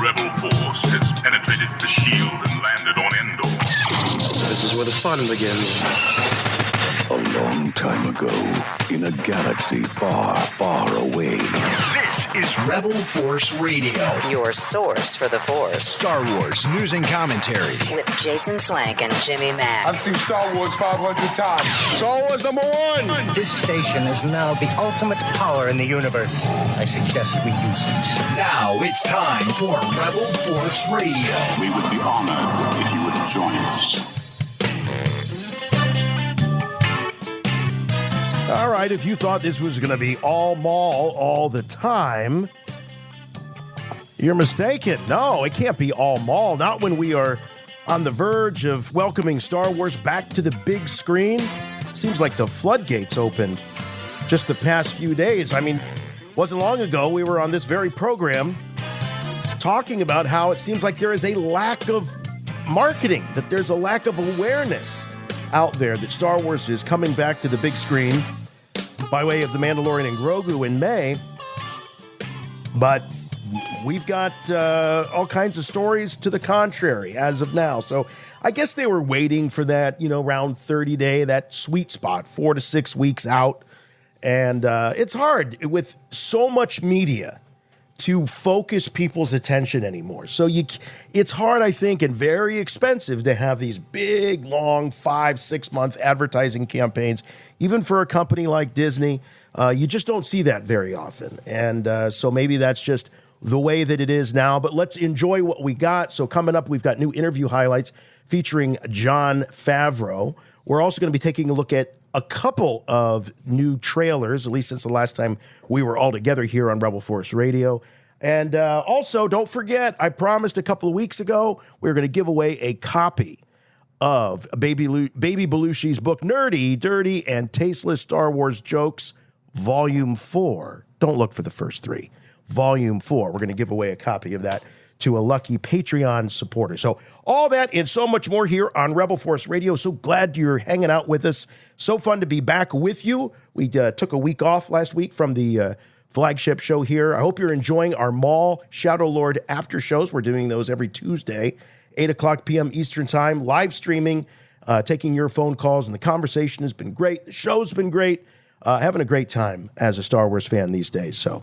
rebel force has penetrated the shield and landed on Endor. This is where the fun begins. A long time ago, in a galaxy far, far away. This is Rebel Force Radio. Your source for the Force. Star Wars news and commentary. With Jason Swank and Jimmy Mack. I've seen Star Wars 500 times. Star Wars #1. This station is now the ultimate power in the universe. I suggest we use it. Now it's time for Rebel Force Radio. We would be honored if you would join us. All right, if you thought this was going to be all mall all the time, you're mistaken. No, it can't be all mall. Not when we are on the verge of welcoming Star Wars back to the big screen. Seems like the floodgates opened just the past few days. I mean, wasn't long ago we were on this very program talking about how it seems like there is a lack of marketing, that there's a lack of awareness out there that Star Wars is coming back to the big screen by way of the Mandalorian and Grogu in May. But we've got all kinds of stories to the contrary as of now. So I guess they were waiting for that, around 30-day, that sweet spot, 4 to 6 weeks out. And it's hard with so much media to focus people's attention anymore. So it's hard, I think, and very expensive to have these big, long 5-6 month advertising campaigns. Even for a company like Disney, you just don't see that very often. And so maybe that's just the way that it is now. But let's enjoy what we got. So coming up, we've got new interview highlights featuring Jon Favreau. We're also going to be taking a look at a couple of new trailers, at least since the last time we were all together here on Rebel Force Radio. And also, don't forget, I promised a couple of weeks ago we were going to give away a copy of Baby Belushi's book, Nerdy, Dirty, and Tasteless Star Wars Jokes, Volume 4. Don't look for the first 3. Volume 4. We're going to give away a copy of that to a lucky Patreon supporter. So all that and so much more here on Rebel Force Radio. So glad you're hanging out with us. So fun to be back with you. We took a week off last week from the flagship show here. I hope you're enjoying our Mall Shadow Lord after shows. We're doing those every Tuesday, 8 o'clock p.m. Eastern Time, live streaming, taking your phone calls, and the conversation has been great. The show's been great. Having a great time as a Star Wars fan these days. So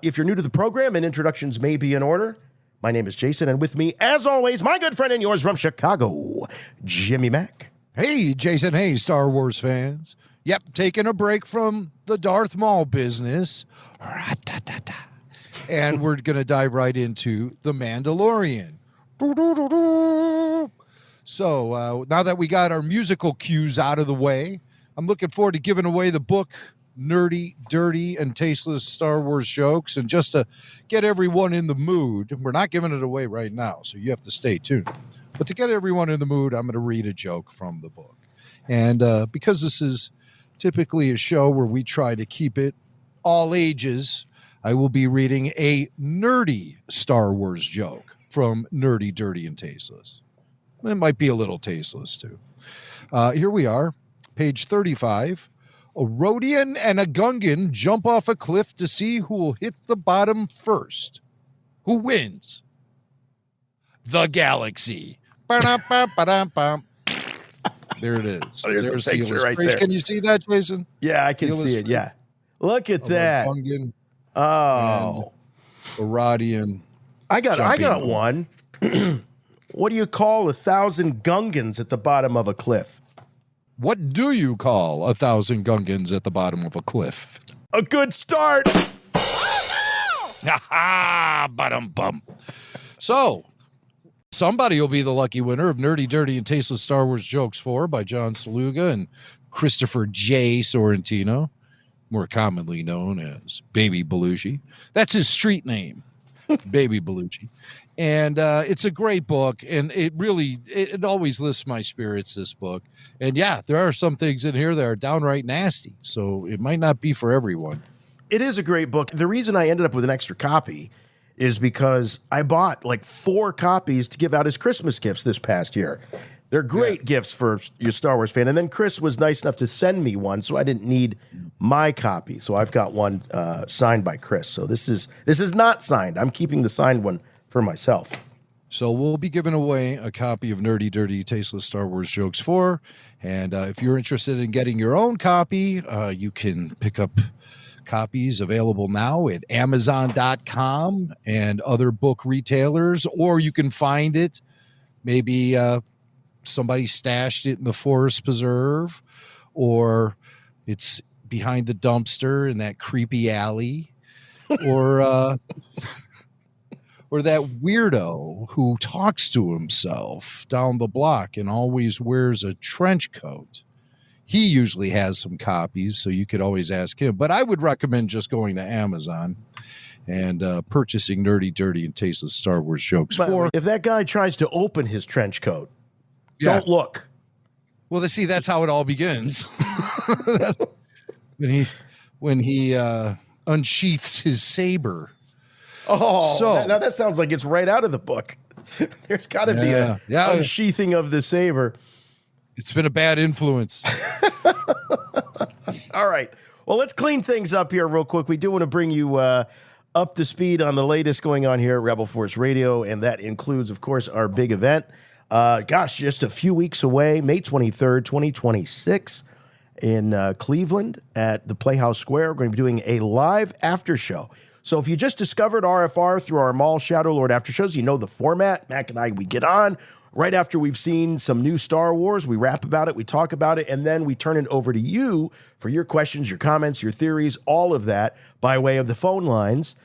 if you're new to the program and introductions may be in order, my name is Jason, and with me, as always, my good friend and yours from Chicago, Jimmy Mack. Hey, Jason. Hey, Star Wars fans. Yep, taking a break from the Darth Maul business. And we're going to dive right into The Mandalorian. So now that we got our musical cues out of the way, I'm looking forward to giving away the book, Nerdy, Dirty, and Tasteless Star Wars Jokes. And just to get everyone in the mood, we're not giving it away right now, so you have to stay tuned. But to get everyone in the mood, I'm going to read a joke from the book. And because this is typically a show where we try to keep it all ages, I will be reading a nerdy Star Wars joke from Nerdy, Dirty, and Tasteless. It might be a little tasteless, too. Here we are, page 35. A Rodian and a Gungan jump off a cliff to see who will hit the bottom first. Who wins? The galaxy. Ba-dum-bum. There it is. Oh, there's the picture right there. Can you see that, Jason? Yeah, I can see it. Yeah. Look at that. Oh. A Rodian. I got one. What do you call 1,000 Gungans at the bottom of a cliff? What do you call 1,000 Gungans at the bottom of a cliff? A good start. Ha bottom bump. So, somebody will be the lucky winner of Nerdy, Dirty, and Tasteless Star Wars Jokes 4 by John Saluga and Christopher J. Sorrentino, more commonly known as Baby Belushi. That's his street name, Baby Belushi. And it's a great book, and it always lifts my spirits, this book. And yeah, there are some things in here that are downright nasty, so it might not be for everyone. It is a great book. The reason I ended up with an extra copy is because I bought like 4 copies to give out as Christmas gifts this past year. They're great gifts for your Star Wars fan. And then Chris was nice enough to send me one, so I didn't need my copy. So I've got one signed by Chris. So this is not signed. I'm keeping the signed one for myself. So we'll be giving away a copy of Nerdy, Dirty, Tasteless Star Wars Jokes 4. And if you're interested in getting your own copy, you can pick up copies available now at Amazon.com and other book retailers, or you can find it. Maybe somebody stashed it in the Forest Preserve, or it's behind the dumpster in that creepy alley, or that weirdo who talks to himself down the block and always wears a trench coat. He usually has some copies, so you could always ask him. But I would recommend just going to Amazon and purchasing Nerdy, Dirty, and Tasteless Star Wars Jokes 4. If that guy tries to open his trench coat, don't look. Well, that's how it all begins. when he unsheaths his saber. Oh, so now that sounds like it's right out of the book. There's got to be a unsheathing of the saber. It's been a bad influence. All right. Well, let's clean things up here real quick. We do want to bring you up to speed on the latest going on here at Rebel Force Radio, and that includes, of course, our big event. Just a few weeks away, May 23rd, 2026, in Cleveland at the Playhouse Square. We're going to be doing a live after show. So if you just discovered RFR through our Mall Shadow Lord after shows, you know the format. Mac and I, we get on right after we've seen some new Star Wars. We rap about it, we talk about it, and then we turn it over to you for your questions, your comments, your theories, all of that by way of the phone lines.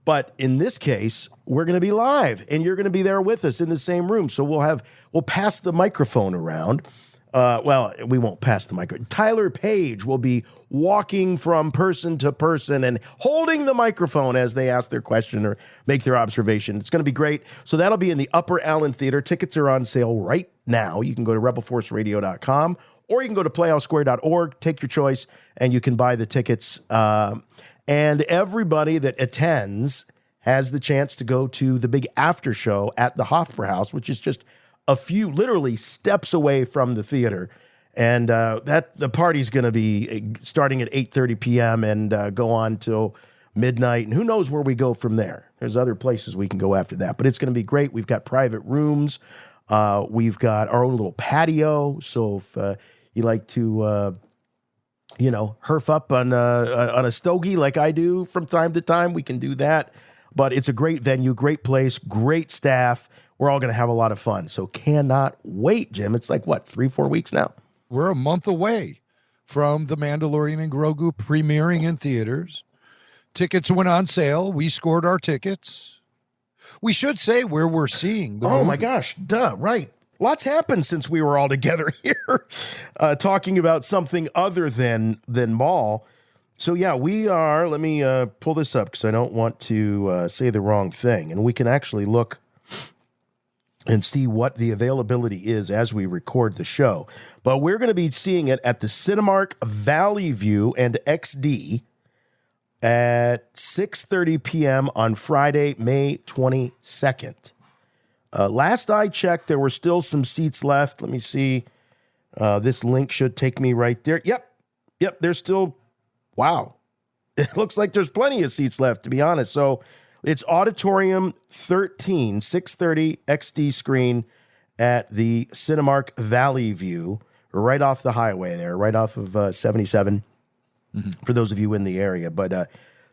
But in this case, we're going to be live, and you're going to be there with us in the same room. So we'll pass the microphone around. We won't pass the microphone. Tyler Page will be walking from person to person and holding the microphone as they ask their question or make their observation. It's going to be great. So that'll be in the Upper Allen Theater. Tickets are on sale right now. You can go to rebelforceradio.com or you can go to playhousesquare.org. Take your choice, and you can buy the tickets. And everybody that attends has the chance to go to the big after show at the Hofbrauhaus, which is just a few literally steps away from the theater. And the party's going to be starting at 8:30 p.m. and go on till midnight. And who knows where we go from there. There's other places we can go after that. But it's going to be great. We've got private rooms. We've got our own little patio. So if you like to, herf up on a stogie like I do from time to time, we can do that. But it's a great venue, great place, great staff. We're all going to have a lot of fun. So cannot wait, Jim. It's like, 3-4 weeks now? We're a month away from The Mandalorian and Grogu premiering in theaters. Tickets went on sale. We scored our tickets. We should say where we're seeing the movie. My gosh. Duh. Right. Lots happened since we were all together here talking about something other than Maul. So, yeah, we are. Let me pull this up because I don't want to say the wrong thing. And we can actually look and see what the availability is as we record the show. But we're going to be seeing it at the Cinemark Valley View and XD at 6:30 p.m. on Friday, May 22nd. Last I checked, there were still some seats left. Let me see. This link should take me right there. Yep, there's still, wow. It looks like there's plenty of seats left, to be honest. So it's Auditorium 13, 6:30 XD screen at the Cinemark Valley View, right off the highway there, right off of 77, for those of you in the area. But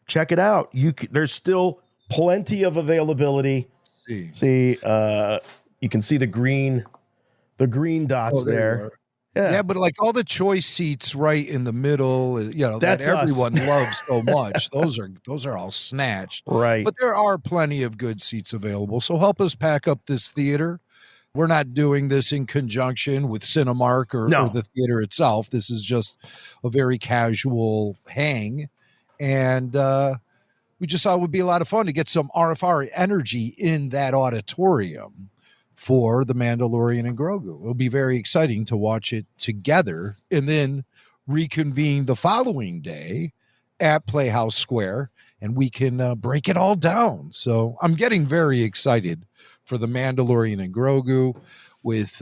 check it out. There's still plenty of availability. See, you can see the green dots there. Yeah, but like all the choice seats right in the middle, that's that everyone loves so much. Those are all snatched. Right. But there are plenty of good seats available. So help us pack up this theater. We're not doing this in conjunction with Cinemark or the theater itself. This is just a very casual hang. And we just thought it would be a lot of fun to get some RFR energy in that auditorium for The Mandalorian and Grogu. It'll be very exciting to watch it together and then reconvene the following day at Playhouse Square, and we can break it all down. So I'm getting very excited for The Mandalorian and Grogu with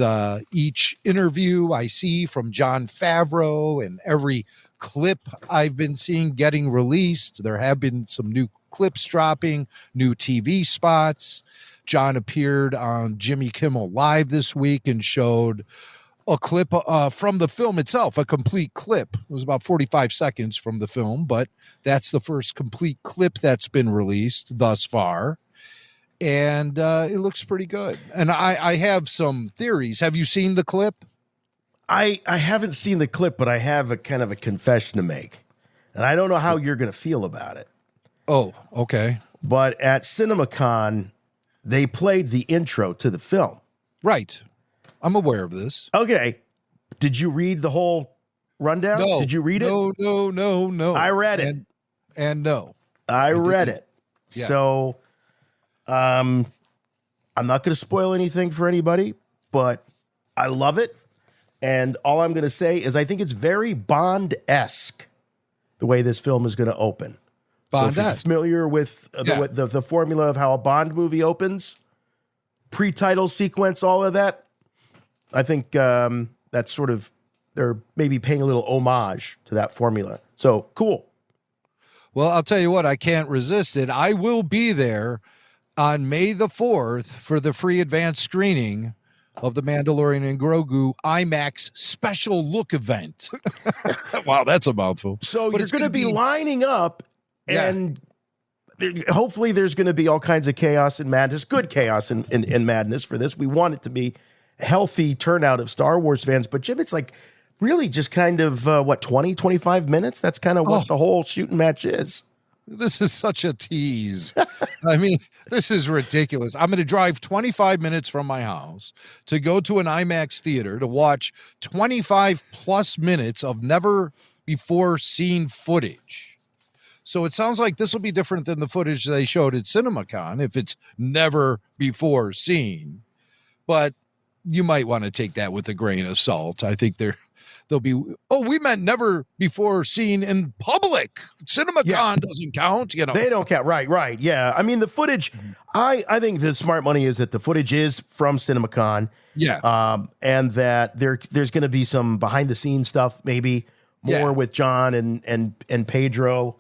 each interview I see from Jon Favreau and every clip I've been seeing getting released. There have been some new clips dropping, new TV spots. John appeared on Jimmy Kimmel Live this week and showed a clip from the film itself, a complete clip. It was about 45 seconds from the film, but that's the first complete clip that's been released thus far. And it looks pretty good. And I have some theories. Have you seen the clip? I haven't seen the clip, but I have a kind of a confession to make. And I don't know how you're going to feel about it. Oh, okay. But at CinemaCon, they played the intro to the film. Right. I'm aware of this. Okay. Did you read the whole rundown? No. Did you read it? No. I read it. And no. I read it. Yeah. So I'm not going to spoil anything for anybody, but I love it. And all I'm going to say is I think it's very Bond-esque, the way this film is going to open. So if you're familiar with the formula of how a Bond movie opens, pre-title sequence, all of that, I think that's sort of, they're maybe paying a little homage to that formula. So, cool. Well, I'll tell you what, I can't resist it. I will be there on May the 4th for the free advance screening of the Mandalorian and Grogu IMAX special look event. Wow, that's a mouthful. So you're going to be lining up, and hopefully there's going to be all kinds of chaos and madness, good chaos and madness for this. We want it to be a healthy turnout of Star Wars fans. But Jim, it's like really just kind of, 20, 25 minutes? That's kind of what the whole shooting match is. This is such a tease. I mean, this is ridiculous. I'm going to drive 25 minutes from my house to go to an IMAX theater to watch 25 plus minutes of never before seen footage. So it sounds like this will be different than the footage they showed at CinemaCon if it's never before seen. But you might want to take that with a grain of salt. I think they'll be, we meant never before seen in public. CinemaCon doesn't count, you know. They don't count. Right. Yeah. I mean, the footage, I think the smart money is that the footage is from CinemaCon. Yeah. And that there's going to be some behind the scenes stuff, maybe more with John and Pedro.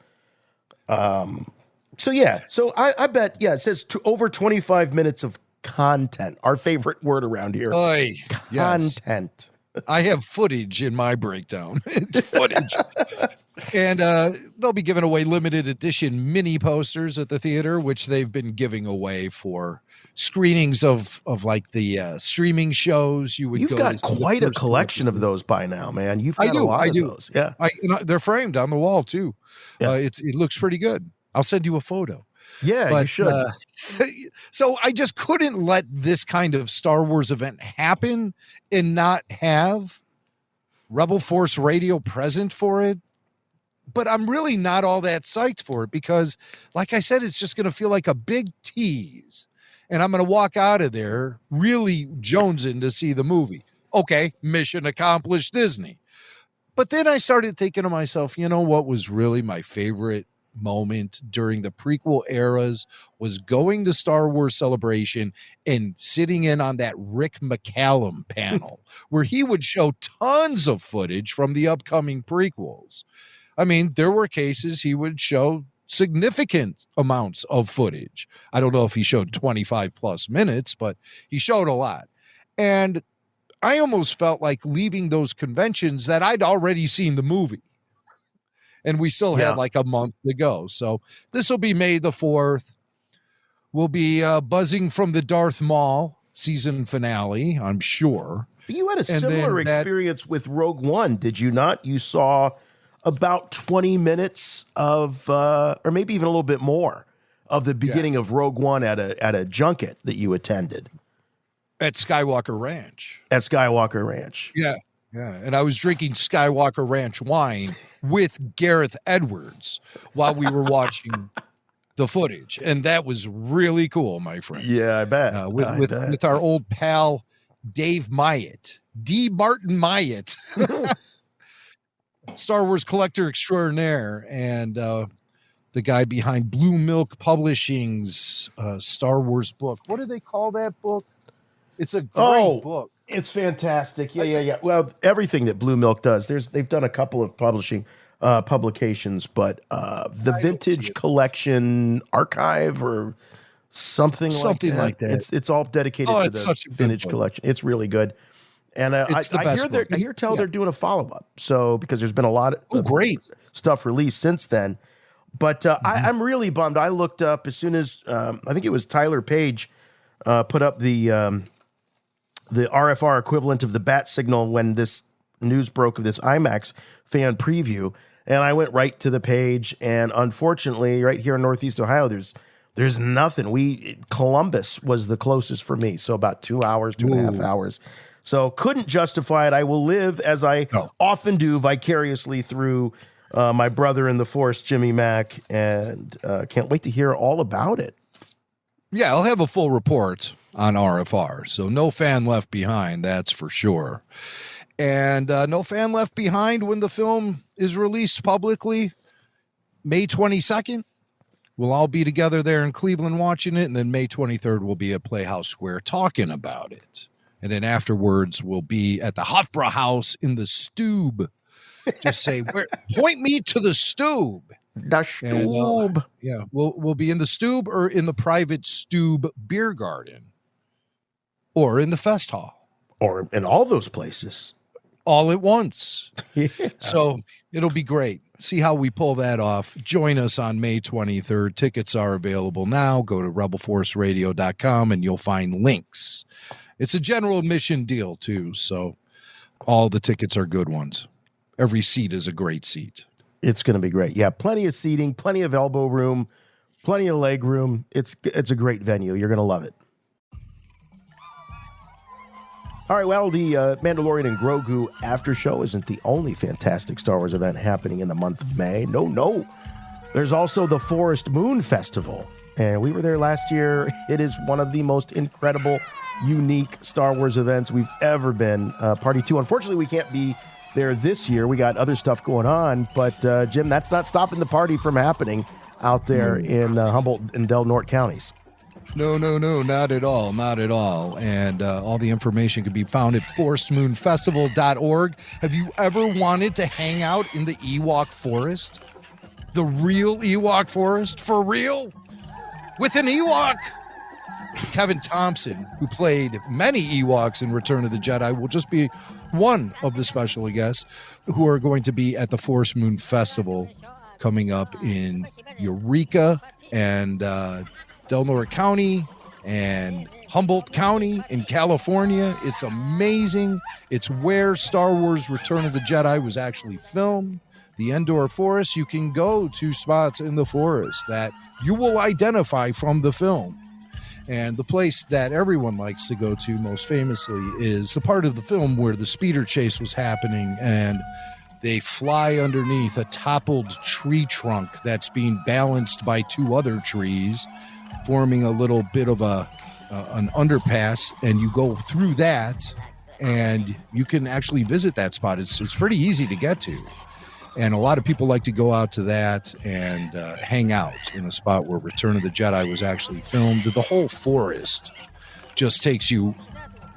So I bet, it says over 25 minutes of content, our favorite word around here. Content. I have footage in my breakdown. It's footage. And they'll be giving away limited edition mini posters at the theater, which they've been giving away for screenings of like the streaming shows. You've got quite a collection of those by now, man. You've got a lot of those. Yeah. They're framed on the wall too. Yeah. It looks pretty good. I'll send you a photo. Yeah, you should. So I just couldn't let this kind of Star Wars event happen and not have Rebel Force Radio present for it. But I'm really not all that psyched for it because, like I said, it's just going to feel like a big tease. And I'm going to walk out of there really jonesing to see the movie. Okay, mission accomplished, Disney. But then I started thinking to myself, you know what was really my favorite moment during the prequel eras was going to Star Wars Celebration and sitting in on that Rick McCallum panel where he would show tons of footage from the upcoming prequels. I mean, there were cases he would show significant amounts of footage. I don't know if he showed 25 plus minutes, but he showed a lot. And I almost felt like leaving those conventions that I'd already seen the movie. And we still had like a month to go. So this will be May the 4th. We'll be buzzing from the Darth Maul season finale, I'm sure. You had a similar experience with Rogue One, did you not? You saw about 20 minutes of, or maybe even a little bit more, of the beginning of Rogue One at a junket that you attended. At Skywalker Ranch. At Skywalker Ranch. Yeah. Yeah, and I was drinking Skywalker Ranch wine with Gareth Edwards while we were watching the footage, and that was really cool, my friend. Yeah, I bet. With our old pal Dave Myatt, D. Martin Myatt, Star Wars collector extraordinaire, and the guy behind Blue Milk Publishing's Star Wars book. What do they call that book? It's a great book. It's fantastic. Yeah. Well, everything that Blue Milk does, they've done a couple of publications, but the Vintage Collection Archive or Something like that. It's all dedicated to the vintage collection. It's really good. And I hear they're doing a follow-up. So because there's been a lot of great stuff released since then. But I'm really bummed. I looked up as soon as I think it was Tyler Page put up the RFR equivalent of the bat signal when this news broke of this IMAX fan preview. And I went right to the page. And unfortunately, right here in Northeast Ohio, there's nothing. Columbus was the closest for me. So about 2 hours, 2.5 hours. So couldn't justify it. I will live, as I often do, vicariously through my brother in the Force, Jimmy Mack, and can't wait to hear all about it. Yeah, I'll have a full report on RFR. So no fan left behind, that's for sure. And no fan left behind when the film is released publicly May 22nd. We'll all be together there in Cleveland watching it, and then May 23rd we'll be at Playhouse Square talking about it. And then afterwards we'll be at the Hofbrauhaus in the Stube. Just say, point me to the Stube. The Stube. And, we'll be in the Stube or in the private Stube beer garden or in the Fest Hall. Or in all those places. All at once. So it'll be great. See how we pull that off. Join us on May 23rd. Tickets are available now. Go to rebelforceradio.com and you'll find links. It's a general admission deal too, so all the tickets are good ones. Every seat is a great seat. It's going to be great. Yeah, plenty of seating, plenty of elbow room, plenty of leg room. It's a great venue. You're going to love it. All right, well, the Mandalorian and Grogu after show isn't the only fantastic Star Wars event happening in the month of May. No. There's also the Forest Moon Festival, and we were there last year. It is one of the most incredible, unique Star Wars events we've ever been party to. Unfortunately, we can't be there this year. We got other stuff going on, but Jim, that's not stopping the party from happening out there in Humboldt and Del Norte counties. No, not at all. And all the information can be found at forestmoonfestival.org. Have you ever wanted to hang out in the Ewok forest? The real Ewok forest? For real? With an Ewok? Kevin Thompson, who played many Ewoks in Return of the Jedi, will just be one of the special guests who are going to be at the Forest Moon Festival coming up in Eureka and Del Norte County and Humboldt County in California. It's amazing. It's where Star Wars Return of the Jedi was actually filmed. The Endor Forest, you can go to spots in the forest that you will identify from the film. And the place that everyone likes to go to most famously is the part of the film where the speeder chase was happening and they fly underneath a toppled tree trunk that's being balanced by two other trees, forming a little bit of an underpass, and you go through that and you can actually visit that spot. It's pretty easy to get to. And a lot of people like to go out to that and hang out in a spot where Return of the Jedi was actually filmed. The whole forest just takes you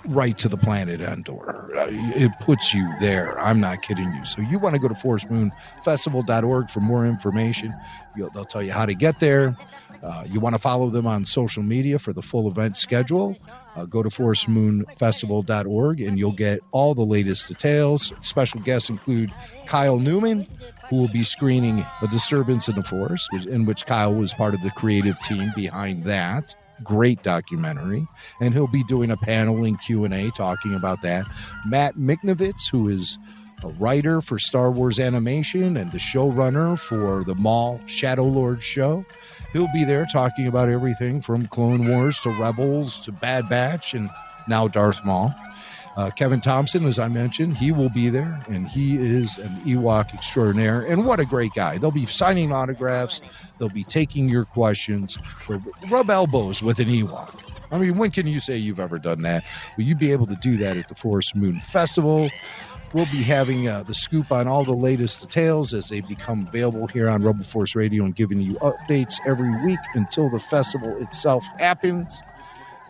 right to the planet Endor. It puts you there. I'm not kidding you. So you want to go to forestmoonfestival.org for more information. They'll tell you how to get there. You want to follow them on social media for the full event schedule. Go to forestmoonfestival.org and you'll get all the latest details. Special guests include Kyle Newman, who will be screening A Disturbance in the Forest, in which Kyle was part of the creative team behind that. Great documentary. And he'll be doing a panel and Q&A talking about that. Matt Miknovitz, who is a writer for Star Wars Animation and the showrunner for the Maul Shadow Lord show. He'll be there talking about everything from Clone Wars to Rebels to Bad Batch and now Darth Maul. Kevin Thompson, as I mentioned, he will be there, and he is an Ewok extraordinaire. And what a great guy. They'll be signing autographs. They'll be taking your questions. They'll rub elbows with an Ewok. I mean, when can you say you've ever done that? Will you be able to do that at the Forest Moon Festival? We'll be having the scoop on all the latest details as they become available here on Rebel Force Radio and giving you updates every week until the festival itself happens.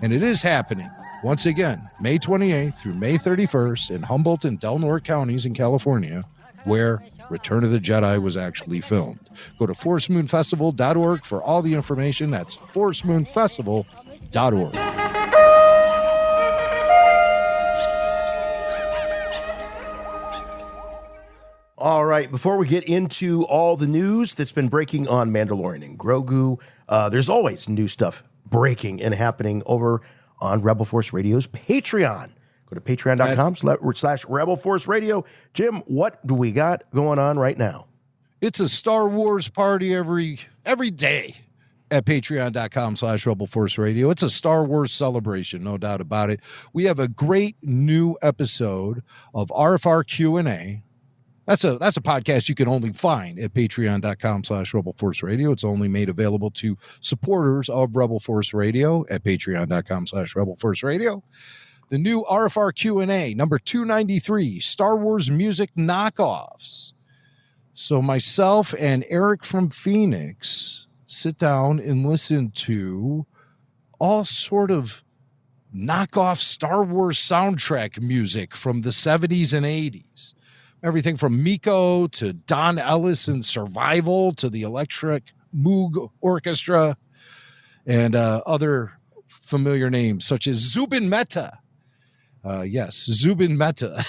And it is happening. Once again, May 28th through May 31st in Humboldt and Del Norte counties in California where Return of the Jedi was actually filmed. Go to forcemoonfestival.org for all the information. That's forcemoonfestival.org. All right, before we get into all the news that's been breaking on Mandalorian and Grogu, there's always new stuff breaking and happening over on Rebel Force Radio's Patreon. Go to patreon.com/Rebel Force Radio. Jim, what do we got going on right now? It's a Star Wars party every day at patreon.com/Rebel Force Radio. It's a Star Wars celebration, no doubt about it. We have a great new episode of RFR Q&A. That's a podcast you can only find at patreon.com/Rebel Force Radio. It's only made available to supporters of Rebel Force Radio at patreon.com/Rebel Force Radio. The new RFR Q&A, number 293, Star Wars music knockoffs. So myself and Eric from Phoenix sit down and listen to all sort of knockoff Star Wars soundtrack music from the 70s and 80s. Everything from Miko to Don Ellis and Survival to the Electric Moog Orchestra and other familiar names such as Zubin Mehta. Yes, Zubin Mehta.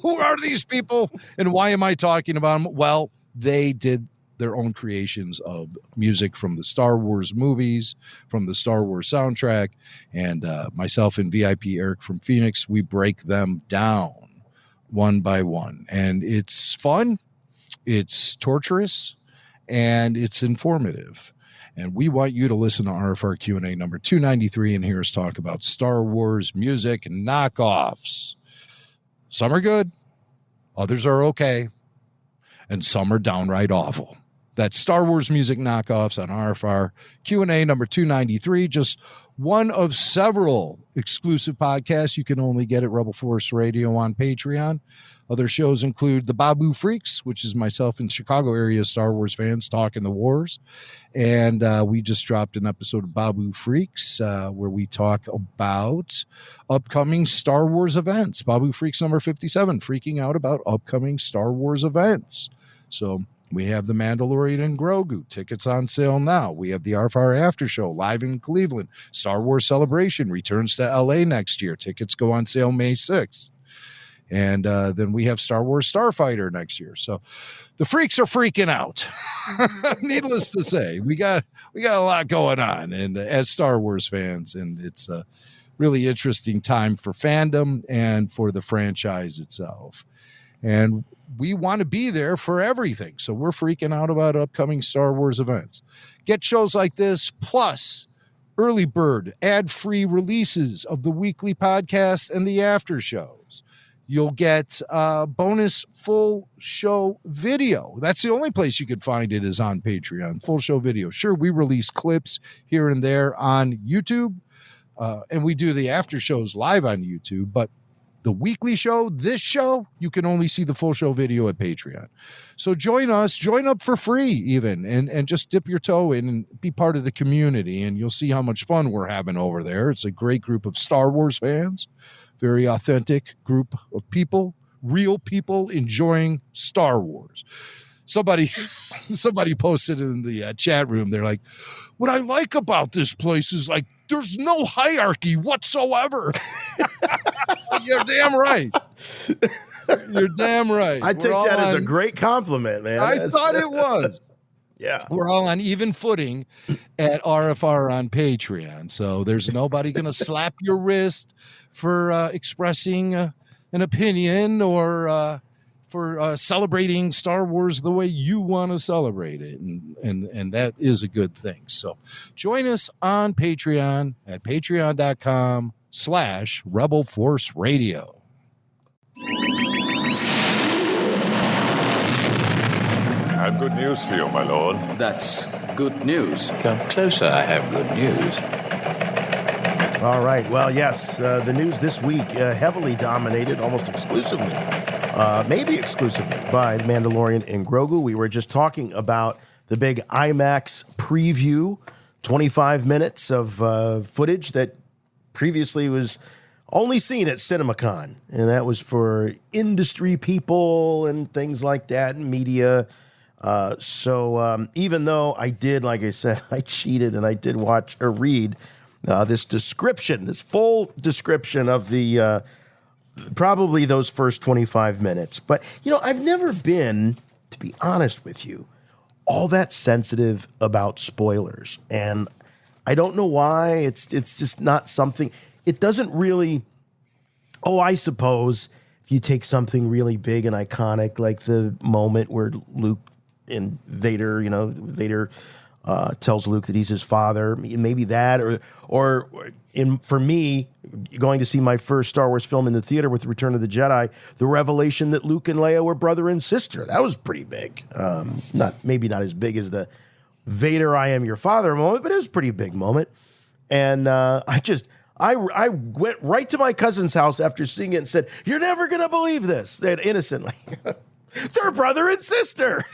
Who are these people and why am I talking about them? Well, they did their own creations of music from the Star Wars movies, from the Star Wars soundtrack, and myself and VIP Eric from Phoenix, we break them down one by one. And it's fun, it's torturous, and it's informative. And we want you to listen to RFR Q&A number 293 and hear us talk about Star Wars music knockoffs. Some are good, others are okay, and some are downright awful. That's Star Wars music knockoffs on RFR Q&A number 293, just one of several exclusive podcasts you can only get at Rebel Force Radio on Patreon. Other shows include The Babu Freaks, which is myself and Chicago area Star Wars fans talking the wars. And we just dropped an episode of Babu Freaks where we talk about upcoming Star Wars events. Babu Freaks number 57, freaking out about upcoming Star Wars events. So we have the Mandalorian and Grogu. Tickets on sale now. We have the RFR After Show live in Cleveland. Star Wars Celebration returns to LA next year. Tickets go on sale May 6th. And then we have Star Wars Starfighter next year. So the freaks are freaking out. Needless to say, we got a lot going on, and as Star Wars fans, and it's a really interesting time for fandom and for the franchise itself. And we want to be there for everything. So we're freaking out about upcoming Star Wars events. Get shows like this, plus early bird ad-free releases of the weekly podcast and the after shows. You'll get bonus full show video. That's the only place you could find it is on Patreon, full show video. Sure, we release clips here and there on YouTube, and we do the after shows live on YouTube, but the weekly show, this show, you can only see the full show video at Patreon. So join us, join up for free even, and just dip your toe in and be part of the community, and you'll see how much fun we're having over there. It's a great group of Star Wars fans. Very authentic group of people, real people enjoying Star Wars. Somebody posted in the chat room, they're like, what I like about this place is like, there's no hierarchy whatsoever. You're damn right. You're damn right. I take that as a great compliment, man. I thought it was. Yeah. We're all on even footing at RFR on Patreon. So there's nobody going to slap your wrist for expressing an opinion or for celebrating Star Wars the way you want to celebrate it. And that is a good thing. So join us on Patreon at patreon.com/Rebel Force Radio. I have good news for you, my lord. That's good news. Come closer, I have good news. All right. Well, yes, the news this week heavily dominated, almost exclusively, maybe exclusively, by Mandalorian and Grogu. We were just talking about the big IMAX preview, 25 minutes of footage that previously was only seen at CinemaCon, and that was for industry people and things like that, and media. So even though I did, like I said, I cheated and I did watch or read this full description of the probably those first 25 minutes. But, I've never been, to be honest with you, all that sensitive about spoilers. And I don't know why. It's just not something. It doesn't really. Oh, I suppose if you take something really big and iconic, like the moment where Luke and Vader, Vader tells Luke that he's his father, maybe that, or for me, going to see my first Star Wars film in the theater with Return of the Jedi, the revelation that Luke and Leia were brother and sister. That was pretty big. Maybe not as big as the Vader, I am your father moment, but it was a pretty big moment. And I went right to my cousin's house after seeing it and said, "You're never going to believe this." They had innocently. They're brother and sister.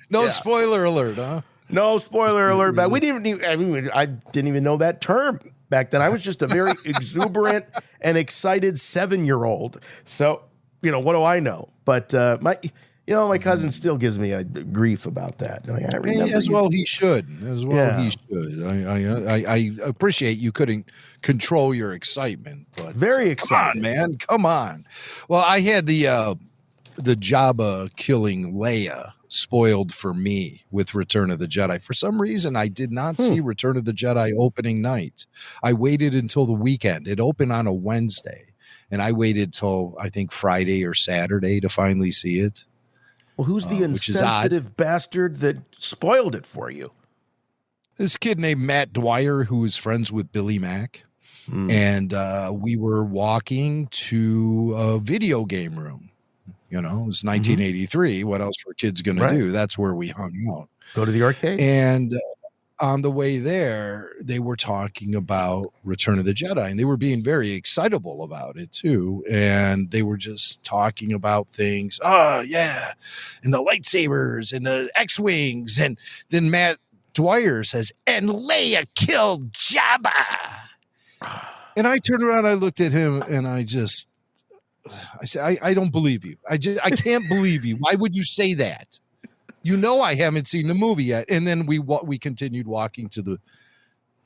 No spoiler alert, huh? No spoiler alert. But we didn't even. I didn't even know that term back then. I was just a very exuberant and excited 7-year-old. So what do I know? But my cousin still gives me a grief about that. I remember as well he should. As well he should. I appreciate you couldn't control your excitement, but very excited, man. Come on. Well, I had the Jabba killing Leia spoiled for me with Return of the Jedi. For some reason, I did not see Return of the Jedi opening night. I waited until the weekend. It opened on a Wednesday, and I waited till I think Friday or Saturday to finally see it. Well, who's the insensitive bastard that spoiled it for you? This kid named Matt Dwyer, who is friends with Billy Mack. And we were walking to a video game room. It was 1983. What else were kids going to do? That's where we hung out. Go to the arcade? And on the way there, they were talking about Return of the Jedi, and they were being very excitable about it too. And they were just talking about things. Oh, yeah. And the lightsabers and the X-Wings. And then Matt Dwyer says, "And Leia killed Jabba." And I turned around, I looked at him, and I said, I don't believe you. I can't believe you. Why would you say that? I haven't seen the movie yet. And then we continued walking to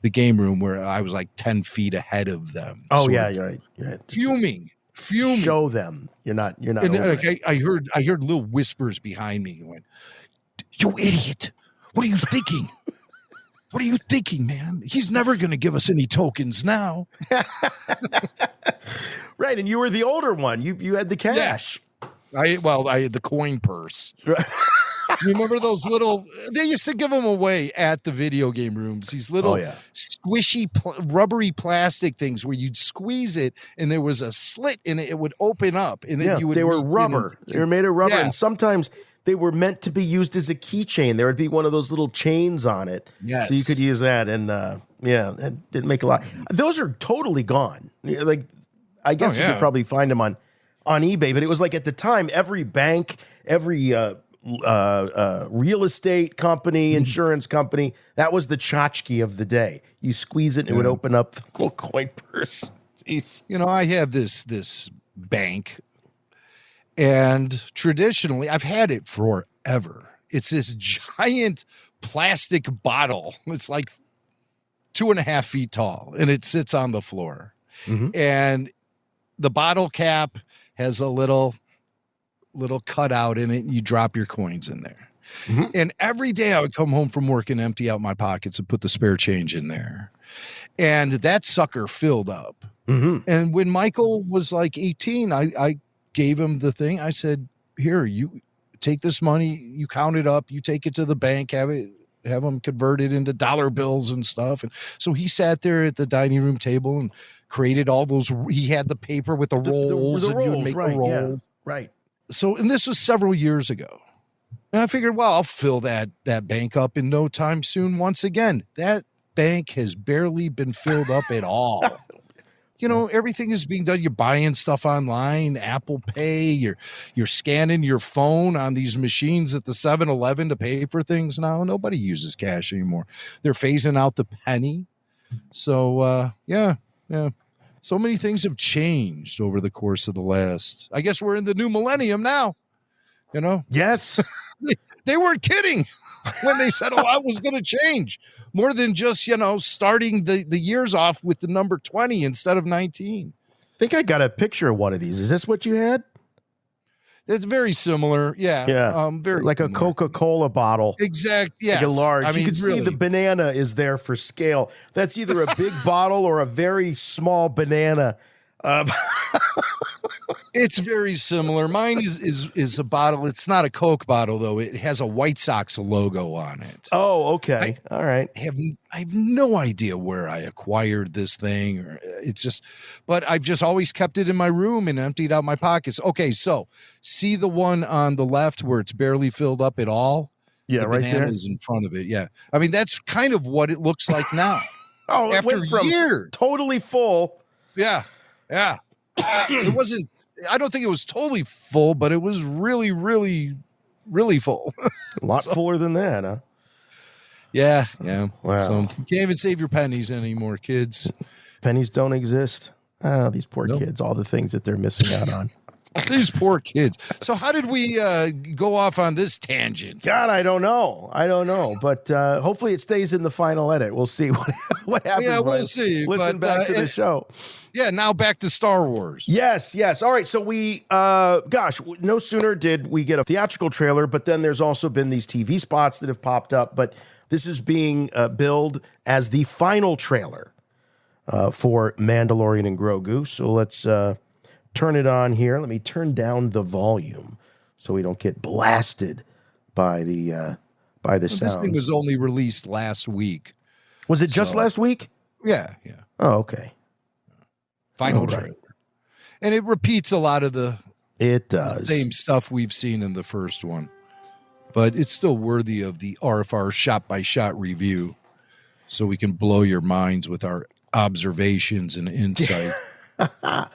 the game room where I was like 10 feet ahead of them. Oh yeah, you're right. Fuming. Show them. You're not. And I heard little whispers behind me going, "You idiot. What are you thinking? What are you thinking, man? He's never going to give us any tokens now." Right, and you were the older one. You had the cash. Yeah. I had the coin purse. Remember those little? They used to give them away at the video game rooms. These little squishy, rubbery plastic things where you'd squeeze it, and there was a slit in it. It would open up, and then you would. They were rubber. They were made of rubber, and sometimes they were meant to be used as a keychain. There would be one of those little chains on it, so you could use that. And it didn't make a lot. Those are totally gone. Like, I guess you could probably find them on eBay, but it was like at the time, every bank, every real estate company, insurance company, that was the tchotchke of the day. You squeeze it and it would open up the little coin purse. Jeez. I have this bank, and traditionally I've had it forever. It's this giant plastic bottle. It's like 2.5 feet tall, and it sits on the floor. And the bottle cap has a little cutout in it, and you drop your coins in there. And every day I would come home from work and empty out my pockets and put the spare change in there. And that sucker filled up. And when Michael was like 18, I gave him the thing. I said, "Here, you take this money, you count it up, you take it to the bank, have them converted into dollar bills and stuff." And so he sat there at the dining room table and created all those. He had the paper with the rolls, and you would make the rolls. Yeah, right. So, and this was several years ago. And I figured, well, I'll fill that bank up in no time soon. Once again, that bank has barely been filled up at all. Everything is being done. You're buying stuff online, Apple Pay, you're scanning your phone on these machines at the 7-Eleven to pay for things now. Nobody uses cash anymore. They're phasing out the penny. So, Yeah. So many things have changed over the course of the last. I guess we're in the new millennium now. You know? Yes. They weren't kidding when they said a lot was going to change. More than just, starting the years off with the number 20 instead of 19. I think I got a picture of one of these. Is this what you had? It's very similar. Yeah. Yeah. Very like similar. a Coca-Cola bottle. Exact. Yes. Like a large. I mean, you can really. see the banana is there for scale. That's either a big bottle or a very small banana. It's very similar. Mine is a bottle. It's not a Coke bottle, though. It has a White Sox logo on it. Oh, okay. All right. I have no idea where I acquired this thing. But I've just always kept it in my room and emptied out my pockets. Okay, so see the one on the left where it's barely filled up at all? Yeah, the right there. banana's in front of it. Yeah. I mean, that's kind of what it looks like now. Oh, after it went from years. totally full. Yeah. Yeah. It wasn't, I don't think it was totally full, but it was really, really, really full. A lot fuller than that, huh? Yeah. Yeah. Wow. So you can't even save your pennies anymore, kids. Pennies don't exist. Oh, these poor kids, all the things that they're missing out on. These poor kids. So how did we go off on this tangent? God, I don't know. But hopefully it stays in the final edit. We'll see what happens. Yeah, when I we'll see. Listen back to the show. Yeah, now back to Star Wars. Yes. All right. So we, no sooner did we get a theatrical trailer, but then there's also been these TV spots that have popped up. But this is being billed as the final trailer for Mandalorian and Grogu. So let's turn it on here. Let me turn down the volume so we don't get blasted by the sounds. This thing was only released last week. Was it just last week? Yeah. Oh, okay. Final trailer. And it repeats a lot of the same stuff we've seen in the first one. But it's still worthy of the RFR shot-by-shot review so we can blow your minds with our observations and insights. All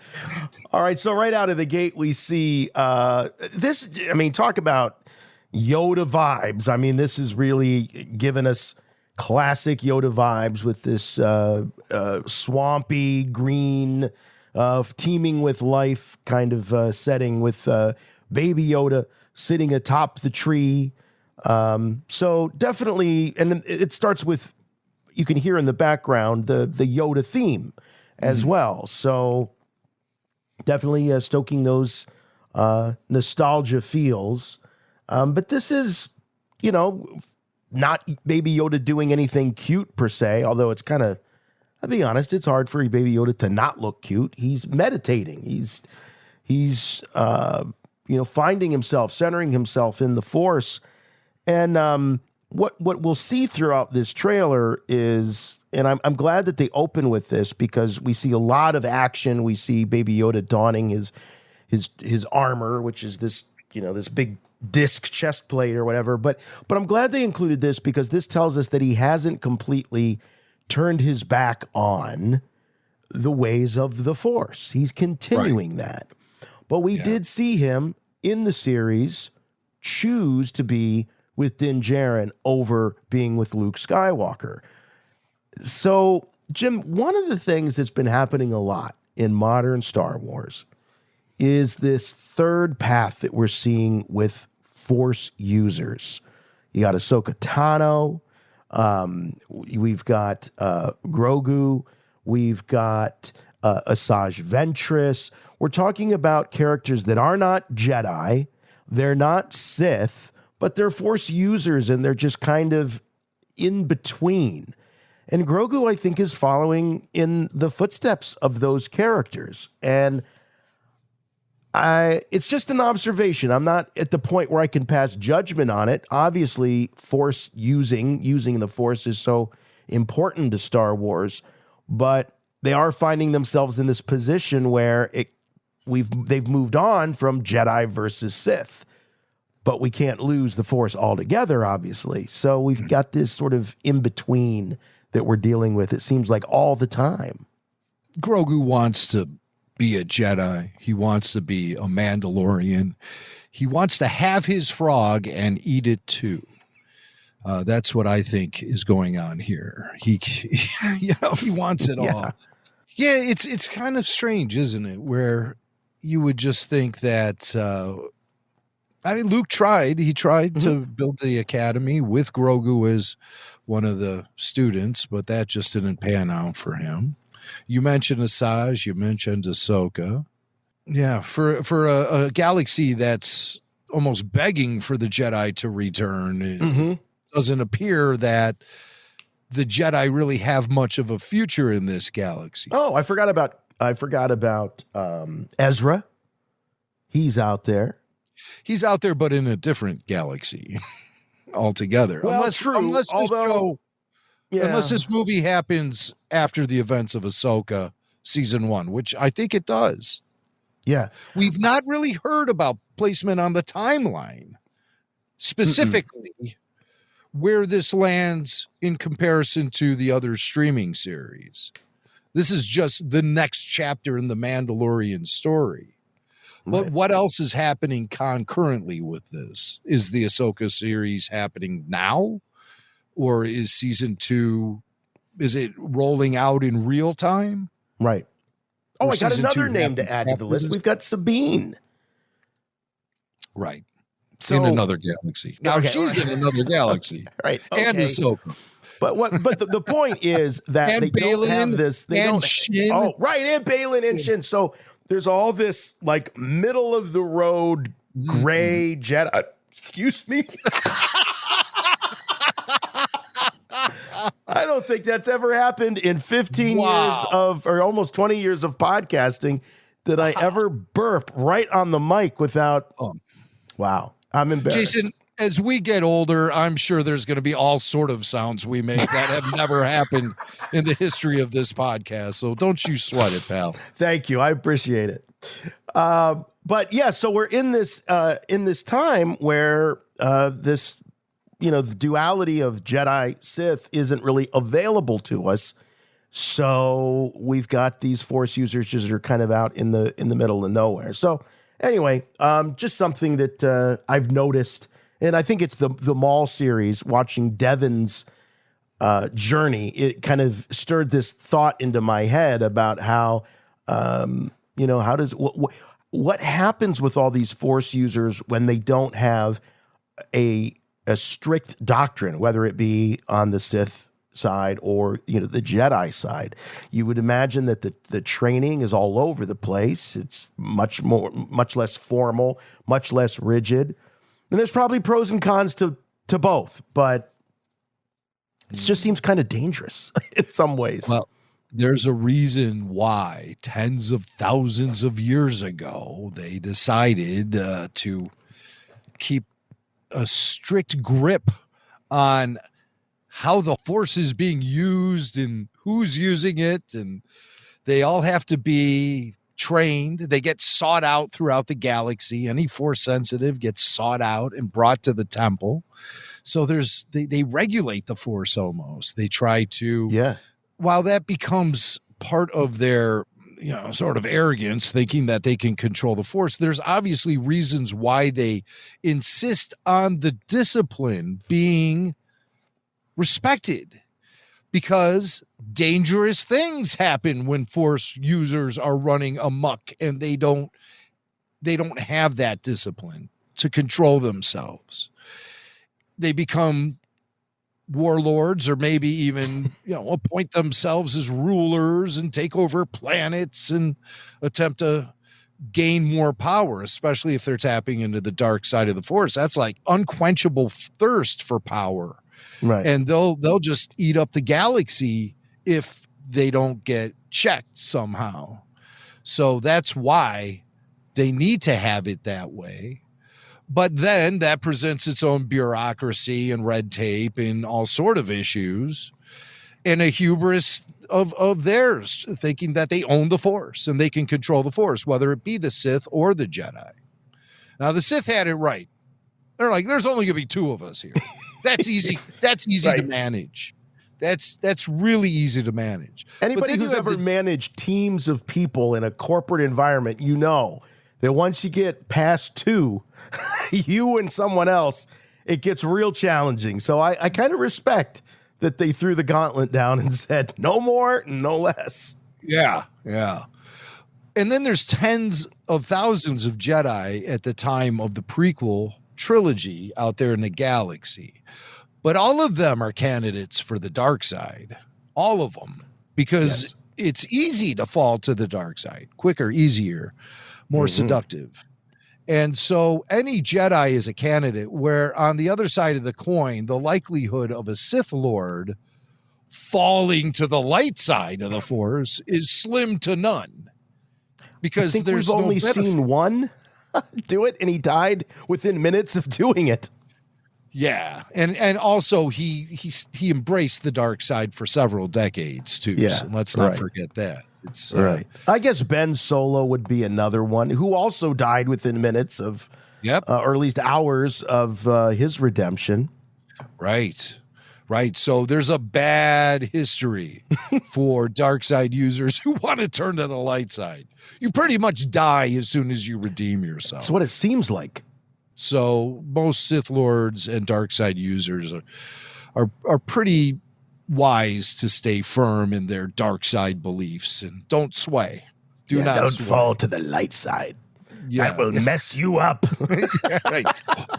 right, so right out of the gate, we see this. I mean, talk about Yoda vibes. I mean, this is really giving us classic Yoda vibes with this swampy green, teeming with life kind of setting with Baby Yoda sitting atop the tree. So definitely, and it starts with, you can hear in the background the Yoda theme as well. So definitely stoking those nostalgia feels. But this is, not Baby Yoda doing anything cute per se, although it's kind of, I'll be honest, it's hard for Baby Yoda to not look cute. He's meditating. He's finding himself, centering himself in the Force. And what we'll see throughout this trailer is, and I'm glad that they open with this because we see a lot of action. We see Baby Yoda donning his armor, which is this big disc chest plate or whatever. But I'm glad they included this because this tells us that he hasn't completely turned his back on the ways of the Force. He's continuing that. But we did see him in the series choose to be with Din Djarin over being with Luke Skywalker. So, Jim, one of the things that's been happening a lot in modern Star Wars is this third path that we're seeing with Force users. You got Ahsoka Tano, we've got Grogu, we've got Asajj Ventress. We're talking about characters that are not Jedi, they're not Sith, but they're Force users, and they're just kind of in between. And Grogu, I think, is following in the footsteps of those characters. And it's just an observation. I'm not at the point where I can pass judgment on it. Obviously, Force using the Force is so important to Star Wars, but they are finding themselves in this position where they've moved on from Jedi versus Sith, but we can't lose the Force altogether, obviously. So we've got this sort of in between that we're dealing with. It seems like all the time. Grogu wants to be a Jedi. He wants to be a Mandalorian. He wants to have his frog and eat it too. That's what I think is going on here. He wants it all. Yeah, it's kind of strange, isn't it? Where you would just think that Luke tried. He tried to build the academy with Grogu as one of the students, but that just didn't pan out for him. You mentioned Asajj, you mentioned Ahsoka. Yeah, for a galaxy that's almost begging for the Jedi to return, it doesn't appear that the Jedi really have much of a future in this galaxy. Oh, I forgot about Ezra. He's out there. He's out there, but in a different galaxy altogether. Well, unless this movie happens after the events of Ahsoka season 1, which I think it does. Yeah. We've not really heard about placement on the timeline, specifically where this lands in comparison to the other streaming series. This is just the next chapter in the Mandalorian story. But what else is happening concurrently with this? Is the Ahsoka series happening now? Or is season 2, is it rolling out in real time? Right. Oh, Or I got season another 2 name to happens add to the after list. this? We've got Sabine. Right. So, in another galaxy. Now she's in another galaxy. Right. And okay. Ahsoka. But the point is that And they don't have Balin this. They and don't. Shin. Oh, right, and Balin and Shin. So there's all this like middle of the road gray Jedi. Excuse me. I don't think that's ever happened in 15 years of, or almost 20 years of podcasting, that I ever burp right on the mic without. Wow, I'm embarrassed. Jason, as we get older, I'm sure there's going to be all sort of sounds we make that have never happened in the history of this podcast. So don't you sweat it, pal. Thank you. I appreciate it. But yeah, so we're in this time where this, the duality of Jedi Sith isn't really available to us. So we've got these Force users that are kind of out in the middle of nowhere. So anyway, just something that I've noticed, and I think it's the Maul series. Watching Devin's journey, it kind of stirred this thought into my head about how how does what happens with all these Force users when they don't have a strict doctrine, whether it be on the Sith side or the Jedi side. You would imagine that the training is all over the place. It's much less formal, much less rigid, and there's probably pros and cons to both, but it just seems kind of dangerous in some ways. Well, there's a reason why tens of thousands of years ago they decided to keep a strict grip on how the Force is being used and who's using it, and they all have to be trained. They get sought out throughout the galaxy. Any Force sensitive gets sought out and brought to the temple. So they regulate the Force almost. They try to, while that becomes part of their sort of arrogance, thinking that they can control the Force, there's obviously reasons why they insist on the discipline being respected, because dangerous things happen when Force users are running amok and they don't have that discipline to control themselves. They become warlords, or maybe even appoint themselves as rulers and take over planets and attempt to gain more power, especially if they're tapping into the dark side of the Force. That's like unquenchable thirst for power. Right. And they'll just eat up the galaxy if they don't get checked somehow. So that's why they need to have it that way. But then that presents its own bureaucracy and red tape and all sort of issues, and a hubris of theirs, thinking that they own the Force and they can control the Force, whether it be the Sith or the Jedi. Now, the Sith had it right. They're like, there's only going to be two of us here. That's easy. That's easy Right. to manage. That's really easy to manage. Anybody who's ever managed teams of people in a corporate environment, that once you get past two, you and someone else, it gets real challenging. So I kind of respect that they threw the gauntlet down and said, no more, no less. Yeah, yeah. And then there's tens of thousands of Jedi at the time of the prequel trilogy out there in the galaxy. But all of them are candidates for the dark side. All of them. Because it's easy to fall to the dark side. Quicker, easier, more seductive. And so any Jedi is a candidate, where on the other side of the coin, the likelihood of a Sith Lord falling to the light side of the Force is slim to none. Because there's we've only seen one do it, and he died within minutes of doing it. Yeah, and also he embraced the dark side for several decades too. Yeah, so let's not forget that. It's right. I guess Ben Solo would be another one who also died within minutes of, or at least hours of his redemption. Right. Right. So there's a bad history for dark side users who want to turn to the light side. You pretty much die as soon as you redeem yourself. That's what it seems like. So most Sith Lords and dark side users are pretty wise to stay firm in their dark side beliefs and don't sway. Don't fall to the light side. That will mess you up. Right.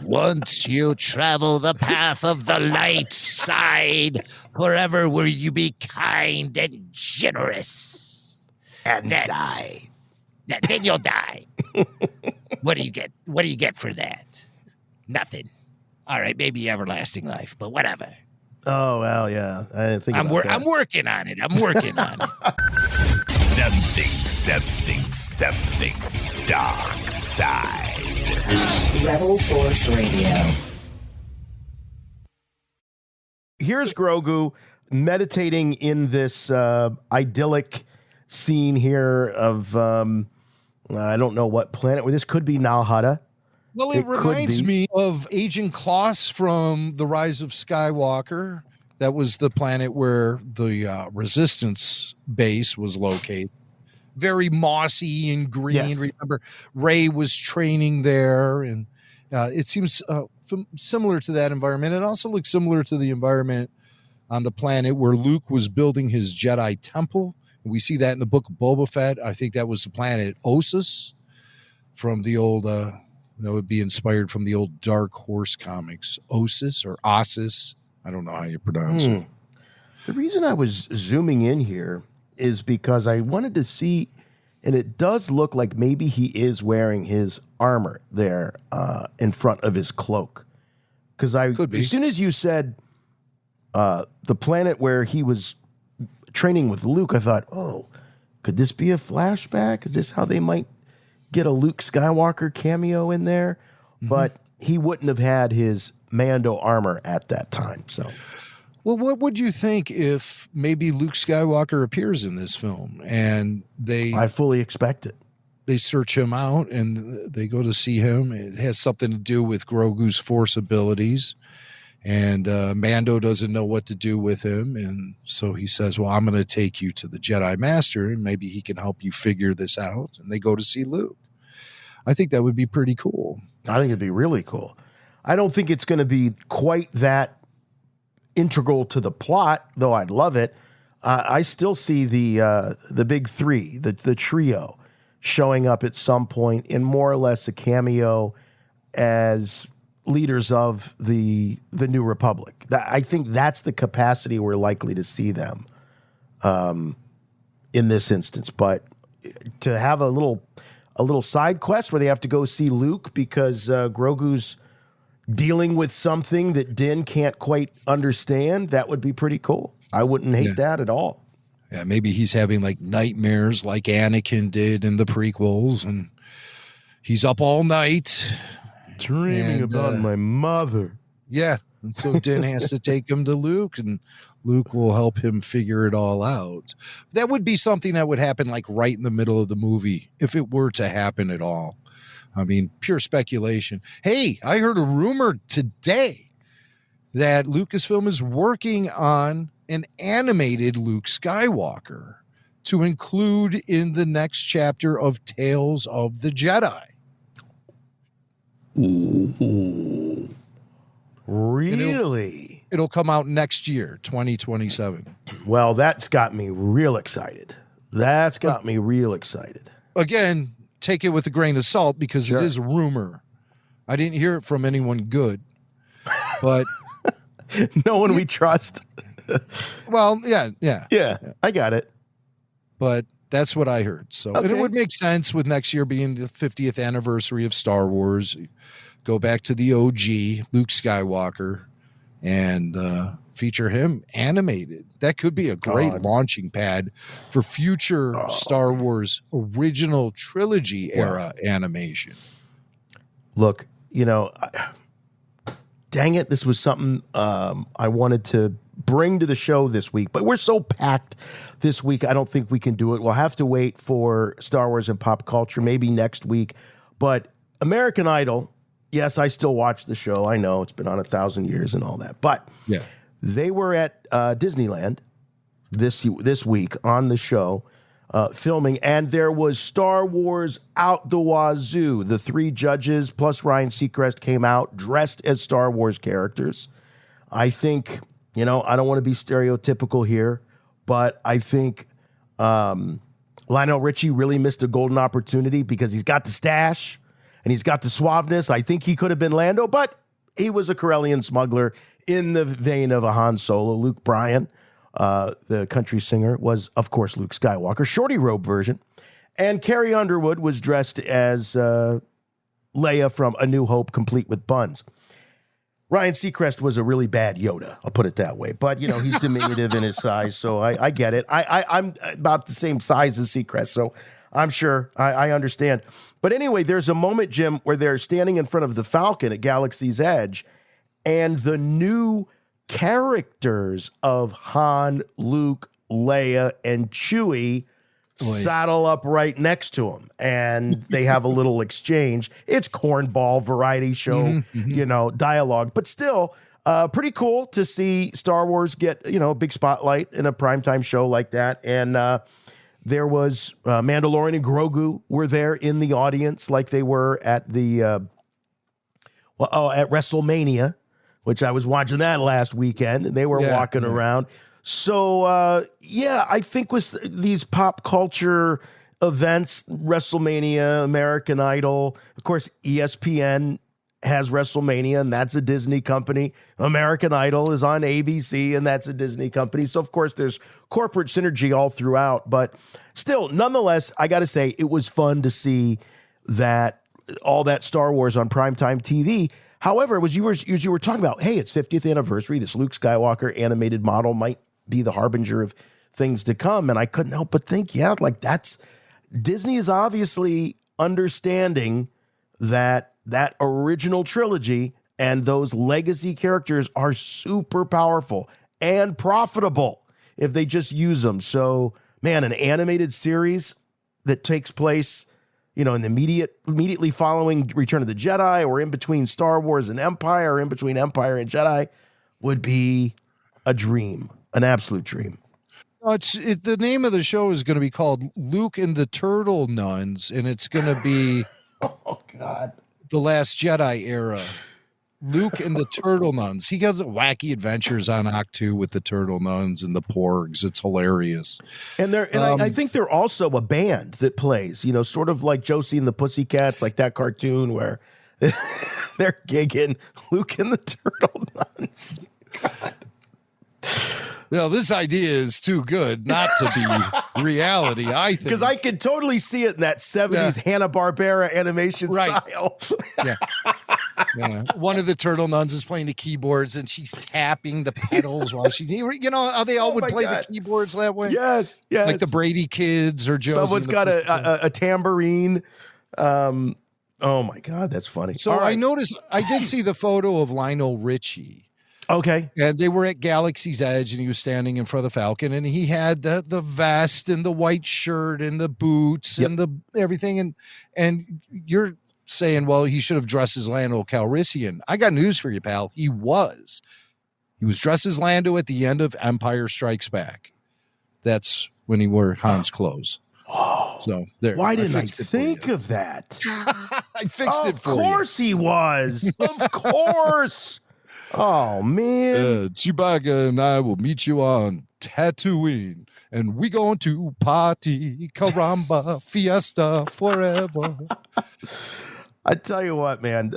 Once you travel the path of the light side, forever will you be kind and generous. And die. Then you'll die. What do you get? What do you get for that? Nothing. All right, maybe everlasting life, but whatever. Oh, well, yeah. I didn't think I'm working on it. I'm working on it. Something. Dark side. Rebel Force Radio. Here's Grogu meditating in this idyllic scene here of I don't know what planet. This could be Nalhada. Well, it reminds me of Agent Kloss from The Rise of Skywalker. That was the planet where the Resistance base was located. Very mossy and green. Yes. Remember, Rey was training there, and it seems similar to that environment. It also looks similar to the environment on the planet where Luke was building his Jedi temple. We see that in the book of Boba Fett. I think that was the planet Ossus from the old, that would be inspired from the old Dark Horse comics. Ossus or Ossus. I don't know how you pronounce it. The reason I was zooming in here is because I wanted to see, and it does look like maybe he is wearing his armor there in front of his cloak. Because as soon as you said the planet where he was training with Luke, I thought, oh, could this be a flashback? Is this how they might get a Luke Skywalker cameo in there? But he wouldn't have had his Mando armor at that time. So, well, what would you think if maybe Luke Skywalker appears in this film and I fully expect it. They search him out and they go to see him. It has something to do with Grogu's Force abilities. And Mando doesn't know what to do with him. And so he says, well, I'm going to take you to the Jedi Master and maybe he can help you figure this out. And they go to see Luke. I think that would be pretty cool. I think it'd be really cool. I don't think it's going to be quite that integral to the plot, though I'd love it. I still see the big three, the trio, showing up at some point in more or less a cameo as leaders of the New Republic. I think that's the capacity we're likely to see them in this instance. But to have a little side quest where they have to go see Luke because Grogu's dealing with something that Din can't quite understand, that would be pretty cool. I wouldn't hate that at all. Yeah, maybe he's having like nightmares like Anakin did in the prequels, and he's up all night dreaming about my mother. Yeah, and so Din has to take him to Luke, and Luke will help him figure it all out. That would be something that would happen like right in the middle of the movie, if it were to happen at all. I mean, pure speculation. Hey, I heard a rumor today that Lucasfilm is working on an animated Luke Skywalker to include in the next chapter of Tales of the Jedi. Ooh. Really? It'll come out next year, 2027. Well, that's got me real excited. That's got me real excited. Again, take it with a grain of salt because it is a rumor. I didn't hear it from anyone good, but no one we trust. Well, yeah, I got it. But that's what I heard. So, and it would make sense with next year being the 50th anniversary of Star Wars. Go back to the OG, Luke Skywalker, and feature him animated. That could be a great launching pad for future Star Wars original trilogy era animation. Look, dang it, this was something I wanted to bring to the show this week, but we're so packed this week, I don't think we can do it. We'll have to wait for Star Wars and pop culture, maybe next week. But American Idol, yes, I still watch the show. I know it's been on 1,000 years and all that, but they were at Disneyland this week on the show filming, and there was Star Wars out the wazoo. The 3 judges plus Ryan Seacrest came out dressed as Star Wars characters. I think, I don't want to be stereotypical here, but I think Lionel Richie really missed a golden opportunity because he's got the stash and he's got the suaveness. I think he could have been Lando, but he was a Corellian smuggler in the vein of a Han Solo. Luke Bryan, the country singer, was, of course, Luke Skywalker, shorty robe version. And Carrie Underwood was dressed as Leia from A New Hope, complete with buns. Ryan Seacrest was a really bad Yoda, I'll put it that way. But, he's diminutive in his size, so I get it. I'm about the same size as Seacrest, so I'm sure I understand. But anyway, there's a moment, Jim, where they're standing in front of the Falcon at Galaxy's Edge, and the new characters of Han, Luke, Leia, and Chewie saddle up right next to him, and they have a little exchange. It's cornball variety show, dialogue, but still pretty cool to see Star Wars get, a big spotlight in a primetime show like that. And there was Mandalorian and Grogu were there in the audience like they were at the at WrestleMania, which I was watching that last weekend, and they were walking around. So, I think with these pop culture events, WrestleMania, American Idol, of course, ESPN has WrestleMania, and that's a Disney company. American Idol is on ABC, and that's a Disney company. So, of course, there's corporate synergy all throughout. But still, nonetheless, I got to say, it was fun to see that all that Star Wars on primetime TV. However, as you were talking about, hey, it's 50th anniversary. This Luke Skywalker animated model might be the harbinger of things to come. And I couldn't help but think, Disney is obviously understanding that original trilogy and those legacy characters are super powerful and profitable if they just use them. So, man, an animated series that takes place, in the immediately following Return of the Jedi, or in between Star Wars and Empire, or in between Empire and Jedi, would be a dream, an absolute dream. The name of the show is going to be called Luke and the Turtle Nuns, and it's going to be oh God, the Last Jedi era. Luke and the Turtle Nuns. He has wacky adventures on Octu with the Turtle Nuns and the Porgs. It's hilarious. And I think they're also a band that plays, sort of like Josie and the Pussycats, like that cartoon where they're gigging Luke and the Turtle Nuns. God. This idea is too good not to be reality, I think. Because I could totally see it in that 70s Hanna-Barbera animation style. One of the Turtle Nuns is playing the keyboards, and she's tapping the pedals while she, how they all would play the keyboards that way? Yes. Like the Brady Kids or Josie. Someone's got a tambourine. Oh, my God, that's funny. So I noticed, I did see the photo of Lionel Richie. Okay. And they were at Galaxy's Edge, and he was standing in front of the Falcon, and he had the vest and the white shirt and the boots and the everything. And you're saying, well, he should have dressed as Lando Calrissian. I got news for you, pal. He was dressed as Lando at the end of Empire Strikes Back. That's when he wore Han's clothes. Oh, so there. Why didn't I think of that? I fixed it for you. Of course he was. Of course. Oh, man. Chewbacca and I will meet you on Tatooine, and we going to party, caramba, fiesta forever. I tell you what, man,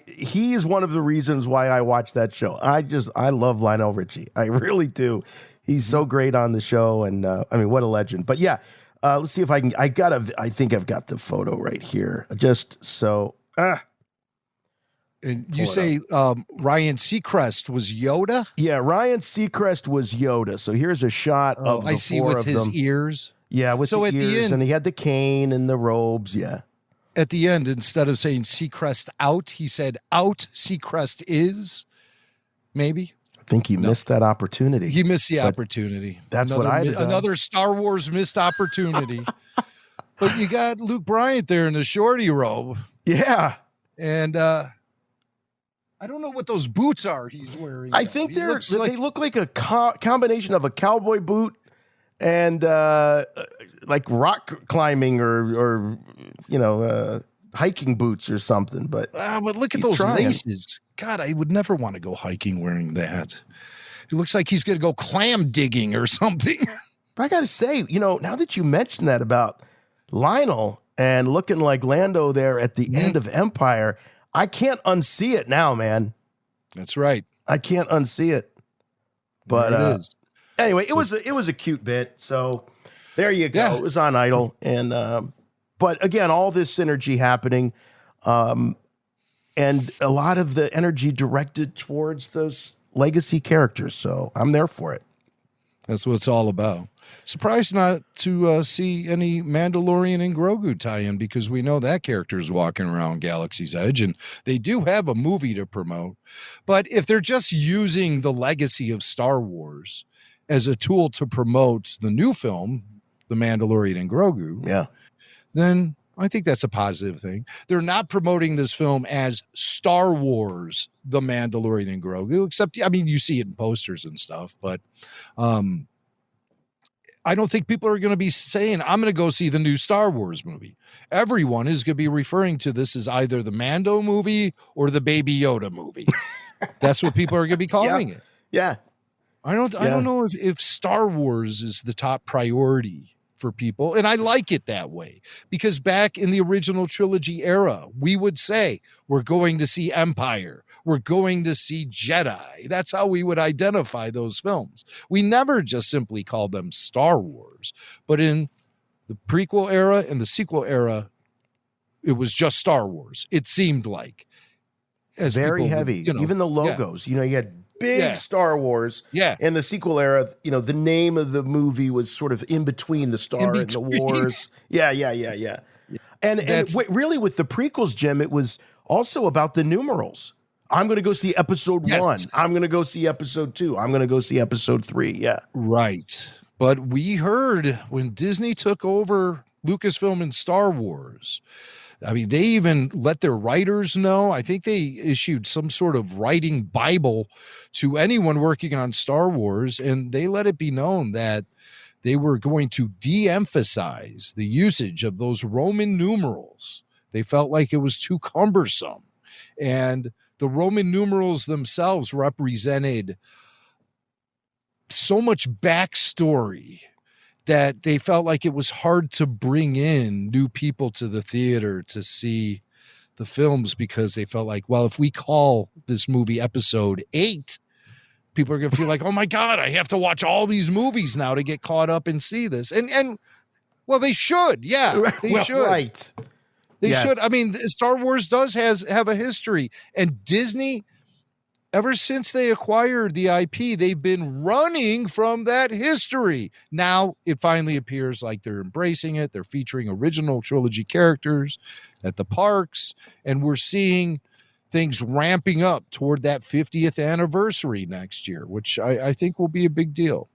he is one of the reasons why I watch that show. I love Lionel Richie. I really do. He's so great on the show, and I mean, what a legend. But yeah, let's see if I can. I think I've got the photo right here. Just so. And you say Ryan Seacrest was Yoda? Yeah, Ryan Seacrest was Yoda. So here's a shot of the I see four with of his them. ears. Yeah, with So the at the ears, end- and he had the cane and the robes. Yeah. At the end, instead of saying Seacrest out, he said out Seacrest is. Maybe. I think he missed that opportunity. He missed the opportunity. That's what I'd have done. Another Star Wars missed opportunity. But you got Luke Bryant there in the shorty robe. Yeah. And I don't know what those boots are he's wearing. I think He looks like they look like a combination of a cowboy boot and like rock climbing or hiking boots or something. But but look at he's those trying. laces. God, I would never want to go hiking wearing that. It looks like he's going to go clam digging or something. But I got to say, now that you mentioned that about Lionel and looking like Lando there at the end of Empire, I can't unsee it now, man. That's right. I can't unsee it. But There it is. anyway, it was a cute bit. So there you go. Yeah. It was on Idol, and but again, all this synergy happening, and a lot of the energy directed towards those legacy characters. So I'm there for it. That's what it's all about. Surprised not to see any Mandalorian and Grogu tie-in, because we know that character is walking around Galaxy's Edge, and they do have a movie to promote. But if they're just using the legacy of Star Wars as a tool to promote the new film, The Mandalorian and Grogu, Yeah. then I think that's a positive thing. They're not promoting this film as Star Wars, The Mandalorian and Grogu, except, I mean, you see it in posters and stuff, but I don't think people are going to be saying, I'm going to go see the new Star Wars movie. Everyone is going to be referring to this as either the Mando movie or the Baby Yoda movie. That's what people are going to be calling it. Yeah. I don't know if Star Wars is the top priority for people. And I like it that way, because back in the original trilogy era, we would say, we're going to see Empire. We're going to see Jedi. That's how we would identify those films. We never just simply called them Star Wars, but in the prequel era and the sequel era, it was just Star Wars. It seemed like. As Very people would, heavy. Even the logos, you had big Star Wars. Yeah. In the sequel era, the name of the movie was sort of in between the Star and the Wars. Yeah. And really with the prequels, Jim, it was also about the numerals. I'm going to go see episode 1. I'm going to go see episode 2. I'm going to go see episode 3. Yeah. Right. But we heard when Disney took over Lucasfilm and Star Wars, I mean, they even let their writers know. I think they issued some sort of writing Bible to anyone working on Star Wars, and they let it be known that they were going to de-emphasize the usage of those Roman numerals. They felt like it was too cumbersome. And the Roman numerals themselves represented so much backstory that they felt like it was hard to bring in new people to the theater to see the films, because they felt like, well, if we call this movie episode 8, people are going to feel like, oh my God, I have to watch all these movies now to get caught up and see this. And well, they should. Yeah, they should. Right. They should. I mean, Star Wars does have a history, and Disney, ever since they acquired the IP, they've been running from that history. Now it finally appears like they're embracing it. They're featuring original trilogy characters at the parks, and we're seeing things ramping up toward that 50th anniversary next year, which I think will be a big deal.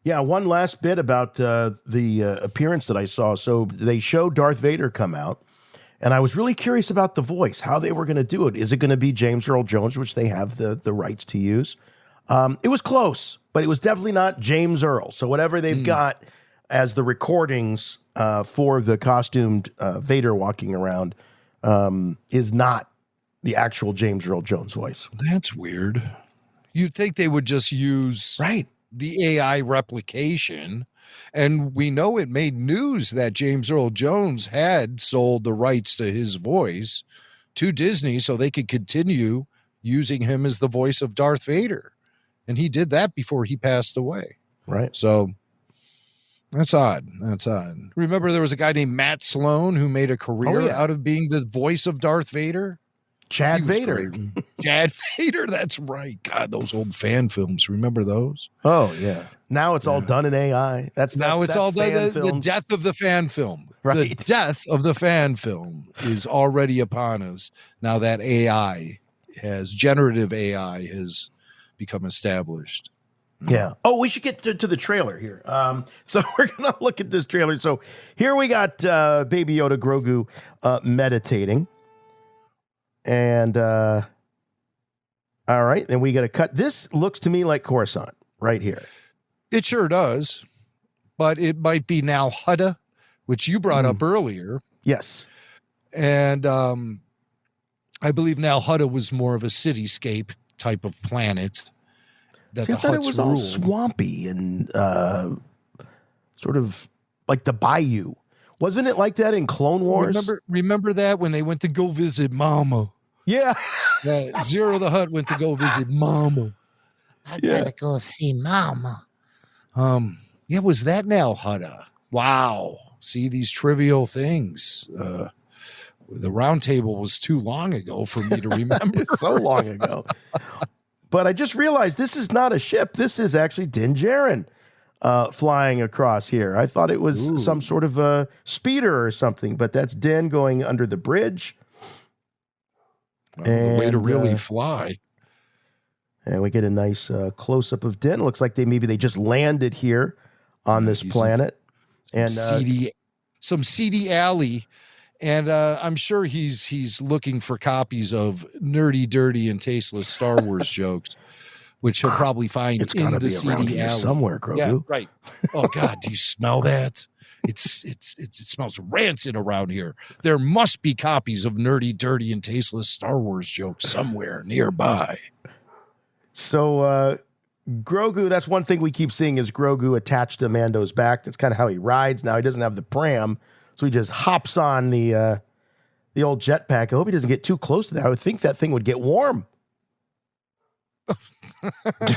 Yeah, one last bit about the appearance that I saw. So they showed Darth Vader come out, and I was really curious about the voice, how they were going to do it. Is it going to be James Earl Jones, which they have the rights to use? It was close, but it was definitely not James Earl. So whatever they've got as the recordings for the costumed Vader walking around is not the actual James Earl Jones voice. That's weird. You'd think they would just use the AI replication. And we know it made news that James Earl Jones had sold the rights to his voice to Disney so they could continue using him as the voice of Darth Vader. And he did that before he passed away. Right. So that's odd. That's odd. Remember, there was a guy named Matt Sloan who made a career out of being the voice of Darth Vader? Chad Vader. Chad Vader, that's right. God, those old fan films. Remember those? Oh, yeah. Now it's all done in AI. That's all done. The films. death of the fan film. Right. The death of the fan film is already upon us. Now that generative AI has become established. Yeah. Oh, we should get to the trailer here. So we're going to look at this trailer. So here we got Baby Yoda Grogu meditating. And, all right, then we got to cut. This looks to me like Coruscant right here. It sure does, but it might be Nal Hutta, which you brought up earlier. Yes. And I believe Nal Hutta was more of a cityscape type of planet that I the thought it Hutts was all ruled. swampy and sort of like the bayou. Wasn't it like that in Clone Wars? Remember that when they went to go visit Mama? Yeah. Zero the Hutt went to go visit Mama. I gotta go see Mama. Yeah, was that Nal Hutta? Wow. See these trivial things. The round table was too long ago for me to remember. So long ago. But I just realized this is not a ship. This is actually Din Djarin flying across here. I thought it was some sort of a speeder or something, but that's Din going under the bridge. The way to really fly. And we get a nice close-up of Din. It looks like maybe they just landed here on this planet. And some seedy alley. And I'm sure he's looking for copies of nerdy, dirty, and tasteless Star Wars jokes, which he'll probably find in the seedy alley somewhere, Grogu. Yeah, right. Oh God, do you smell that? It smells rancid around here. There must be copies of nerdy, dirty, and tasteless Star Wars jokes somewhere nearby. So Grogu, that's one thing we keep seeing is Grogu attached to Mando's back. That's kind of how he rides. Now he doesn't have the pram, so he just hops on the old jetpack. I hope he doesn't get too close to that. I would think that thing would get warm.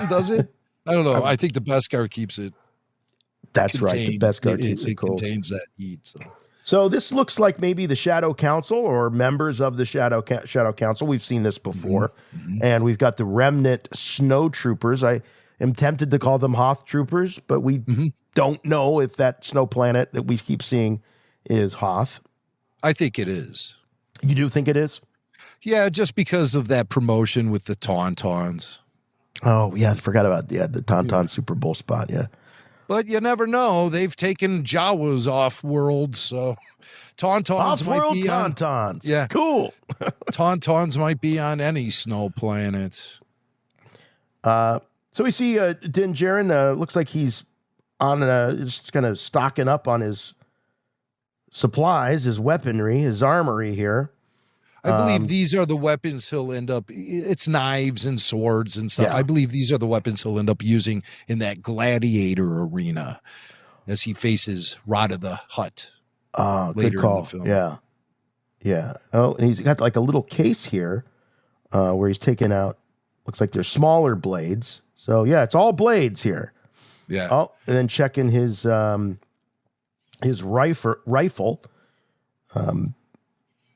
Does it? I don't know. I think the Beskar keeps it. That's right. The Beskar keeps it cold. It contains that heat. So this looks like maybe the Shadow Council or members of the Shadow Council. We've seen this before. And we've got the remnant snow troopers. I am tempted to call them Hoth troopers, but we don't know if that snow planet that we keep seeing is Hoth. I think it is. You do think it is? Yeah, just because of that promotion with the Tauntauns. Oh, yeah, I forgot about the Tauntaun Super Bowl spot, yeah. But you never know. They've taken Jawas off-world, so Tauntauns might be on... Tauntauns. Yeah. Cool. Tauntauns might be on any snow planet. So we see Din Djarin. Looks like he's on just kind of stocking up on his supplies, his weaponry, his armory here. I believe these are the weapons he'll end up. It's knives and swords and stuff. Yeah. I believe these are the weapons he'll end up using in that gladiator arena as he faces Rada the Hutt. Good call. In the film. Yeah. Yeah. Oh, and he's got like a little case here where he's taking out, looks like they're smaller blades. So yeah, it's all blades here. Yeah. Oh, and then checking his rifle,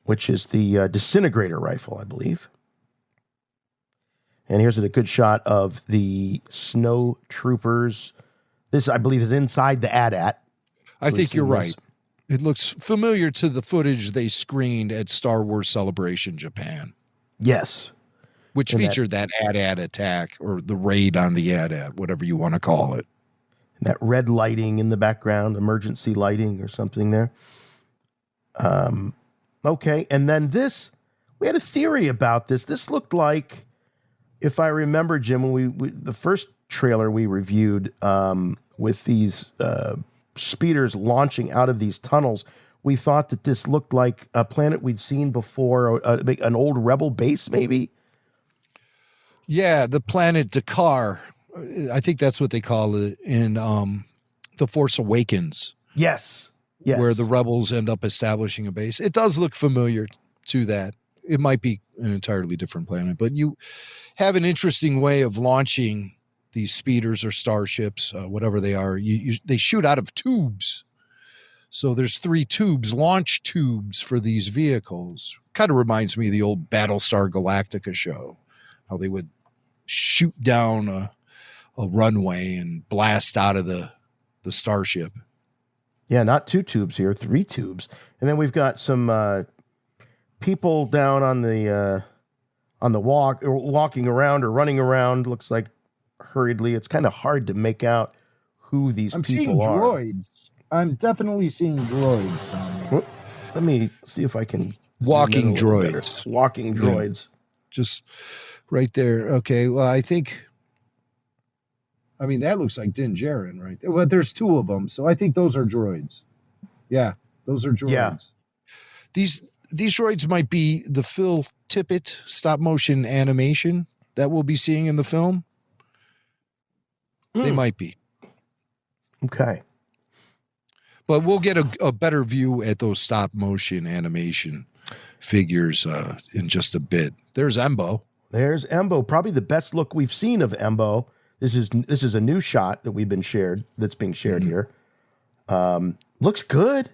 which is the disintegrator rifle, I believe. And here's a good shot of the snow troopers. This, I believe, is inside the AT-AT. I think you're right. It looks familiar to the footage they screened at Star Wars Celebration Japan. Yes. Which featured that AT-AT attack or the raid on the AT-AT, whatever you want to call it. And that red lighting in the background, emergency lighting or something there. Okay, and then this, we had a theory about this. This looked like, if I remember, Jim, when we the first trailer we reviewed with these speeders launching out of these tunnels, we thought that this looked like a planet we'd seen before, an old rebel base, maybe. Yeah, the planet Dakar. I think that's what they call it in The Force Awakens. Yes. Where the rebels end up establishing a base. It does look familiar to that. It might be an entirely different planet, but you have an interesting way of launching these speeders or starships, whatever they are. They shoot out of tubes. So there's 3 tubes, launch tubes for these vehicles. Kind of reminds me of the old Battlestar Galactica show, how they would shoot down a runway and blast out of the starship. Yeah, not 2 tubes here, 3 tubes. And then we've got some people down on the walking around or running around, looks like hurriedly. It's kind of hard to make out who these people are. I'm seeing droids. I'm definitely seeing droids down there. Let me see if I can... Walking droids. Walking droids. Yeah, just right there. Okay, well, I mean, that looks like Din Djarin, right? Well, there's 2 of them, so I think those are droids. Yeah, those are droids. Yeah. These droids might be the Phil Tippett stop motion animation that we'll be seeing in the film. They might be. Okay. But we'll get a better view at those stop motion animation figures in just a bit. There's Embo. There's Embo. Probably the best look we've seen of Embo. This is a new shot that we've been shared. That's being shared here. Looks good.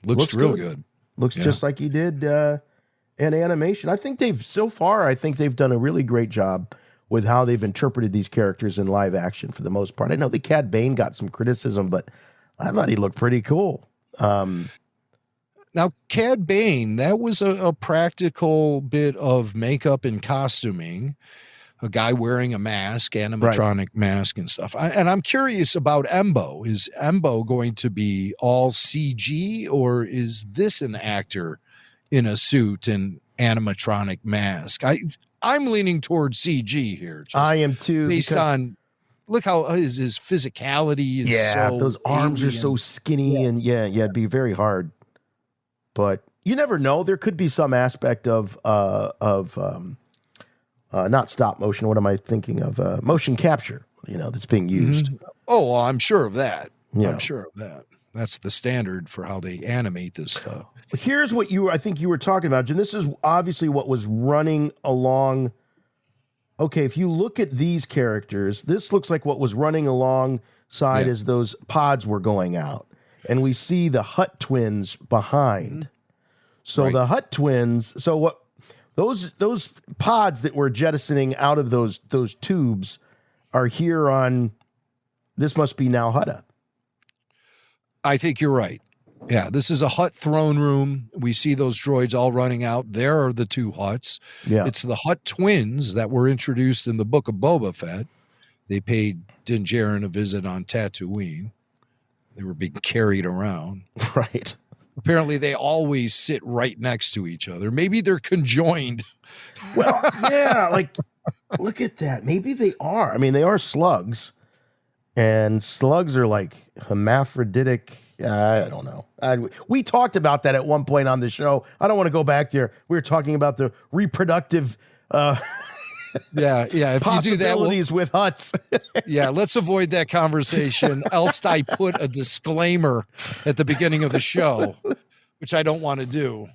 Looks real good. Looks just like he did in animation. I think they've done a really great job with how they've interpreted these characters in live action for the most part. I know the Cad Bane got some criticism, but I thought he looked pretty cool. Now, Cad Bane, that was a practical bit of makeup and costuming. A guy wearing a mask, animatronic mask and stuff. And I'm curious about Embo. Is Embo going to be all CG, or is this an actor in a suit and animatronic mask? I'm leaning towards CG here. I am too. Based on, look how his physicality is so those arms are so skinny and it'd be very hard. But you never know. There could be some aspect of not stop motion. What am I thinking of? Motion capture, that's being used. Mm-hmm. Oh, well, I'm sure of that. Yeah. I'm sure of that. That's the standard for how they animate this stuff. Here's what I think you were talking about, Jim. This is obviously what was running along. Okay, if you look at these characters, this looks like what was running alongside as those pods were going out. And we see the Hutt twins behind. So the Hutt twins, so what those pods that were jettisoning out of those tubes are here on, this must be now Hutta. I think you're right. Yeah, this is a Hutt throne room. We see those droids all running out. There are the 2 Hutts. Yeah. It's the Hutt twins that were introduced in the Book of Boba Fett. They paid Din Djarin a visit on Tatooine. They were being carried around. Right. Apparently, they always sit right next to each other. Maybe they're conjoined. Well, yeah, like, look at that. Maybe they are. I mean, they are slugs. And slugs are like hermaphroditic. I don't know. We talked about that at one point on the show. I don't want to go back there. We were talking about the reproductive If you do that, with Hutts. Yeah, let's avoid that conversation. Else I put a disclaimer at the beginning of the show, which I don't want to do.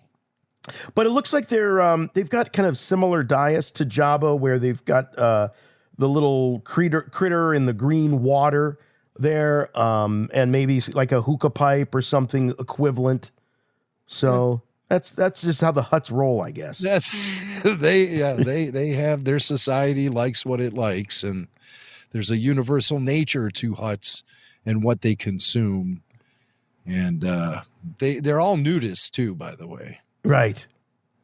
But it looks like they've got kind of similar dais to Jabba, where they've got the little critter in the green water there, and maybe like a hookah pipe or something equivalent. So that's just how the Hutts roll, I guess. That's they have their society likes what it likes, and there's a universal nature to Hutts and what they consume, and they're all nudists too, by the way. Right.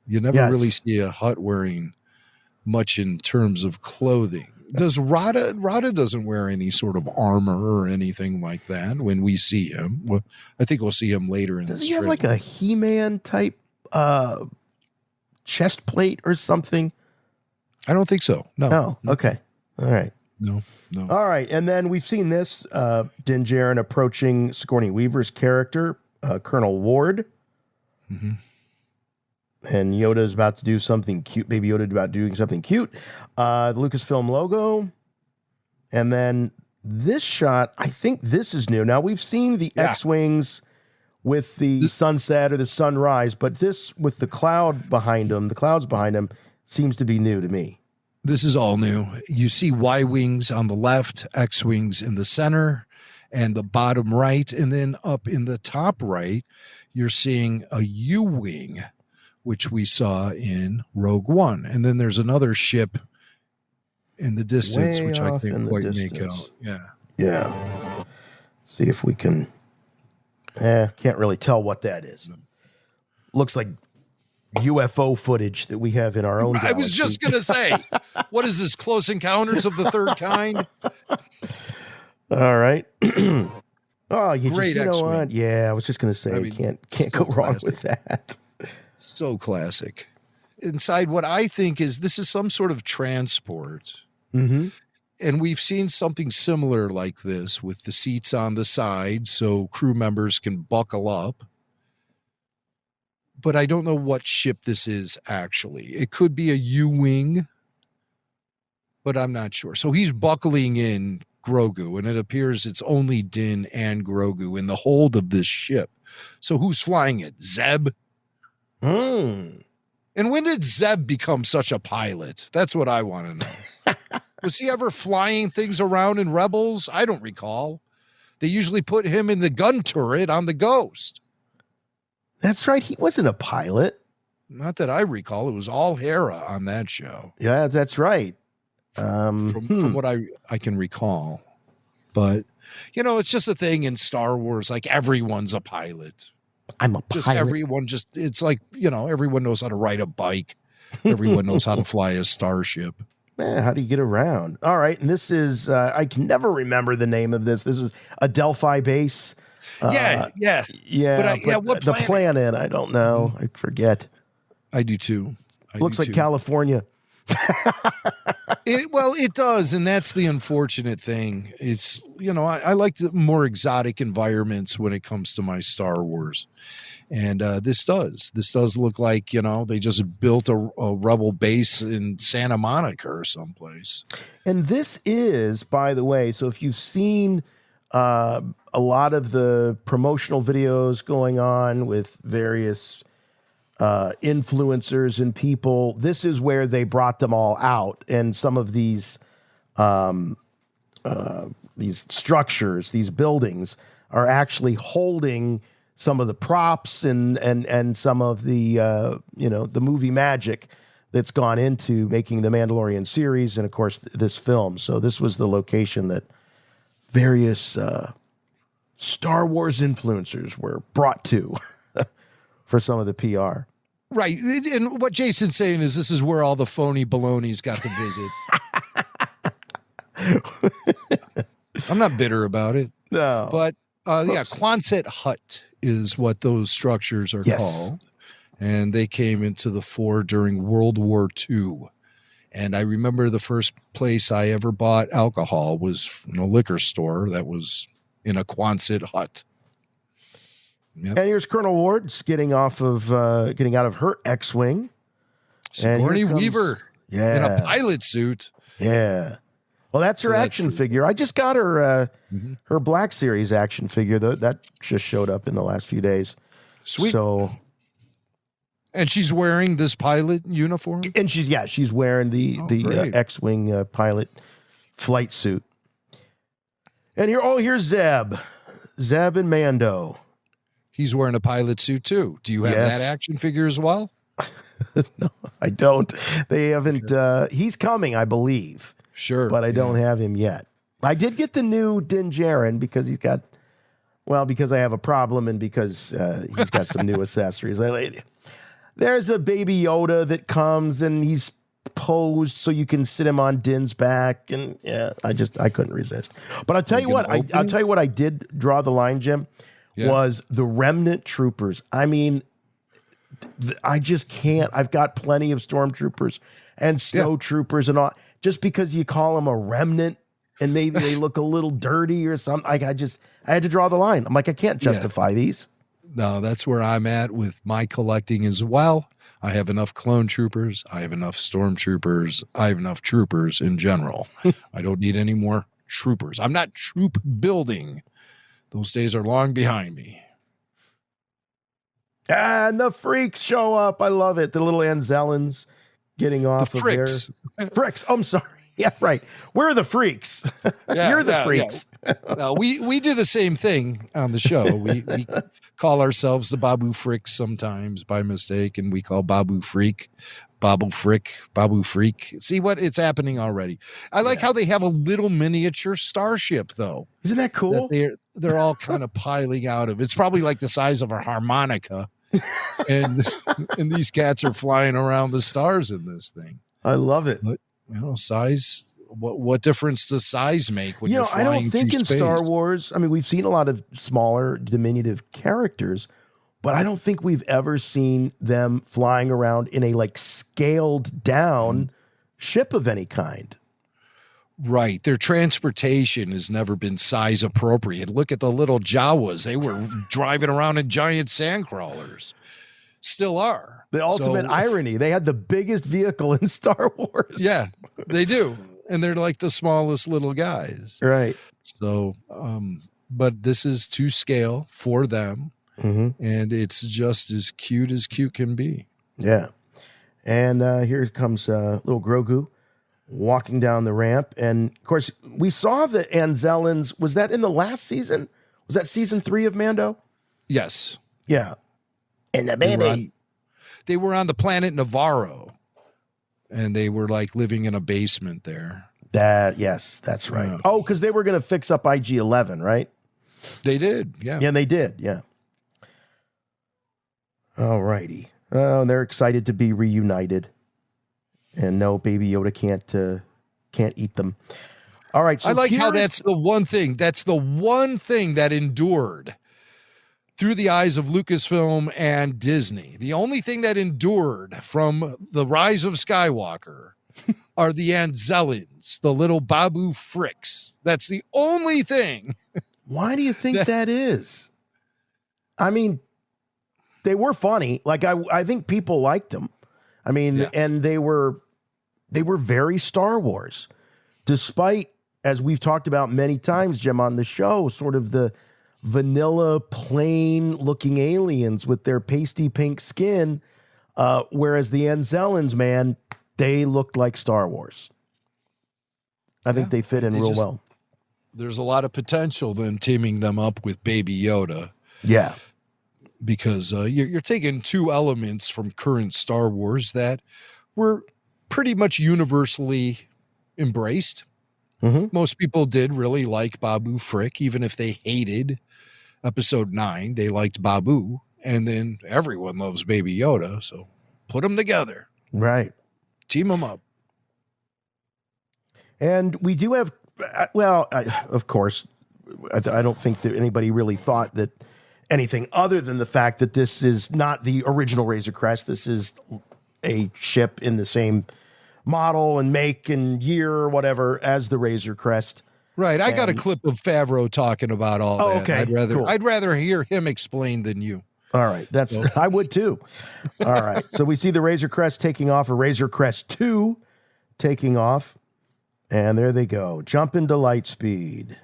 You never really see a Hutt wearing much in terms of clothing. Does Rada doesn't wear any sort of armor or anything like that when we see him. Well, I think we'll see him later in this. Does he have like a He-Man type chest plate or something? I don't think so. No. Okay. All right. No. All right. And then we've seen this Din Djarin approaching Sigourney Weaver's character, Colonel Ward. Mm-hmm. And Yoda's about to do something cute. Baby Yoda's about doing something cute. The Lucasfilm logo. And then this shot, I think this is new. Now, we've seen the X-Wings with the sunset or the sunrise, but this with the clouds behind them seems to be new to me. This is all new. You see Y-Wings on the left, X-Wings in the center, and the bottom right. And then up in the top right, you're seeing a U-Wing, which we saw in Rogue One. And then there's another ship in the distance, Way which I off in can't the quite make distance. out. Yeah. See if we can. Can't really tell what that is. Looks like UFO footage that we have in our own. I was just going to say, what is this? Close Encounters of the Third Kind? All right. Oh, Great you know X-Wing. what? Yeah, I was just going to say, can't go wrong with that. So classic. Inside what I think is this is some sort of transport. Mm-hmm. And we've seen something similar like this with the seats on the side so crew members can buckle up. But I don't know what ship this is actually. It could be a U-Wing, but I'm not sure. So he's buckling in Grogu, and it appears it's only Din and Grogu in the hold of this ship. So who's flying it? Zeb? And when did Zeb become such a pilot? That's what I want to know. Was he ever flying things around in Rebels? I don't recall. They usually put him in the gun turret on the Ghost. That's right. He wasn't a pilot. Not that I recall. It was all Hera on that show. Yeah, that's right. From what I can recall. But, it's just a thing in Star Wars. Like, everyone's a pilot. I'm a Just pilot. everyone it's like, everyone knows how to ride a bike. Everyone knows how to fly a starship. Man, how do you get around? All right. And this is, I can never remember the name of this. This is a Delphi base. Yeah. But what the planet, I don't know. I forget. I do too. Looks like California. It does, and that's the unfortunate thing. It's I like the more exotic environments when it comes to my Star Wars, and this does look like they just built a rebel base in Santa Monica or someplace. And this is, by the way, so if you've seen a lot of the promotional videos going on with various influencers and people, this is where they brought them all out. And some of these structures, these buildings, are actually holding some of the props and some of the the movie magic that's gone into making the Mandalorian series and of course this film. So this was the location that various Star Wars influencers were brought to for some of the PR. Right. And what Jason's saying is this is where all the phony balonies got to visit. I'm not bitter about it. No. But Quonset Hut is what those structures are called. And they came into the fore during World War II. And I remember the first place I ever bought alcohol was in a liquor store that was in a Quonset Hut. Yep. And here's Colonel Ward getting out of her X-Wing. Sigourney Weaver in a pilot suit. Yeah. Well, that's her action figure. I just got her her Black Series action figure. That just showed up in the last few days. Sweet. So, and she's wearing this pilot uniform? And she's wearing the X-Wing pilot flight suit. And here's Zeb. Zeb and Mando. He's wearing a pilot suit too. Do you have that action figure as well? No, I don't. They haven't. He's coming, I believe. Sure. But I don't have him yet. I did get the new Din Djarin because because I have a problem and because he's got some new accessories. There's a baby Yoda that comes and he's posed so you can sit him on Din's back. And I couldn't resist. But I'll tell you what, I did draw the line, Jim. Was the remnant troopers. I mean, I just can't. I've got plenty of stormtroopers and snow troopers and all. Just because you call them a remnant and maybe they look a little dirty or something, I had to draw the line. I'm like, I can't justify these. No, that's where I'm at with my collecting as well. I have enough clone troopers. I have enough stormtroopers. I have enough troopers in general. I don't need any more troopers. I'm not troop building. Those days are long behind me. And the freaks show up. I love it. The little Anzellans getting off The of their fricks. I'm sorry. Yeah, right. We're the freaks. You're the freaks. Yeah. No, we do the same thing on the show. We call ourselves the Babu Fricks sometimes by mistake, and we call Babu Freak, Babu Frick, Babu Freak. See what? It's happening already. I like how they have a little miniature starship, though. Isn't that cool? That they're all kind of piling out of. It's probably like the size of a harmonica. and these cats are flying around the stars in this thing. I love it. But, size. What difference does size make when you're flying I don't think through in space? Star Wars. I mean, we've seen a lot of smaller, diminutive characters, but I don't think we've ever seen them flying around in a scaled down ship of any kind. Right. Their transportation has never been size appropriate. Look at the little Jawas. They were driving around in giant sand crawlers. Still are. The ultimate irony. They had the biggest vehicle in Star Wars. Yeah, they do. And they're like the smallest little guys. Right. So, but this is to scale for them. Mm-hmm. And it's just as cute can be. Yeah. And here comes little Grogu walking down the ramp. And of course, we saw the Anzellans. Was that in the last season? Was that season 3 of Mando? Yes. Yeah. And the baby. They were on the planet Navarro, and they were living in a basement there. Yes, that's right. Yeah. Oh, because they were going to fix up IG-11, right? They did. Yeah. Yeah, they did. Yeah. All righty. Oh, they're excited to be reunited. And no, Baby Yoda can't eat them. All right. So I like how that's the one thing. That's the one thing that endured through the eyes of Lucasfilm and Disney. The only thing that endured from the rise of Skywalker are the Anzellans, the little Babu Fricks. That's the only thing. Why do you think that is? I mean, they were funny. I think people liked them. I mean, and they were very Star Wars, despite, as we've talked about many times, Jim, on the show, sort of the vanilla, plain looking aliens with their pasty pink skin. Whereas the Anzellans, man, they looked like Star Wars. I think they fit in real well. There's a lot of potential then teaming them up with Baby Yoda. Yeah. Because you're taking two elements from current Star Wars that were pretty much universally embraced. Mm-hmm. Most people did really like Babu Frick, even if they hated Episode 9. They liked Babu, and then everyone loves Baby Yoda, so put them together. Right. Team them up. And we do have, of course, I don't think that anybody really thought that anything other than the fact that this is not the original Razor Crest. This is a ship in the same model and make and year or whatever as the Razor Crest. Right. I got a clip of Favreau talking about all that. Okay. I'd rather hear him explain than you. All right. I would too. All right. So we see the Razor Crest taking off, or Razor Crest 2 taking off. And there they go. Jump into light speed.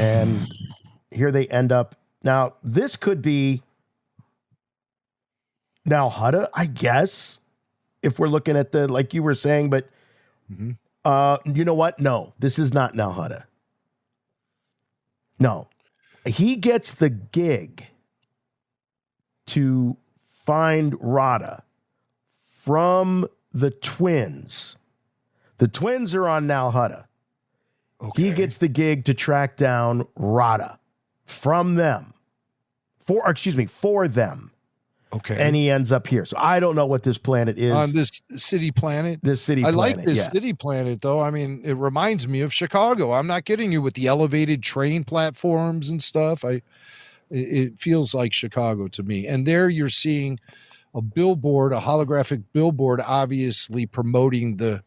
And here they end up. Now, this could be Nal Hutta, I guess, if we're looking at the, like you were saying, but you know what? No, this is not Nal Hutta. No. He gets the gig to find Rada from the twins. The twins are on Nal Hutta. Okay. He gets the gig to track down Rada from them. For them. Okay. And he ends up here. So I don't know what this planet is. On this city planet? This city planet, I like this city planet, though. I mean, it reminds me of Chicago. I'm not kidding you with the elevated train platforms and stuff. It feels like Chicago to me. And there you're seeing a billboard, a holographic billboard, obviously promoting the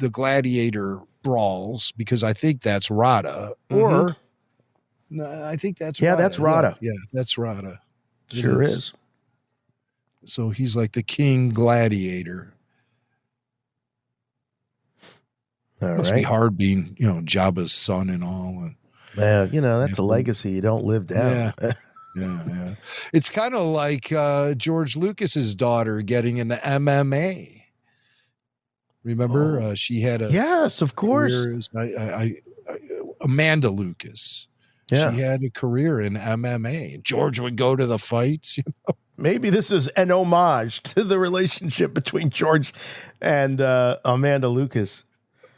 gladiator brawls, because I think that's Rada. Or no, I think that's Rada. That's Rada. Yeah, that's Rada. Sure is. So he's like the king gladiator. Must be hard being, Jabba's son and all. That's a legacy you don't live down. Yeah. It's kind of like George Lucas's daughter getting into MMA. Remember, she had a yes, of course. Amanda Lucas. Yeah. She had a career in MMA. George would go to the fights. Maybe this is an homage to the relationship between George and Amanda Lucas.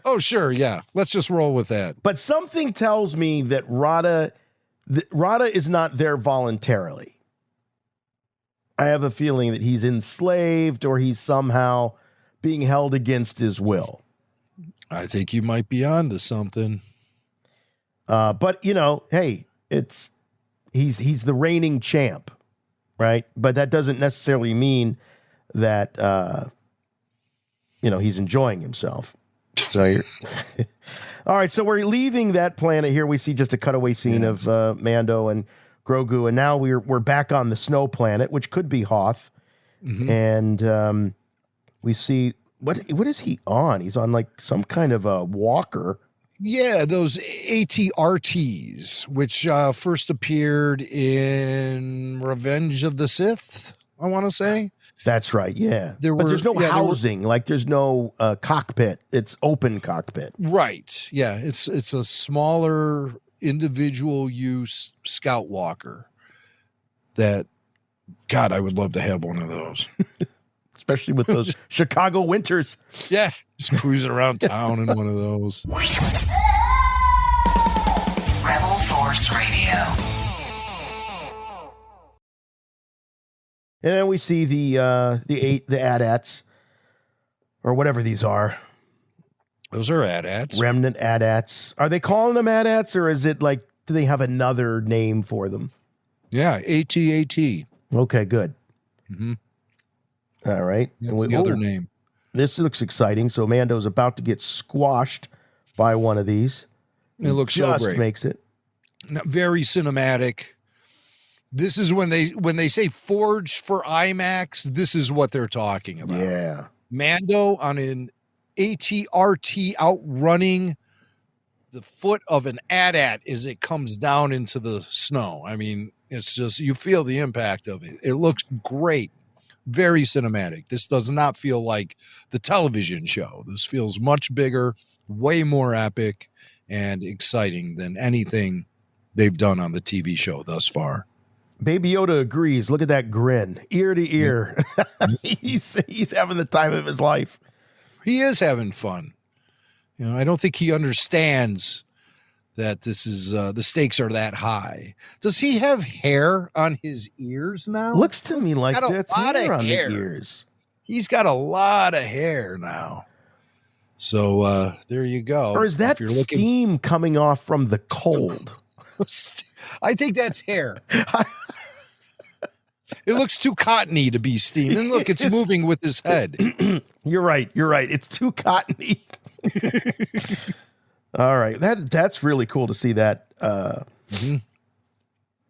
Oh, sure, yeah. Let's just roll with that. But something tells me that Rada is not there voluntarily. I have a feeling that he's enslaved or he's somehow being held against his will. I think you might be onto something. But hey, he's the reigning champ, right? But that doesn't necessarily mean that he's enjoying himself. So you're all right. So we're leaving that planet here. We see just a cutaway scene of Mando and Grogu, and now we're back on the snow planet, which could be Hoth. Mm-hmm. And we see what is he on? He's on like some kind of a walker. Yeah, those ATRTs, which first appeared in Revenge of the Sith, I want to say. That's right, yeah. But there's no housing, there's no cockpit. It's open cockpit. Right, yeah. It's a smaller individual use scout walker that, God, I would love to have one of those. Especially with those Chicago winters. Yeah, just cruising around town in one of those. Rebel Force Radio. And then we see the AT-ATs, or whatever these are. Those are AT-ATs. Remnant AT-ATs. Are they calling them AT-ATs, or is it like, do they have another name for them? Yeah, AT-AT. Okay, good. Mm-hmm. All right. The other name. This looks exciting. So Mando's about to get squashed by one of these. It looks so great. Makes it. Very cinematic. This is when they say forged for IMAX, this is what they're talking about. Yeah. Mando on an ATRT outrunning the foot of an AT-AT as it comes down into the snow. I mean, it's just, you feel the impact of it. It looks great. Very cinematic. This does not feel like the television show. This feels much bigger, way more epic and exciting than anything they've done on the TV show thus far. Baby Yoda agrees. Look at that grin, ear to ear. He's having the time of his life. He is having fun. I don't think he understands that this is the stakes are that high. Does he have hair on his ears now? Looks to me like that's hair on the ears. He's got a lot of hair now. So there you go. Or is that steam coming off from the cold? I think that's hair. It looks too cottony to be steam. And look, it's moving with his head. You're right. It's too cottony. All right. That's really cool to see that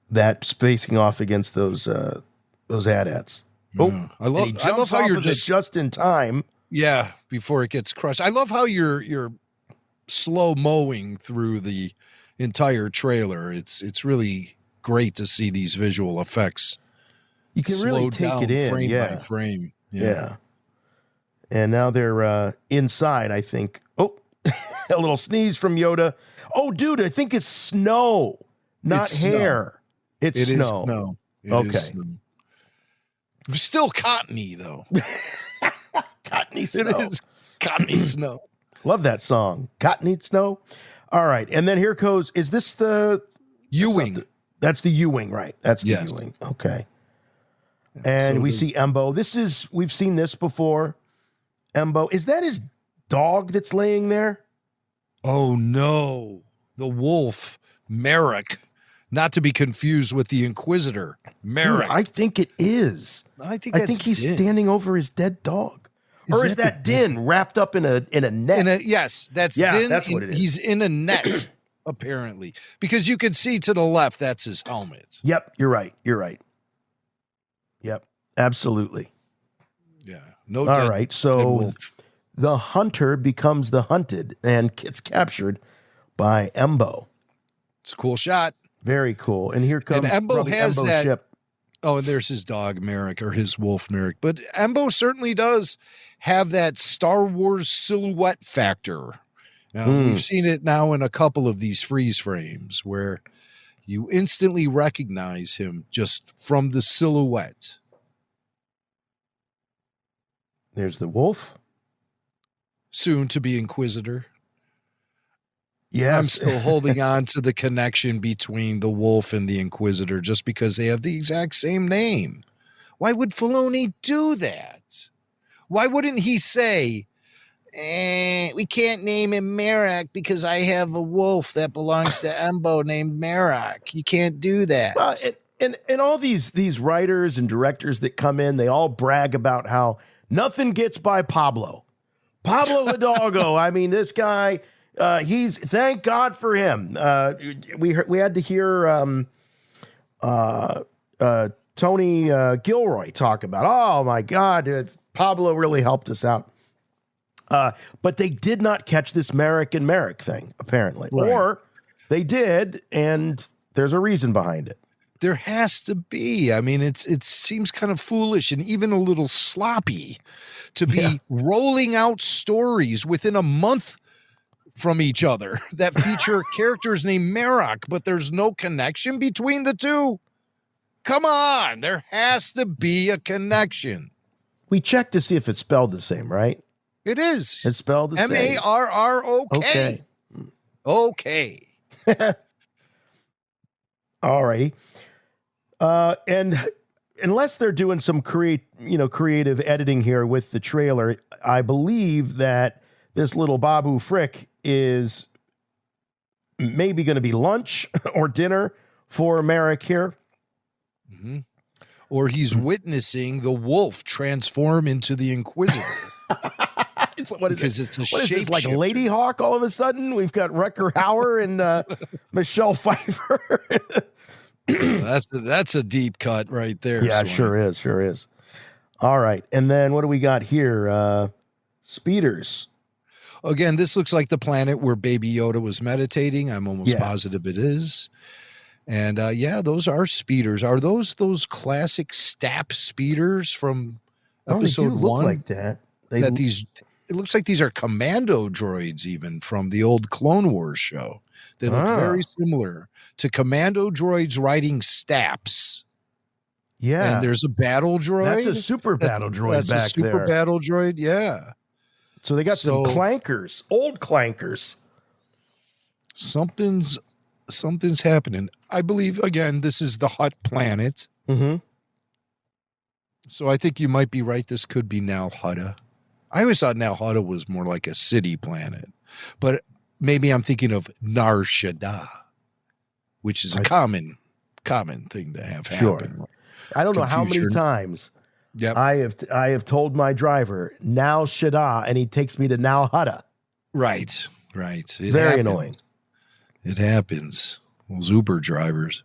that spacing off against those AT-ATs. Oh, I love how you're just in time. Yeah, before it gets crushed. I love how you're slow mowing through the entire trailer. It's really great to see these visual effects. You can really take it in frame by frame. Yeah. And now they're inside, I think. Oh, a little sneeze from Yoda. Oh, dude, I think it's snow, not hair. It is snow. Snow. It okay. Is snow. Still cottony, though. Cottony snow. It is cottony snow. Love that song. Cottony snow. All right. And then here goes, is this the U-Wing? That's the U-Wing, right? That's the U-Wing. Okay. And so we see Embo. We've seen this before. Embo. Is that his dog that's laying there? Oh, no. The wolf, Merrick. Not to be confused with the Inquisitor, Merrick. Dude, I think it is. I think he's standing over his dead dog. Or is that Din wrapped up in a net? Yes, that's Din. That's what it is. He's in a net, apparently. Because you can see to the left, that's his helmet. Yep, you're right. Yep, absolutely. Yeah. No. All right, so the hunter becomes the hunted and gets captured by Embo. It's a cool shot. Very cool. And here comes and Embo has Embo's that ship. Oh, and there's his dog Merrick, or his wolf Merrick. But Embo certainly does have that Star Wars silhouette factor. We've seen it now in a couple of these freeze frames where you instantly recognize him just from the silhouette. There's the wolf. Soon to be Inquisitor. Yes. I'm still holding on to the connection between the wolf and the Inquisitor just because they have the exact same name. Why would Filoni do that? Why wouldn't he say, we can't name him Merrick because I have a wolf that belongs to Embo named Merrick. You can't do that. And all these writers and directors that come in, they all brag about how nothing gets by Pablo. Pablo Hidalgo. I mean, this guy... he's thank God for him. We had to hear Tony Gilroy talk about. Oh my God, Pablo really helped us out. But they did not catch this Merrick and Merrick thing apparently, right. Or they did, and there's a reason behind it. There has to be. I mean, it seems kind of foolish and even a little sloppy to be rolling out stories within a month from each other that feature characters named Merrick, but there's no connection between the two. Come on, there has to be a connection. We checked to see if it's spelled the same, right? It is. It's spelled the same. Marrok. Okay. All righty. And unless they're doing some creative editing here with the trailer, I believe that this little Babu Frick is maybe going to be lunch or dinner for Merrick here. Mm-hmm. Or he's witnessing the wolf transform into the Inquisitor. It's a shape like Lady Hawk all of a sudden? We've got Rutger Hauer and Michelle Pfeiffer. That's a deep cut right there. Yeah, Swank. sure is. All right. And then what do we got here? Speeders. Again, this looks like the planet where Baby Yoda was meditating. I'm almost positive it is. And those are speeders. Are those classic Stap speeders from episode they do look 1? Like that. It looks like these are commando droids even from the old Clone Wars show. They look very similar to commando droids riding Staps. Yeah. And there's a battle droid. That's a super battle droid that's back a super there. battle droid, yeah. So they got some clankers, old clankers. Something's happening. I believe, again, this is the Hutt planet. Mm-hmm. So I think you might be right. This could be Nal Hutta. I always thought Nal Hutta was more like a city planet. But maybe I'm thinking of Nar Shaddaa, which is a common thing to have happen. I don't know how many times I have told my driver, Nal Shaddaa, and he takes me to Nal Hutta. Right. Very annoying. It happens. Those Uber drivers.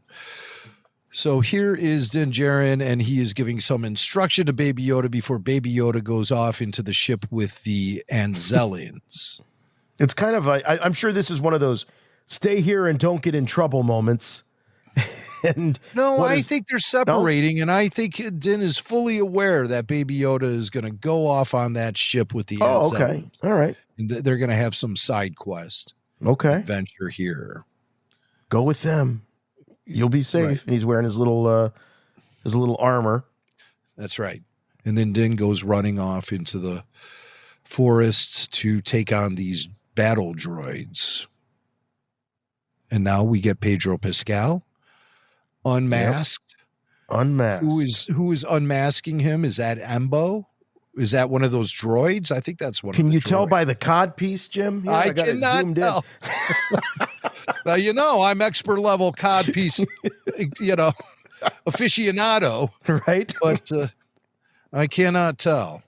So here is Din Djarin, and he is giving some instruction to Baby Yoda before Baby Yoda goes off into the ship with the Anzellans. It's kind of I'm sure this is one of those stay here and don't get in trouble moments. And I think they're separating, and I think Din is fully aware that Baby Yoda is going to go off on that ship with the Anzellans. Okay. All right. And they're going to have some side quest. Okay. Adventure here. Go with them. You'll be safe. Right. And he's wearing his little armor. That's right. And then Din goes running off into the forest to take on these battle droids. And now we get Pedro Pascal unmasked. Yep. Unmasked. Who is unmasking him? Is that Embo? Is that one of those droids? I think that's one. Can of the you droids. tell by the cod piece, Jim? Here, I cannot tell. Now, I'm expert level cod piece, aficionado, right? But I cannot tell.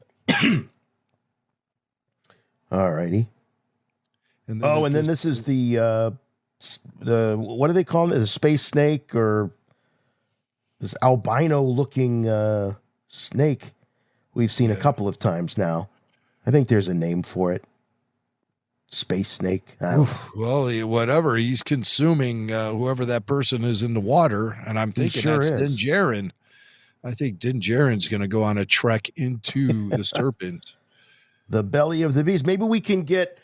All righty. And then this is the what do they call it? The space snake, or this albino looking snake we've seen a couple of times now. I think there's a name for it. Space snake. Well, whatever. He's consuming whoever that person is in the water, and I'm thinking that's Din Djarin. I think Din Djarin's going to go on a trek into the serpent. The belly of the beast. Maybe we can get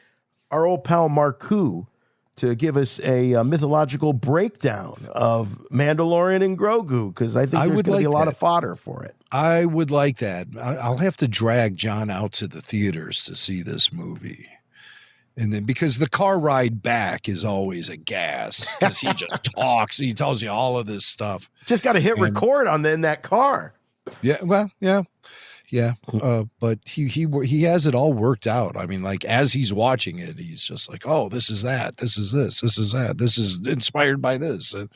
our old pal Marku to give us a mythological breakdown of Mandalorian and Grogu, because I think there's going to be a lot of fodder for it. I would like that. I'll have to drag John out to the theaters to see this movie. And then because the car ride back is always a gas, because he just talks. He tells you all of this stuff. Just got to hit record in that car. Yeah, well, yeah. But he has it all worked out. I mean, like as he's watching it, he's just like, oh, this is that. This is this. This is that. This is inspired by this. And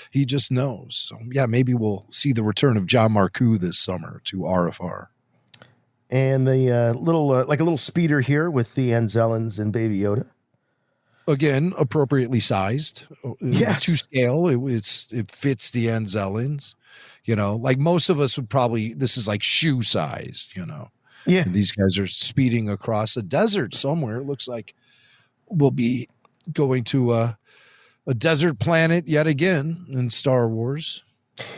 he just knows. So yeah, maybe we'll see the return of John Marku this summer to RFR. And the little speeder here with the Anzellans and Baby Yoda. Again, appropriately sized. Yes. To scale. It fits the Anzellans. You know, like most of us would probably, this is like shoe size, you know. Yeah. And these guys are speeding across a desert somewhere. It looks like we'll be going to a desert planet yet again in Star Wars.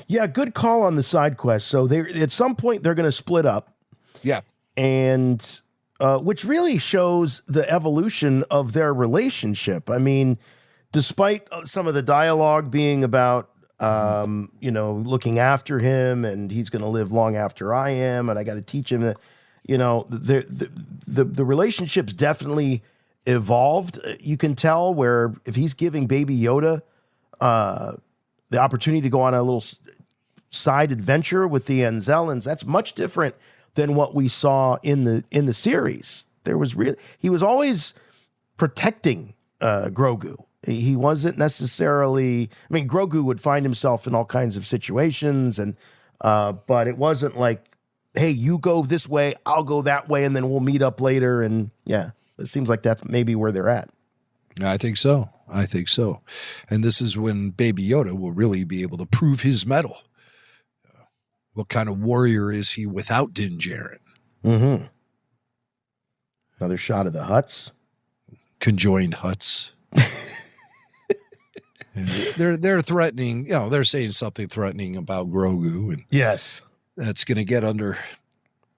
Yeah, good call on the side quest. So at some point they're going to split up. Yeah. And which really shows the evolution of their relationship. I mean, despite some of the dialogue being about, looking after him and he's going to live long after I am, and I got to teach him that, the relationship's definitely evolved. You can tell where if he's giving Baby Yoda the opportunity to go on a little side adventure with the Anzellans, that's much different than what we saw in the series. He was always protecting Grogu. He wasn't necessarily. I mean, Grogu would find himself in all kinds of situations, but it wasn't like, "Hey, you go this way, I'll go that way, and then we'll meet up later." And yeah, it seems like that's maybe where they're at. I think so. And this is when Baby Yoda will really be able to prove his mettle. What kind of warrior is he without Din Djarin? Mm-hmm. Another shot of the huts. Conjoined huts. And they're threatening, they're saying something threatening about Grogu. And yes. That's going to get under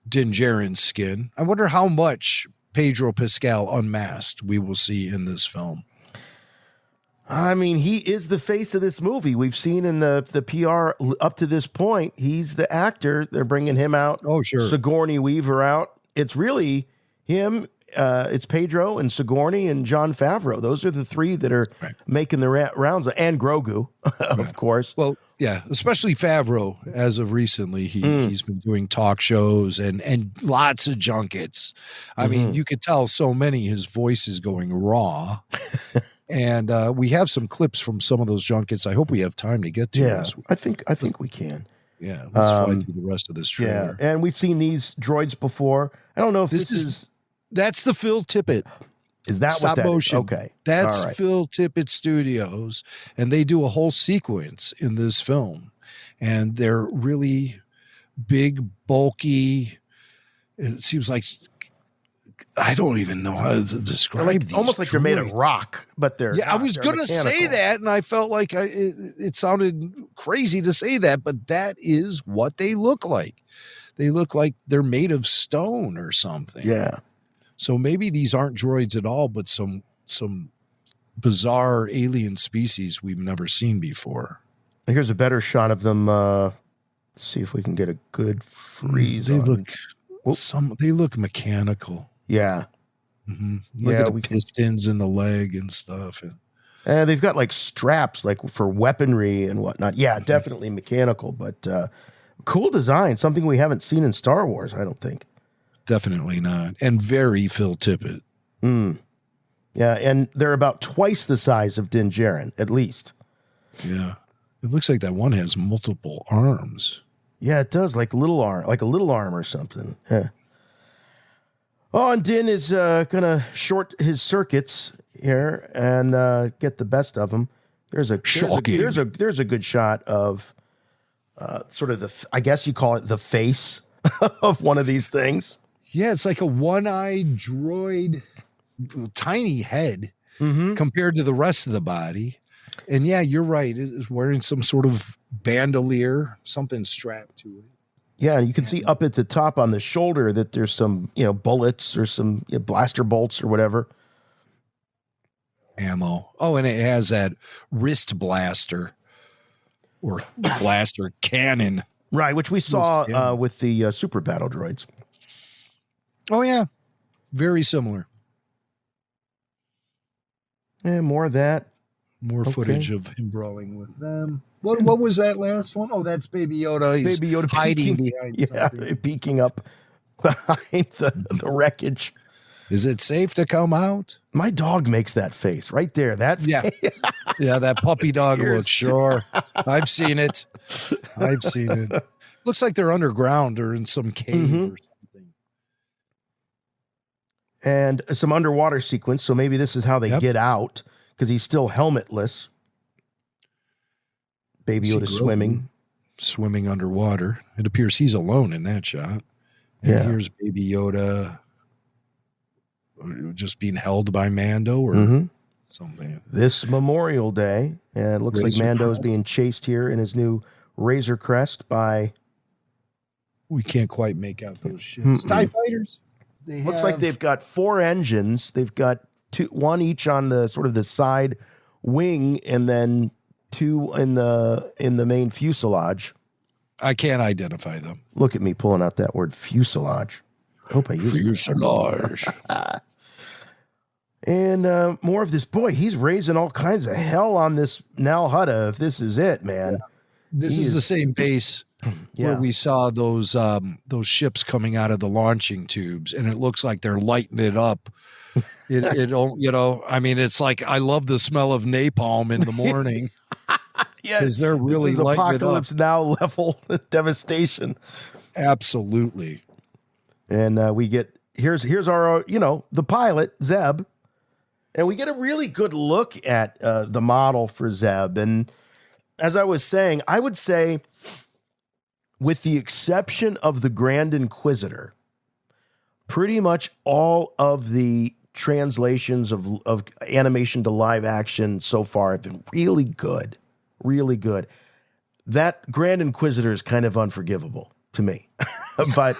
Din Djarin's skin. I wonder how much Pedro Pascal unmasked we will see in this film. I mean, he is the face of this movie. We've seen in the PR up to this point, he's the actor. They're bringing him out. Oh, sure. Sigourney Weaver out. It's really him. It's Pedro and Sigourney and Jon Favreau. Those are the three that are making the rounds. And Grogu, of course. Well, yeah, especially Favreau. As of recently, he's been doing talk shows and lots of junkets. I mean, you could tell so many his voice is going raw. And we have some clips from some of those junkets. I hope we have time to get to. Yeah, I think we can. Yeah, let's fly through the rest of this trailer. Yeah, and we've seen these droids before. I don't know if this is that's the Phil Tippett. Is that stop what that motion? Is? Okay, that's right. Phil Tippett Studios, and they do a whole sequence in this film, and they're really big, bulky. It seems like. I don't even know how to describe these. Almost like they're made of rock, but they're I was going to say that, and I felt like it sounded crazy to say that, but that is what they look like. They look like they're made of stone or something. Yeah. So maybe these aren't droids at all, but some bizarre alien species we've never seen before. Here's a better shot of them. Let's see if we can get a good freeze. They look mechanical. Yeah. Mm-hmm. Look at the pistons in the leg and stuff. And they've got like straps like for weaponry and whatnot. Yeah, definitely mechanical, but cool design. Something we haven't seen in Star Wars, I don't think. Definitely not. And very Phil Tippett. Yeah, and they're about twice the size of Din Djarin, at least. Yeah. It looks like that one has multiple arms. Yeah, it does, like a little arm or something. Yeah. Oh, and Din is going to short his circuits here and get the best of them. There's a good shot of sort of I guess you call it the face of one of these things. Yeah, it's like a one-eyed droid, tiny head compared to the rest of the body. And yeah, you're right. It is wearing some sort of bandolier, something strapped to it. Yeah, you can see up at the top on the shoulder that there's some, bullets or some blaster bolts or whatever. Ammo. Oh, and it has that wrist blaster or blaster cannon. Right, which we saw with the super battle droids. Oh, yeah. Very similar. And more of that. More footage of him brawling with them. What was that last one? Oh, that's Baby Yoda. He's Baby Yoda hiding behind something. Peeking up behind the wreckage. Is it safe to come out? My dog makes that face right there. That face. Yeah, that puppy dog look. Sure. I've seen it. Looks like they're underground or in some cave or something. And some underwater sequence. So maybe this is how they get out, because he's still helmetless. Baby Yoda swimming underwater. It appears he's alone in that shot. And here's Baby Yoda just being held by Mando or something. This Memorial Day, and it looks like Mando's being chased here in his new Razor Crest by... We can't quite make out those ships. TIE fighters. Looks like they've got 4 engines. They've got one each on the sort of the side wing, and then 2 in the main fuselage. I can't identify them. Look at me pulling out that word fuselage. I hope I use fuselage. And more of this. Boy, he's raising all kinds of hell on this Nal Hutta, if this is it, man. Yeah. This is the same base where we saw those ships coming out of the launching tubes, and it looks like they're lighting it up. I mean, it's like, I love the smell of napalm in the morning. Because they're really this is lighting Apocalypse it up. Now level devastation. Absolutely. And we get, here's our, the pilot, Zeb. And we get a really good look at the model for Zeb. And as I was saying, I would say, with the exception of the Grand Inquisitor, pretty much all of the translations of animation to live action so far have been really good. Really good. That Grand Inquisitor is kind of unforgivable to me. But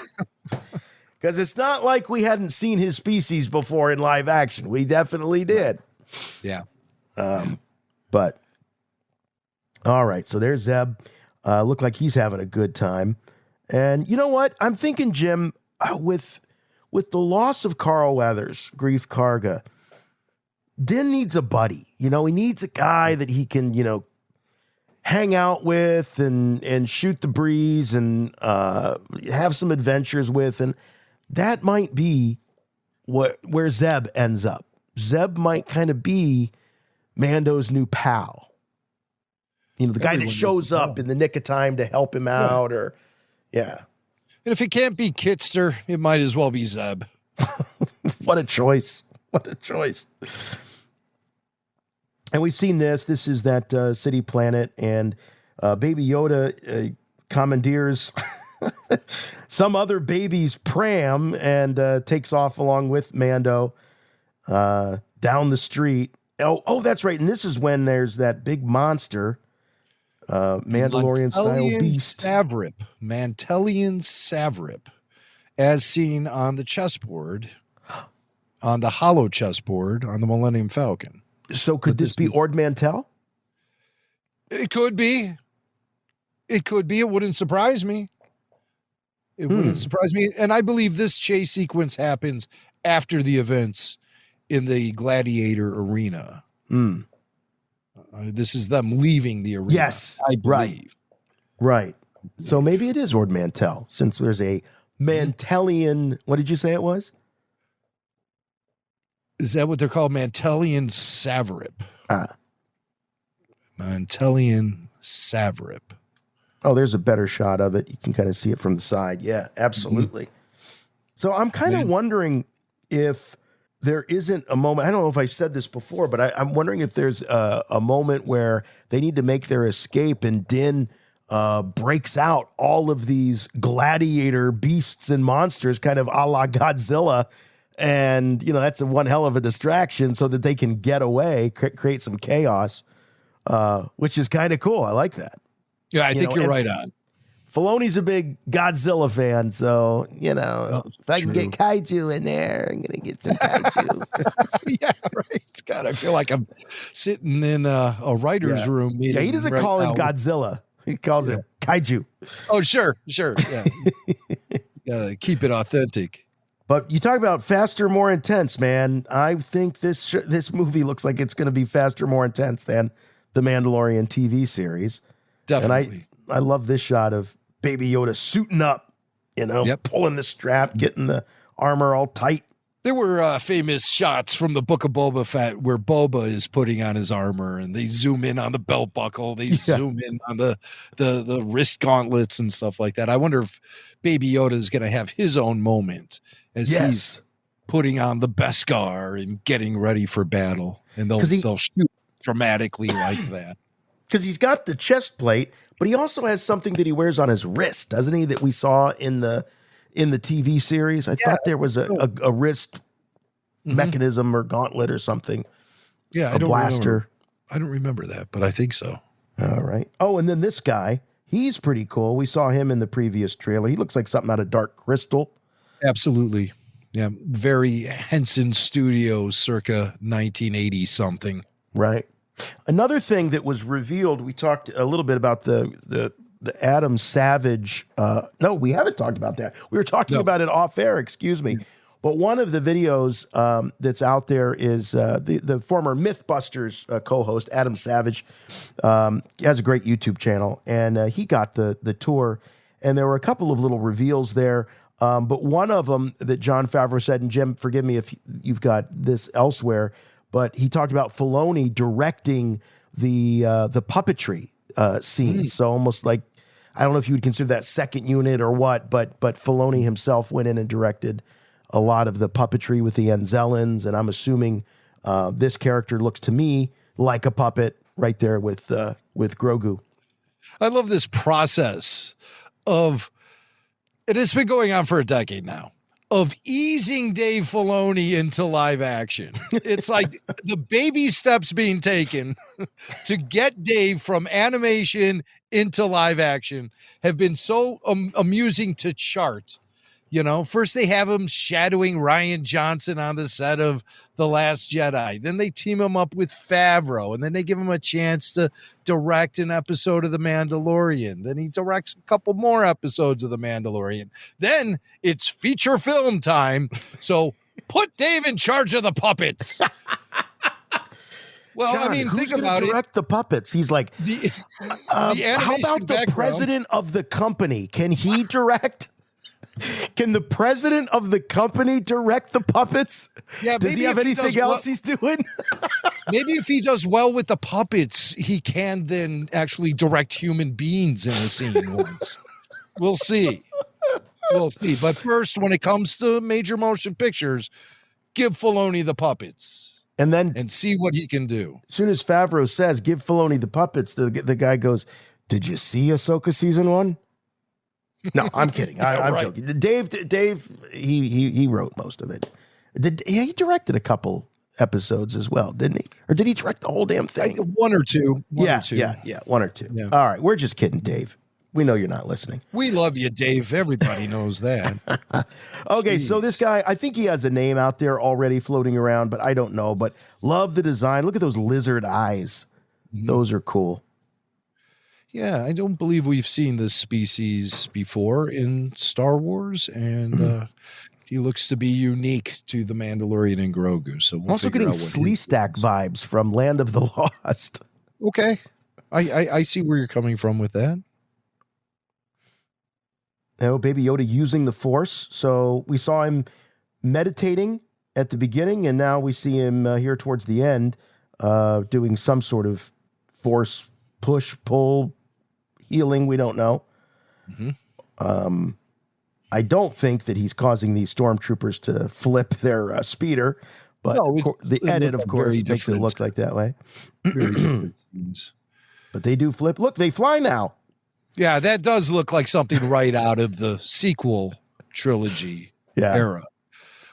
because it's not like we hadn't seen his species before in live action. We definitely did. Yeah. But all right, so there's Zeb. Look like he's having a good time. And you know what? I'm thinking, Jim, with the loss of Carl Weathers, Grief Karga, Din needs a buddy. He needs a guy that he can, hang out with and shoot the breeze and have some adventures with. And that might be where Zeb ends up. Zeb might kind of be Mando's new pal. The guy that shows up in the nick of time to help him out And if it can't be Kitster, it might as well be Zeb. What a choice. What a choice. And we've seen this. This is that city planet, and Baby Yoda commandeers some other baby's pram and takes off along with Mando down the street. Oh, that's right. And this is when there's that big monster, Mandalorian-style beast. Mantelian Savrip, as seen on the chessboard, on the hollow chessboard on the Millennium Falcon. So could this be Ord Mantell? It could be. It could be. It wouldn't surprise me. It wouldn't surprise me. And I believe this chase sequence happens after the events in the Gladiator arena. This is them leaving the arena. Yes, I believe. Right. So maybe it is Ord Mantell, since there's a Mantellian. What did you say it was? Is that what they're called? Mantelian Savrip. Mantelian Savrip. Oh, there's a better shot of it. You can kind of see it from the side. Yeah, absolutely. So I'm kind of wondering if there isn't a moment. I don't know if I said this before, but I'm wondering if there's a moment where they need to make their escape, and Din breaks out all of these gladiator beasts and monsters, kind of a la Godzilla. And, that's one hell of a distraction so that they can get away, create some chaos, which is kind of cool. I like that. Yeah, I think you're right on. Filoni's a big Godzilla fan, so, if I can get kaiju in there, I'm going to get some kaiju. Yeah, right. God, I feel like I'm sitting in a writer's room meeting. Yeah, he doesn't call him Godzilla. He calls it kaiju. Oh, sure. Yeah. Gotta keep it authentic. But you talk about faster, more intense, man. I think this movie looks like it's going to be faster, more intense than the Mandalorian TV series. Definitely. And I love this shot of Baby Yoda suiting up, pulling the strap, getting the armor all tight. There were famous shots from the Book of Boba Fett where Boba is putting on his armor, and they zoom in on the belt buckle. They zoom in on the wrist gauntlets and stuff like that. I wonder if Baby Yoda is going to have his own moment as he's putting on the Beskar and getting ready for battle. And they'll shoot dramatically like that. Because he's got the chest plate, but he also has something that he wears on his wrist, doesn't he? That we saw in the TV series. I thought there was a wrist mechanism or gauntlet or something. Yeah, a blaster. I don't remember that, but I think so. All right. Oh, and then this guy, he's pretty cool. We saw him in the previous trailer. He looks like something out of Dark Crystal. Absolutely. Yeah, very Henson Studios circa 1980 something. Right. Another thing that was revealed, we talked a little bit about the Adam Savage. No, we haven't talked about that. We were talking about it off air, excuse me. But one of the videos that's out there is the former Mythbusters co-host, Adam Savage. He has a great YouTube channel, and he got the tour. And there were a couple of little reveals there. But one of them that Jon Favreau said, and Jim, forgive me if you've got this elsewhere, but he talked about Filoni directing the puppetry scenes. So almost like, I don't know if you would consider that second unit or what, but Filoni himself went in and directed a lot of the puppetry with the Anzellans, and I'm assuming this character looks to me like a puppet right there with Grogu. I love this process of, it has been going on for a decade now, of easing Dave Filoni into live action. It's like the baby steps being taken to get Dave from animation into live action have been so amusing to chart. First they have him shadowing Rian Johnson on the set of The Last Jedi. Then they team him up with Favreau, and then they give him a chance to direct an episode of The Mandalorian. Then he directs a couple more episodes of The Mandalorian. Then it's feature film time. So put Dave in charge of the puppets. Well, John, I mean, who's think about it. Direct the puppets. He's like, how about the president of the company? Can he direct? Can the president of the company direct the puppets? Yeah, does he have anything else he's doing? Maybe if he does well with the puppets, he can then actually direct human beings in a scene once. We'll see. But first, when it comes to major motion pictures, give Filoni the puppets. And see what he can do. As soon as Favreau says, give Filoni the puppets, the guy goes, did you see Ahsoka season 1? No, I'm kidding. I'm joking. Dave, he wrote most of it. He directed a couple episodes as well, didn't he? Or did he direct the whole damn thing? One or two. One or two. Yeah. All right, we're just kidding, Dave. We know you're not listening. We love you, Dave. Everybody knows that. Okay, so this guy, I think he has a name out there already floating around, but I don't know. But love the design. Look at those lizard eyes. Those are cool. Yeah, I don't believe we've seen this species before in Star Wars, and he looks to be unique to the Mandalorian and Grogu. So we'll also getting Sleestack vibes from Land of the Lost. Okay, I see where you're coming from with that. Baby Yoda using the Force. So we saw him meditating at the beginning, and now we see him here towards the end doing some sort of Force push, pull, healing, we don't know. I don't think that he's causing these stormtroopers to flip their speeder, but the edit, of course, makes it look like that way. Very different scenes. But they do flip. Look, they fly now. Yeah, that does look like something right out of the sequel trilogy era,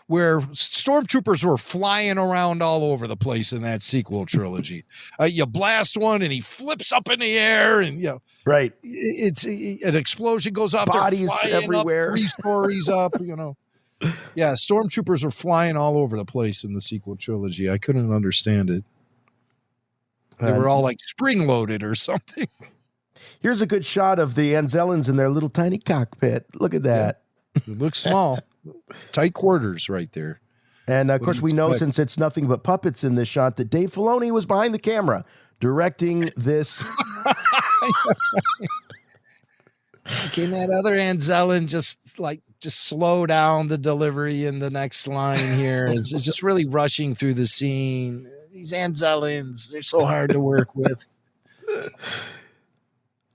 where stormtroopers were flying around all over the place in that sequel trilogy. You blast one and he flips up in the air, and right. It's an explosion goes off. Bodies they're flying everywhere, up 3 stories up. Yeah, stormtroopers are flying all over the place in the sequel trilogy. I couldn't understand it. They were all like spring loaded or something. Here's a good shot of the Anzellans in their little tiny cockpit. Look at that. Yeah. It looks small. Tight quarters right there. And, of course, we know, since it's nothing but puppets in this shot, that Dave Filoni was behind the camera directing this. Can that other Anzellan just slow down the delivery in the next line here? It's just really rushing through the scene. These Anzellans, they're so hard to work with.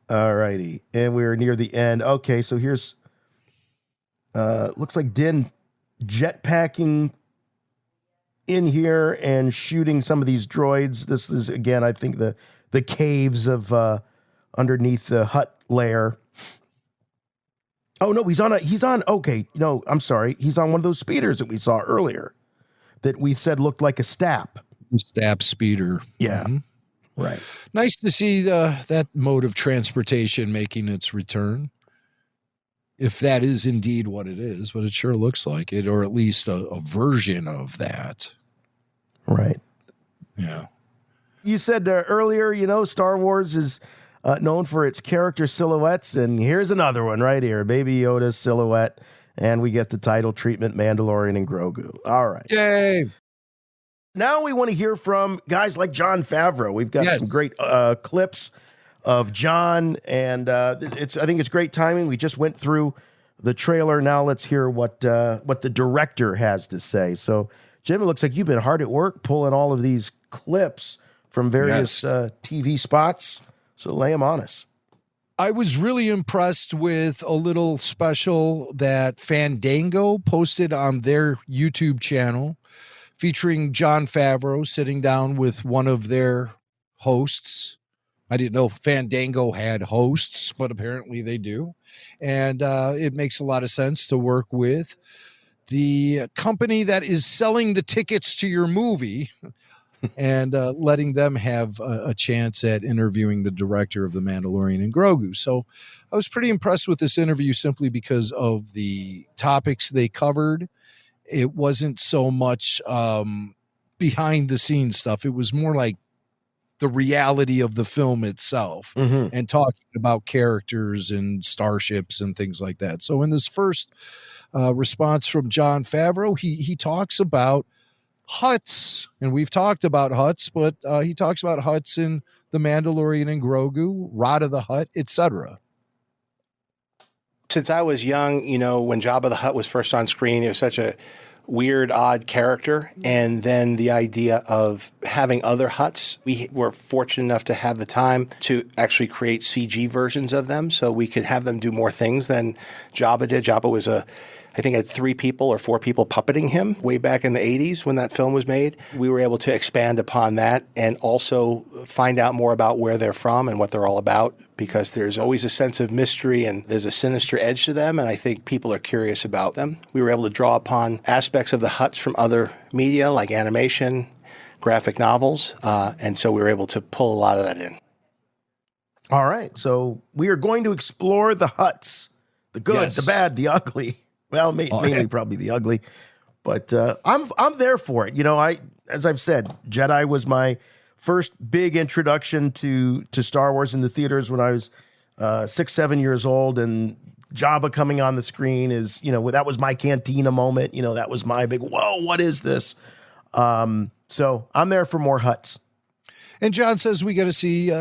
All righty. And we're near the end. Okay, so here's looks like Din jetpacking in here and shooting some of these droids. This is, again, I think the caves of underneath the hut layer. Oh no, he's on I'm sorry. He's on one of those speeders that we saw earlier that we said looked like a stap. Stap speeder. Yeah. Mm-hmm. Right. Nice to see that mode of transportation making its return. If that is indeed what it is, but it sure looks like it, or at least a version of that. Right. Yeah. You said earlier, Star Wars is known for its character silhouettes, and here's another one right here, Baby Yoda silhouette, and we get the title treatment, Mandalorian and Grogu. All right. Yay. Now we want to hear from guys like Jon Favreau. We've got some great clips of Jon, and I think it's great timing. We just went through the trailer. Now let's hear what the director has to say. So, Jim, it looks like you've been hard at work pulling all of these clips from various TV spots. So lay them on us. I was really impressed with a little special that Fandango posted on their YouTube channel, featuring Jon Favreau sitting down with one of their hosts. I didn't know Fandango had hosts, but apparently they do. And it makes a lot of sense to work with the company that is selling the tickets to your movie and letting them have a chance at interviewing the director of The Mandalorian and Grogu. So I was pretty impressed with this interview simply because of the topics they covered. It wasn't so much behind the scenes stuff. It was more like the reality of the film itself and talking about characters and starships and things like that. So in this first response from Jon Favreau, he talks about huts, and we've talked about huts, but he talks about huts in The Mandalorian and Grogu, Rada the Hutt, etc. Since I was young, when Jabba the Hutt was first on screen, it was such a weird, odd character. And then the idea of having other Hutts, we were fortunate enough to have the time to actually create CG versions of them so we could have them do more things than Jabba did. Jabba was I think had 3 people or 4 people puppeting him way back in the 80s when that film was made. We were able to expand upon that and also find out more about where they're from and what they're all about, because there's always a sense of mystery and there's a sinister edge to them, and I think people are curious about them. We were able to draw upon aspects of the Hutts from other media like animation, graphic novels, and so we were able to pull a lot of that in. All right, so we are going to explore the Hutts, the good, the bad, the ugly. Well, mainly probably the ugly, but I'm there for it. As I've said, Jedi was my first big introduction to Star Wars in the theaters when I was 6-7 years old, and Jabba coming on the screen is, that was my Cantina moment. That was my big, whoa, what is this? So I'm there for more Hutts. And Jon says we got to see,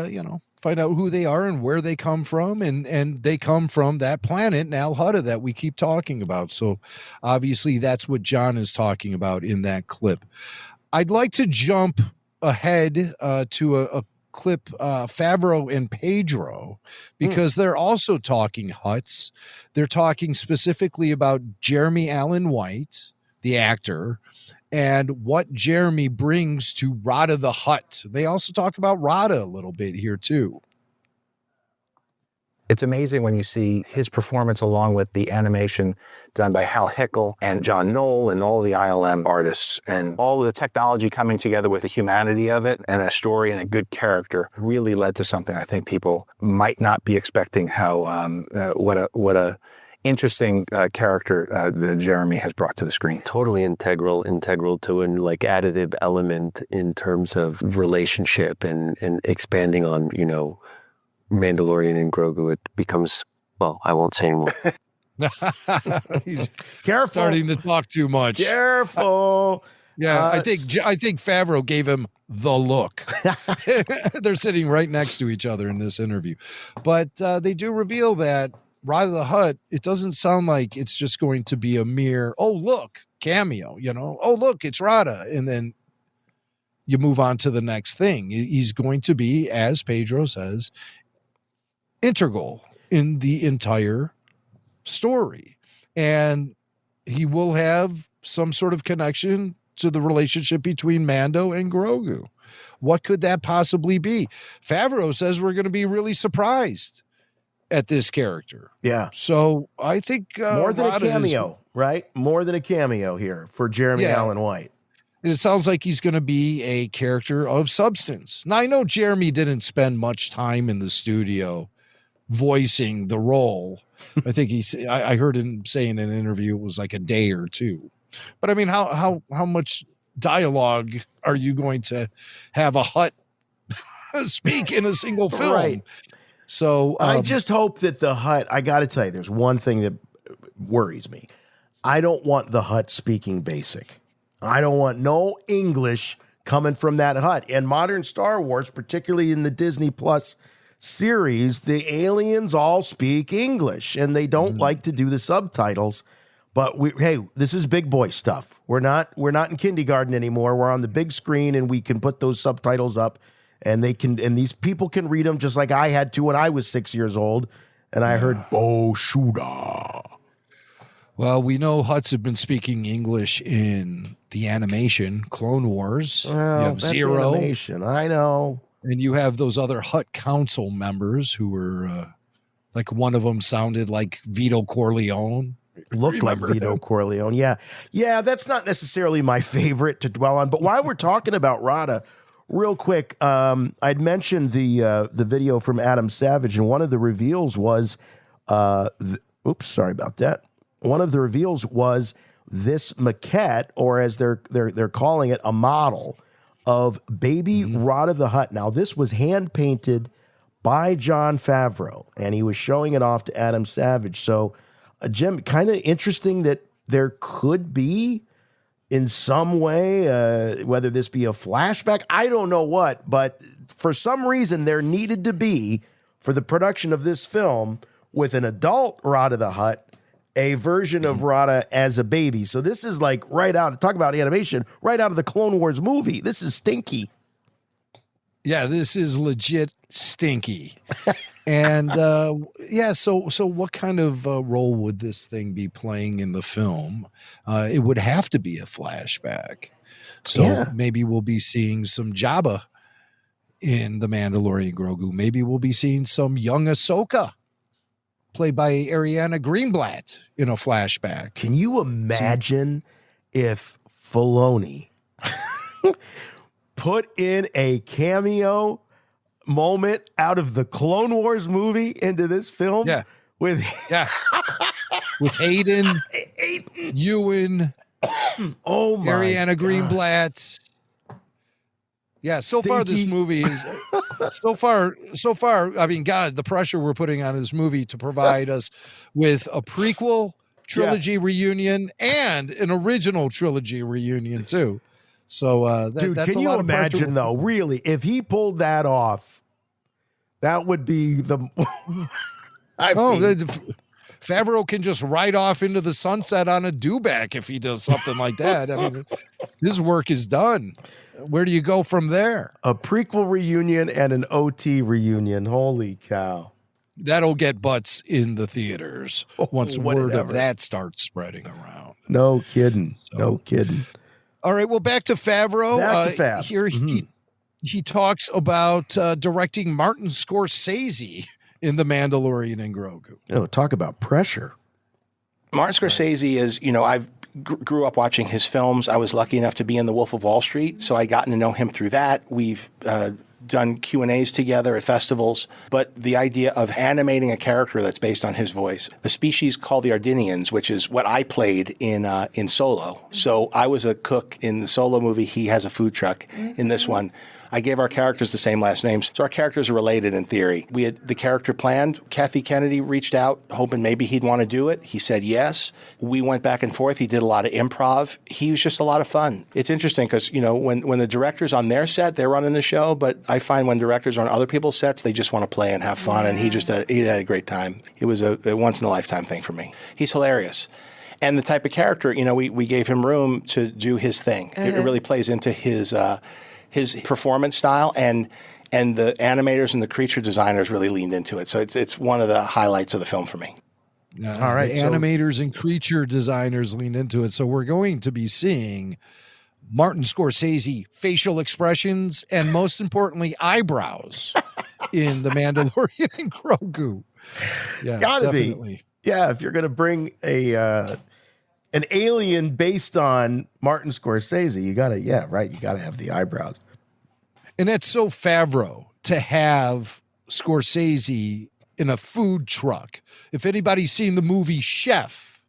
find out who they are and where they come from. And they come from that planet, Nal Hutta, that we keep talking about. So obviously that's what Jon is talking about in that clip. I'd like to jump ahead to a clip, Favreau and Pedro, because they're also talking Hutts. They're talking specifically about Jeremy Allen White, the actor, and what Jeremy brings to Rada the Hutt. They also talk about Rada a little bit here too. It's amazing when you see his performance along with the animation done by Hal Hickel and John Knoll and all the ILM artists, and all the technology coming together with the humanity of it and a story and a good character really led to something I think people might not be expecting. How what a interesting character that Jeremy has brought to the screen. Totally integral to an like additive element in terms of relationship and expanding on, Mandalorian and Grogu. It becomes, well, I won't say anymore. He's careful. Starting to talk too much. Careful. I think Favreau gave him the look. They're sitting right next to each other in this interview. But they do reveal that Ride of the Hutt, it doesn't sound like it's just going to be a mere, oh, look, cameo, oh, look, it's Rada. And then you move on to the next thing. He's going to be, as Pedro says, integral in the entire story. And he will have some sort of connection to the relationship between Mando and Grogu. What could that possibly be? Favreau says we're going to be really surprised at this character. Yeah. So I think more than Rada a cameo, right? More than a cameo here for Jeremy Allen White. And it sounds like he's going to be a character of substance. Now, I know Jeremy didn't spend much time in the studio voicing the role. I think I heard him say in an interview it was like a day or two. But I mean, how much dialogue are you going to have a Hutt speak in a single film? Right. So I just hope that the Hutt, I got to tell you, there's one thing that worries me. I don't want the Hutt speaking basic. I don't want no English coming from that Hutt. In modern Star Wars, particularly in the Disney Plus series, the aliens all speak English and they don't like to do the subtitles. But hey, this is big boy stuff. We're not in kindergarten anymore. We're on the big screen and we can put those subtitles up and these people can read them just like I had to when I was 6 years old and I heard Bo Shuda. Well, we know Hutts have been speaking English in the animation Clone Wars. Well, you have that's Zero. Animation, I know. And you have those other Hutt Council members who were like one of them sounded like Vito Corleone. Looked like Vito Corleone. Yeah, that's not necessarily my favorite to dwell on. But while we're talking about Rada, real quick, I'd mentioned the video from Adam Savage, and one of the reveals was, sorry about that. One of the reveals was this maquette, or as they're calling it, a model of baby Rada the Hutt. Now, this was hand painted by Jon Favreau, and he was showing it off to Adam Savage. So, Jim, kind of interesting that there could be, in some way, whether this be a flashback, I don't know what, but for some reason there needed to be, for the production of this film, with an adult Rada the Hutt, a version of Rada as a baby. So this is like right out, talk about animation, right out of the Clone Wars movie. This is stinky. Yeah, this is legit stinky. And so what kind of role would this thing be playing in the film? It would have to be a flashback. So maybe we'll be seeing some Jabba in The Mandalorian Grogu. Maybe we'll be seeing some young Ahsoka, played by Ariana Greenblatt, in a flashback. Can you imagine if Filoni put in a cameo moment out of the Clone Wars movie into this film? With Hayden, Ewan, oh my Ariana God. Greenblatt. Yeah, so far this movie is so far. I mean, God, the pressure we're putting on this movie to provide us with a prequel trilogy reunion and an original trilogy reunion too. So, dude, that's can a you lot of imagine pressure. though? Really, if he pulled that off, that would be the. Favreau can just ride off into the sunset on a dewback if he does something like that. I mean, his work is done. Where do you go from there? A prequel reunion and an OT reunion. Holy cow. That'll get butts in the theaters once word of that starts spreading around. No kidding. No kidding. All right, well, back to Favreau. Back to Favs. Here he talks about directing Martin Scorsese in The Mandalorian and Grogu. Oh, talk about pressure. Martin Scorsese is, I've grew up watching his films. I was lucky enough to be in The Wolf of Wall Street, so I gotten to know him through that. We've done Q&As together at festivals, but the idea of animating a character that's based on his voice, a species called the Ardinians, which is what I played in Solo. So I was a cook in the Solo movie. He has a food truck in this one. I gave our characters the same last names, so our characters are related in theory. We had the character planned. Kathy Kennedy reached out, hoping maybe he'd want to do it. He said yes. We went back and forth. He did a lot of improv. He was just a lot of fun. It's interesting because, when the director's on their set, they're running the show, but I find when directors are on other people's sets, they just want to play and have fun, and he had a great time. It was a once-in-a-lifetime thing for me. He's hilarious. And the type of character, we gave him room to do his thing. It really plays into his performance style, and the animators and the creature designers really leaned into it. So it's one of the highlights of the film for me. All right, the animators and creature designers leaned into it. So we're going to be seeing Martin Scorsese facial expressions and, most importantly, eyebrows in The Mandalorian and Grogu. Yeah, Gotta definitely. be. Yeah, if you're going to bring an alien based on Martin Scorsese, you got to have the eyebrows. And that's so Favreau to have Scorsese in a food truck. If anybody's seen the movie Chef,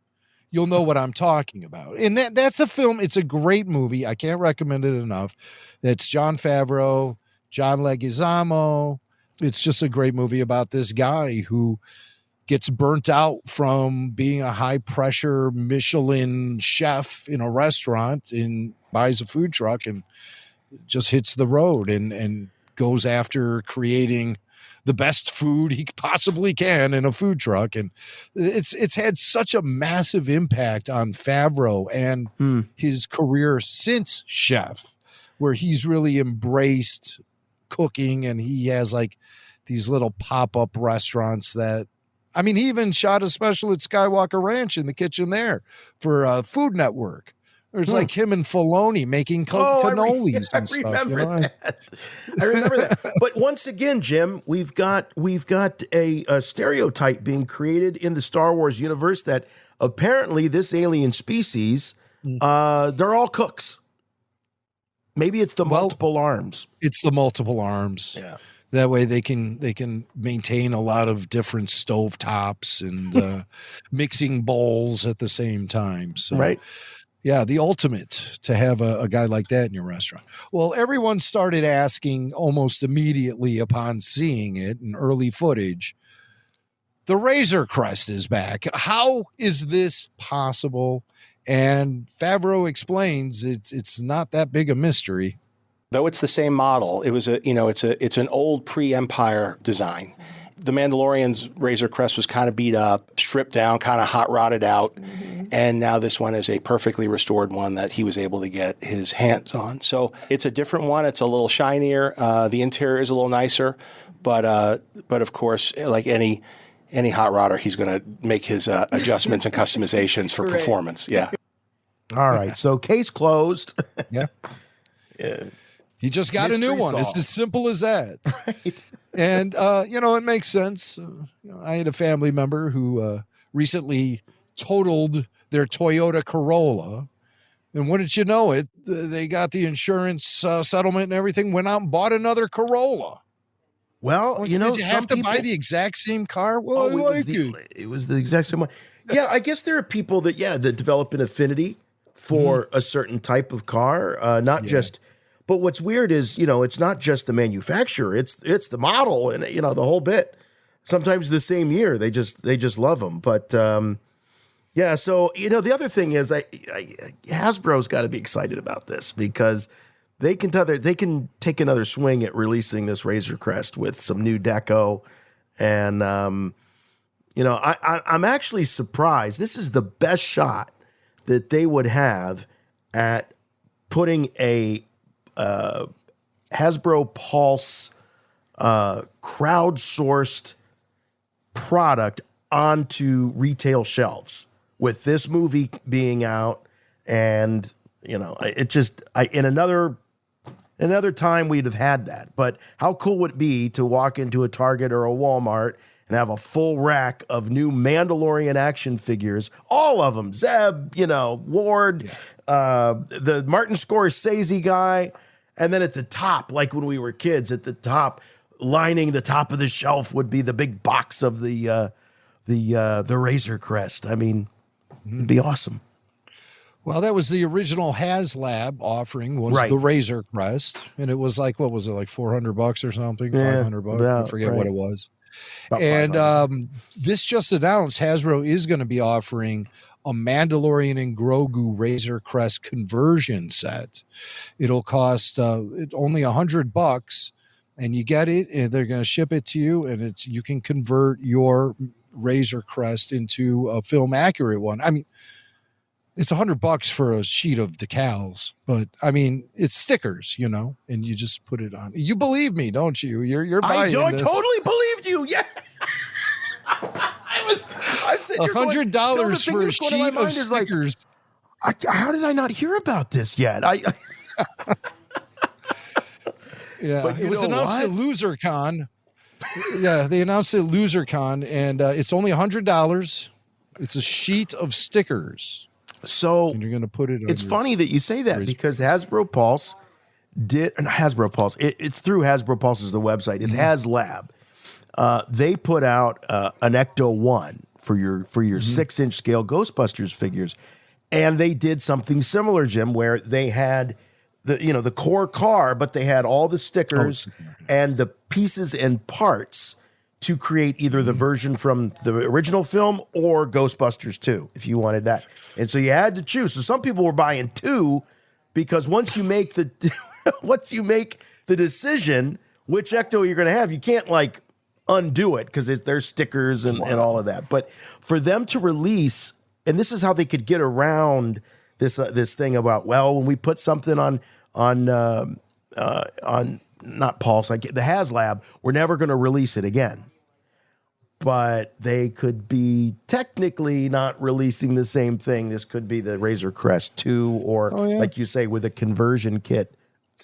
you'll know what I'm talking about. And that's a film. It's a great movie. I can't recommend it enough. It's Jon Favreau, John Leguizamo. It's just a great movie about this guy who gets burnt out from being a high pressure Michelin chef in a restaurant and buys a food truck and just hits the road and goes after creating the best food he possibly can in a food truck. And it's had such a massive impact on Favreau and his career since Chef, where he's really embraced cooking, and he has like these little pop-up restaurants that, I mean, he even shot a special at Skywalker Ranch in the kitchen there for Food Network. It's like him and Filoni making cannolis and stuff. I remember that. But once again, Jim, we've got a stereotype being created in the Star Wars universe that apparently this alien species, they're all cooks. Maybe it's the multiple arms. It's the multiple arms. Yeah. That way they can maintain a lot of different stovetops and mixing bowls at the same time. So, right. Yeah, the ultimate to have a guy like that in your restaurant. Well, everyone started asking almost immediately upon seeing it in early footage, the Razor Crest is back. How is this possible? And Favreau explains it's not that big a mystery. Though it's the same model, it was it's an old pre-Empire design. The Mandalorian's Razor Crest was kind of beat up, stripped down, kind of hot rodded out. And now this one is a perfectly restored one that he was able to get his hands on. So it's a different one. It's a little shinier. The interior is a little nicer. But of course, like any hot rodder, he's going to make his adjustments and customizations for performance. Yeah. All right. So case closed. Yeah. He just got a new one. It's as simple as that. Right. And, it makes sense. I had a family member who recently totaled their Toyota Corolla. And wouldn't you know it, they got the insurance settlement and everything, went out and bought another Corolla. Well, did you have to buy the exact same car? Well, it was the exact same one. Yeah, I guess there are people that develop an affinity for a certain type of car, just. But what's weird is, it's not just the manufacturer; it's the model, and the whole bit. Sometimes the same year, they just love them. But So the other thing is, Hasbro's got to be excited about this because they can take another swing at releasing this Razor Crest with some new deco, and I'm actually surprised. This is the best shot that they would have at putting a Hasbro Pulse crowdsourced product onto retail shelves with this movie being out. And, in another time we'd have had that. But how cool would it be to walk into a Target or a Walmart and have a full rack of new Mandalorian action figures, all of them, Zeb, Ward, the Martin Scorsese guy, and then at the top, like when we were kids, at the top, lining the top of the shelf would be the big box of the Razor Crest. I mean, it'd be awesome. Well, that was the original HasLab offering, was the Razor Crest, and it was like, what was it, like $400 or something, $500? I forget what it was. And this just announced Hasbro is going to be offering a Mandalorian and Grogu Razor Crest conversion set. It'll cost only $100, and you get it, and they're going to ship it to you, and you can convert your Razor Crest into a film accurate one. I mean, it's $100 for a sheet of decals, but I mean, it's stickers, and you just put it on. You believe me, don't you? You're buying this. I totally believed you. Yeah. I said $100 for a sheet of stickers. How did I not hear about this yet? Yeah, but it was announced at LoserCon. Yeah, they announced it at LoserCon, and it's only $100. It's a sheet of stickers. So and you're going to put it. It's funny that you say that because Hasbro Pulse it's through Hasbro Pulse is the website. It's HasLab. They put out an Ecto 1 for your 6-inch scale Ghostbusters figures, and they did something similar, Jim, where they had the core car, but they had all the stickers and the pieces and parts to create either the version from the original film or Ghostbusters 2, if you wanted that. And so you had to choose. So some people were buying 2 because once you make the decision which Ecto you're going to have, you can't undo it because there's stickers and all of that. But for them to release, and this is how they could get around this thing about, when we put something on not Pulse, the HasLab, we're never going to release it again. But they could be technically not releasing the same thing. This could be the Razor Crest 2 or, like you say, with a conversion kit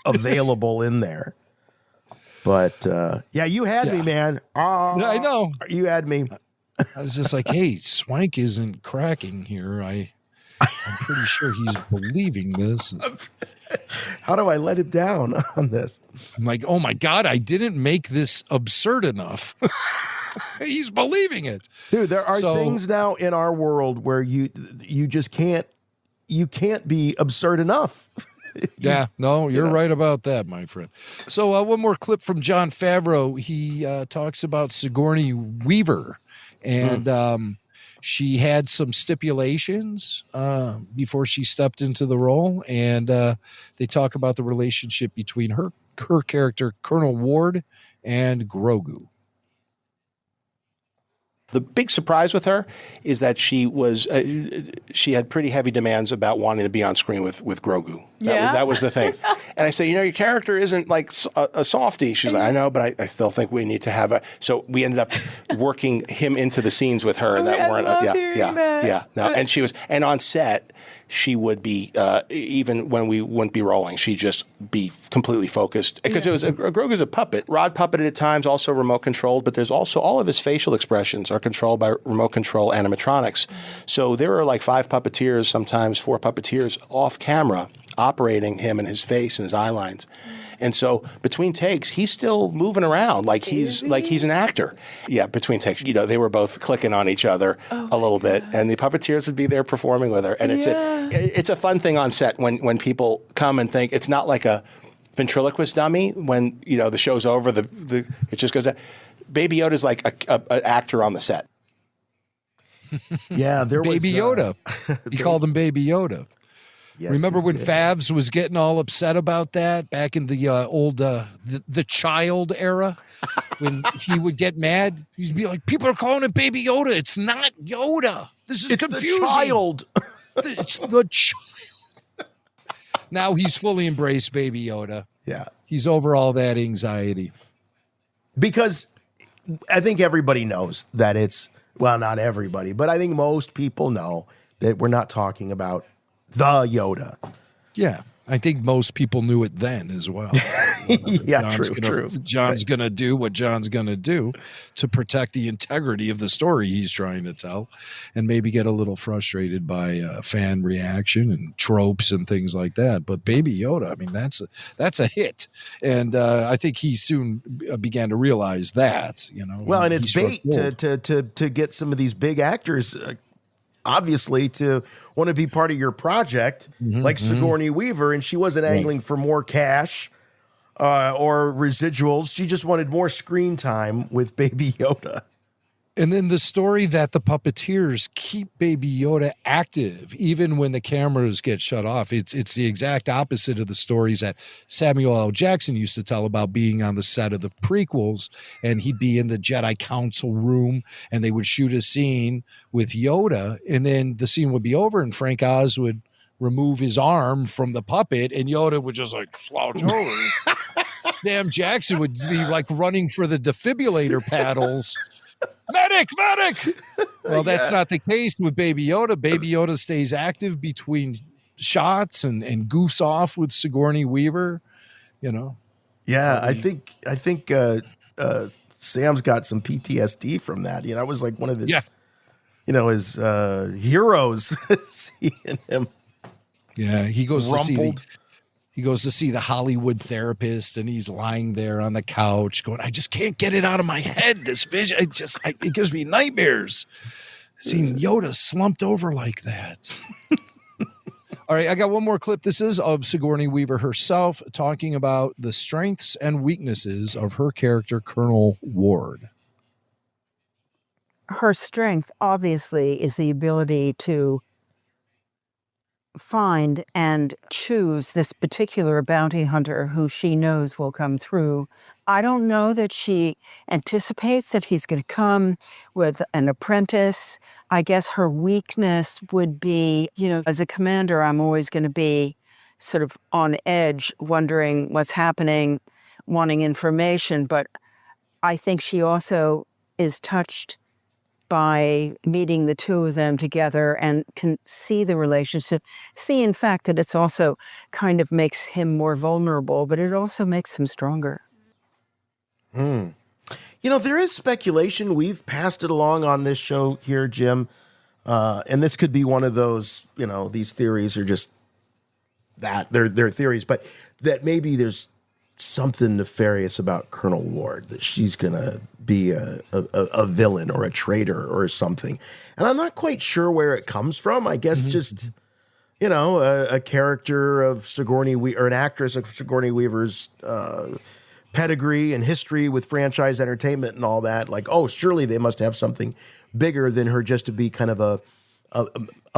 available in there. But, you had me, man. I know. You had me. I was just like, hey, Swank isn't cracking here. I'm pretty sure he's believing this. How do I let him down on this? I'm like, oh, my God, I didn't make this absurd enough. He's believing it. Dude, there are things now in our world where you just can't be absurd enough. You're right about that, my friend. So one more clip from Jon Favreau. He talks about Sigourney Weaver, and she had some stipulations before she stepped into the role, and they talk about the relationship between her character, Colonel Ward, and Grogu. The big surprise with her is that she had pretty heavy demands about wanting to be on screen with Grogu. That was the thing. And I said, your character isn't like a softie. She's like, I know, but I still think we need to have so we ended up working him into the scenes with her that weren't. No, and she was, and on set, she would be, even when we wouldn't be rolling, she'd just be completely focused. Because it was Grogu's a puppet, rod puppeted at times, also remote controlled, but there's also all of his facial expressions are controlled by remote control animatronics. So there are like 5 puppeteers, sometimes 4 puppeteers off camera operating him and his face and his eye lines. And so between takes, he's still moving around like he's an actor. Yeah, between takes, they were both clicking on each other a little bit, and the puppeteers would be there performing with her. And it's a fun thing on set when people come and think it's not like a ventriloquist dummy. When the show's over, it just goes down. Baby Yoda's like an actor on the set. Yeah, there was Baby Yoda. He called him Baby Yoda. Yes, remember when Favs was getting all upset about that back in the old the child era when he would get mad? He'd be like, people are calling it Baby Yoda. It's not Yoda. This is confusing. The child. It's the child. Now he's fully embraced Baby Yoda. Yeah. He's over all that anxiety. Because I think everybody knows that not everybody, but I think most people know that we're not talking about the Yoda. Yeah, I think most people knew it then as well. Yeah, true. John's going to do what John's going to do to protect the integrity of the story he's trying to tell, and maybe get a little frustrated by fan reaction and tropes and things like that. But Baby Yoda, I mean, that's a hit, and I think he soon began to realize that. Well, and it's bait to get some of these big actors. Obviously, to want to be part of your project, like Sigourney Weaver, and she wasn't angling for more cash or residuals. She just wanted more screen time with Baby Yoda. And then the story that the puppeteers keep Baby Yoda active, even when the cameras get shut off. It's the exact opposite of the stories that Samuel L. Jackson used to tell about being on the set of the prequels, and he'd be in the Jedi Council room, and they would shoot a scene with Yoda, and then the scene would be over, and Frank Oz would remove his arm from the puppet, and Yoda would just like slouch over. Sam Jackson would be like running for the defibrillator paddles. Medic! Well, that's not the case with Baby Yoda. Baby Yoda stays active between shots and goofs off with Sigourney Weaver, Yeah, I think Sam's got some PTSD from that. That was like one of his, his heroes. Seeing him, he goes rumpled. He goes to see the Hollywood therapist, and he's lying there on the couch going, I just can't get it out of my head. This vision, it gives me nightmares. Seeing Yoda slumped over like that. All right, I got one more clip. This is of Sigourney Weaver herself talking about the strengths and weaknesses of her character, Colonel Ward. Her strength, obviously, is the ability to find and choose this particular bounty hunter who she knows will come through. I don't know that she anticipates that he's going to come with an apprentice. I guess her weakness would be, as a commander, I'm always going to be sort of on edge, wondering what's happening, wanting information. But I think she also is touched by meeting the two of them together and can see the relationship, see in fact that it's also kind of makes him more vulnerable, but it also makes him stronger. There is speculation. We've passed it along on this show here, Jim. And this could be one of those, these theories are just that they're theories, but that maybe there's something nefarious about Colonel Ward, that she's going to be a villain or a traitor or something. And I'm not quite sure where it comes from. I guess just, a character of Sigourney Weaver, or an actress of Sigourney Weaver's pedigree and history with franchise entertainment and all that. Like, oh, surely they must have something bigger than her just to be kind of a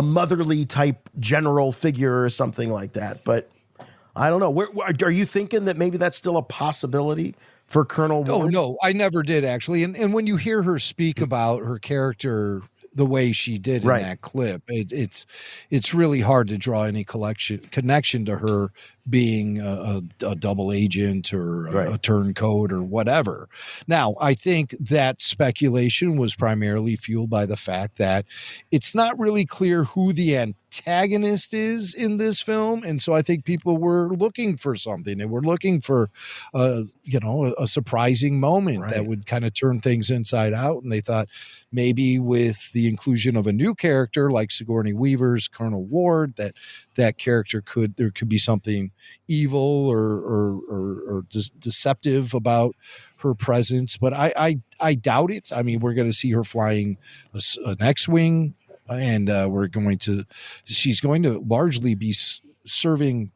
motherly type general figure or something like that. But I don't know. Are you thinking that maybe that's still a possibility for Colonel Ward? Oh, no, I never did, actually. And when you hear her speak about her character the way she did in that clip, it's really hard to draw any connection to her being a double agent or a turncoat or whatever. Now, I think that speculation was primarily fueled by the fact that it's not really clear who the antagonist is in this film, and so I think people were looking for something. They were looking for a surprising moment that would kind of turn things inside out, and they thought maybe with the inclusion of a new character like Sigourney Weaver's Colonel Ward, that character there could be something evil or deceptive about her presence. But I doubt it. I mean, we're going to see her flying an X-Wing, and she's going to largely be serving,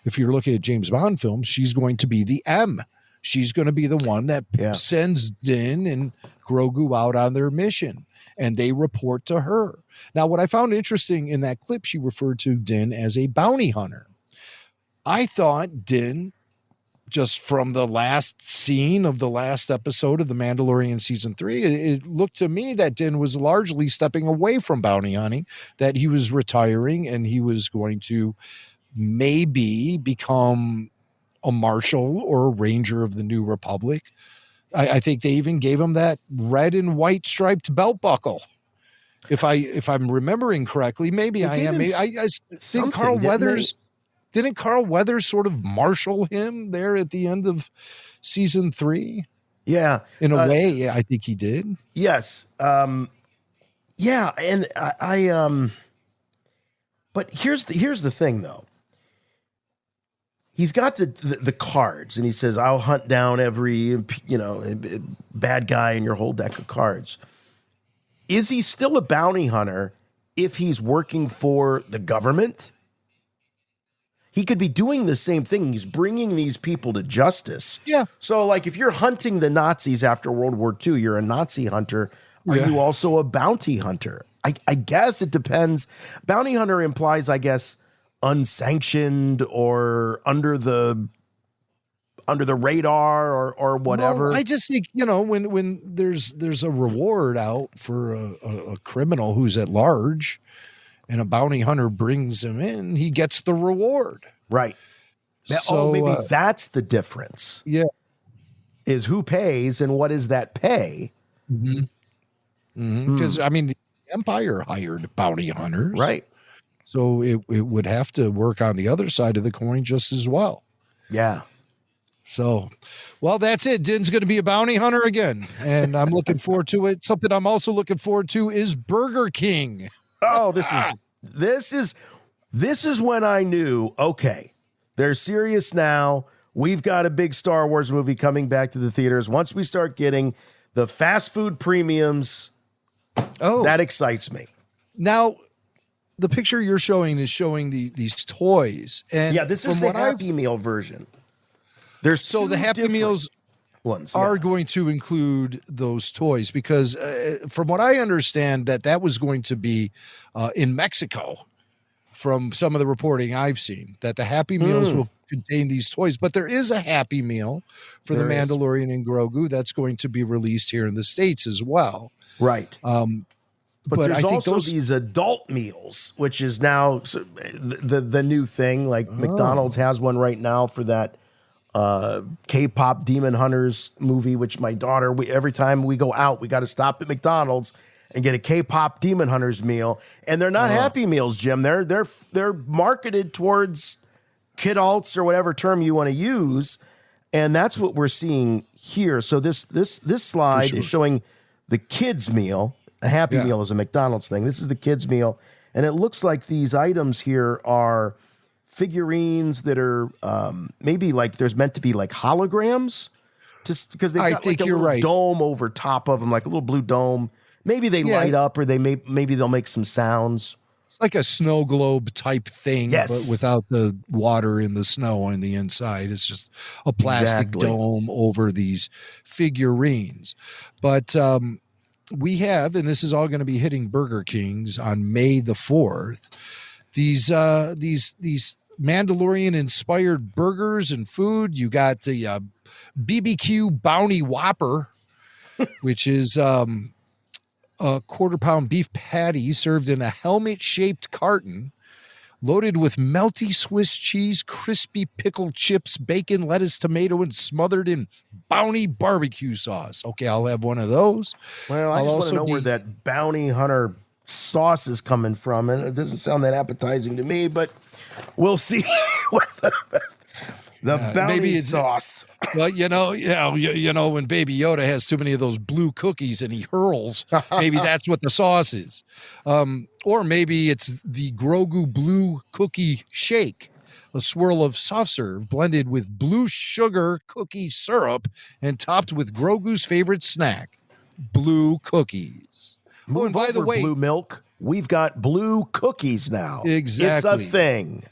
if you're looking at James Bond films, she's going to be the M. She's going to be the one that sends Din and Grogu out on their mission, and they report to her. Now, what I found interesting in that clip, she referred to Din as a bounty hunter. I thought Din, just from the last scene of the last episode of The Mandalorian Season 3, it looked to me that Din was largely stepping away from bounty hunting, that he was retiring and he was going to maybe become a marshal or a ranger of the New Republic. I think they even gave him that red and white striped belt buckle. If I'm remembering correctly, maybe I am. I think Carl Weathers didn't Carl Weathers sort of marshal him there at the end of season 3? Yeah. In a way, yeah, I think he did. Yes. Yeah, and I but here's the thing though. He's got the cards, and he says, "I'll hunt down every bad guy in your whole deck of cards." Is he still a bounty hunter if he's working for the government? He could be doing the same thing. He's bringing these people to justice. Yeah. So, like, if you're hunting the Nazis after World War II, you're a Nazi hunter. Are you also a bounty hunter? I guess it depends. Bounty hunter implies, I guess, unsanctioned or under the radar or whatever. Well, I just think, when there's a reward out for a criminal who's at large and a bounty hunter brings him in, he gets the reward. Right. So, maybe that's the difference. Yeah. Is who pays and what is that pay? Because, I mean, the Empire hired bounty hunters. Right. So it would have to work on the other side of the coin just as well. Yeah. So, well, that's it. Din's going to be a bounty hunter again, and I'm looking forward to it. Something I'm also looking forward to is Burger King. Oh, this is when I knew, okay, they're serious now. We've got a big Star Wars movie coming back to the theaters. Once we start getting the fast food premiums, that excites me. Now, the picture you're showing is showing these toys. And yeah, this is the Happy Meal version. There's the Happy Meals ones are going to include those toys because from what I understand that was going to be in Mexico from some of the reporting I've seen, that the Happy Meals will contain these toys. But there is a Happy Meal for the Mandalorian and Grogu that's going to be released here in the States as well. Right. But there's I think also these adult meals, which is now the new thing. Like McDonald's has one right now for that K-pop Demon Hunters movie, which my daughter, every time we go out, we got to stop at McDonald's and get a K-pop Demon Hunters meal. And they're not Happy Meals, Jim. They're marketed towards kidults or whatever term you want to use. And that's what we're seeing here. So this slide is showing the kids meal. A Happy Meal is a McDonald's thing. This is the kids meal. And it looks like these items here are figurines that are maybe like there's meant to be like holograms, just because they've got like a little dome over top of them, like a little blue dome. Maybe they light up, or maybe they'll make some sounds. It's like a snow globe type thing, but without the water in the snow on the inside. It's just a plastic dome over these figurines. But we have, and this is all going to be hitting Burger King's on May the 4th, these Mandalorian inspired burgers and food. You got the BBQ Bounty Whopper, which is a 1/4-pound beef patty served in a helmet-shaped carton, loaded with melty Swiss cheese, crispy pickled chips, bacon, lettuce, tomato, and smothered in Bounty barbecue sauce. Okay, I'll have one of those. Well, I just want to know where that Bounty Hunter sauce is coming from, and it doesn't sound that appetizing to me, but we'll see what the Bounty sauce. Well, you know, when Baby Yoda has too many of those blue cookies and he hurls, maybe that's what the sauce is. Or maybe it's the Grogu Blue Cookie Shake, a swirl of soft serve blended with blue sugar cookie syrup and topped with Grogu's favorite snack, blue cookies. Oh, and by the way, blue milk, we've got blue cookies now. Exactly. It's a thing.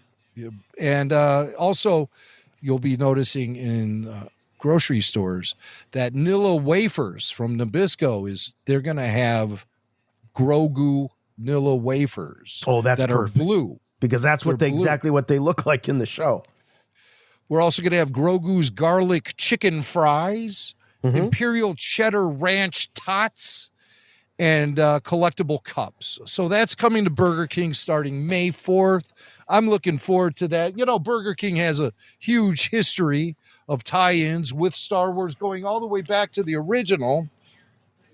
And also, you'll be noticing in grocery stores that Nilla wafers from Nabisco they're going to have Grogu Nilla wafers. Oh, that's that perfect. Are blue. Because that's exactly what they look like in the show. We're also going to have Grogu's garlic chicken fries, Imperial cheddar ranch tots, and collectible cups. So that's coming to Burger King starting May 4th. I'm looking forward to that. You know, Burger King has a huge history of tie-ins with Star Wars going all the way back to the original.